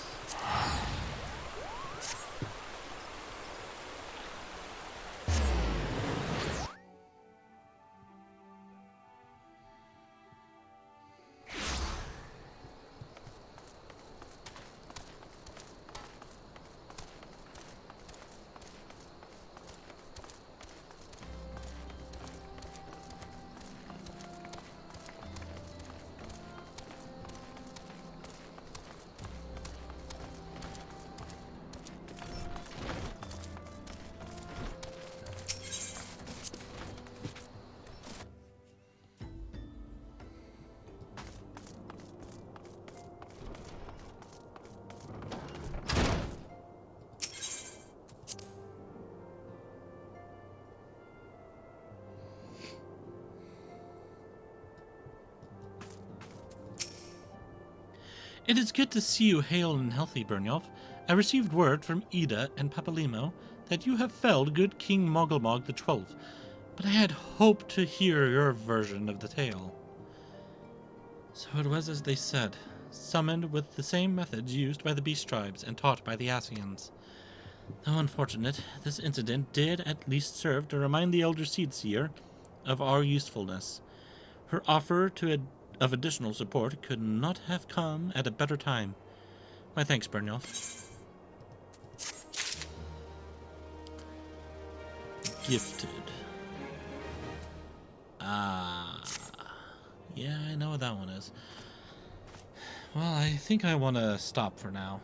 It is good to see you hale and healthy, Byrnjolf. I received word from Ida and Papalimo that you have felled good King Mogglebog the XII, but I had hoped to hear your version of the tale. So it was as they said, summoned with the same methods used by the Beast Tribes and taught by the Asians. Though unfortunate, this incident did at least serve to remind the Elder Seedseer of our usefulness. Her offer of additional support could not have come at a better time. My thanks, Byrnjolf. Gifted. Yeah, I know what that one is. Well, I think I want to stop for now.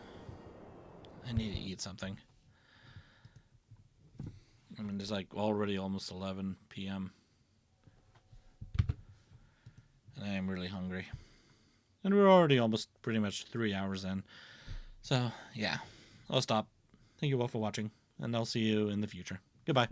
I need to eat something. I mean, it's like already almost 11 p.m. And I am really hungry. And we're already almost pretty much 3 hours in. So, yeah, I'll stop. Thank you all for watching, and I'll see you in the future. Goodbye.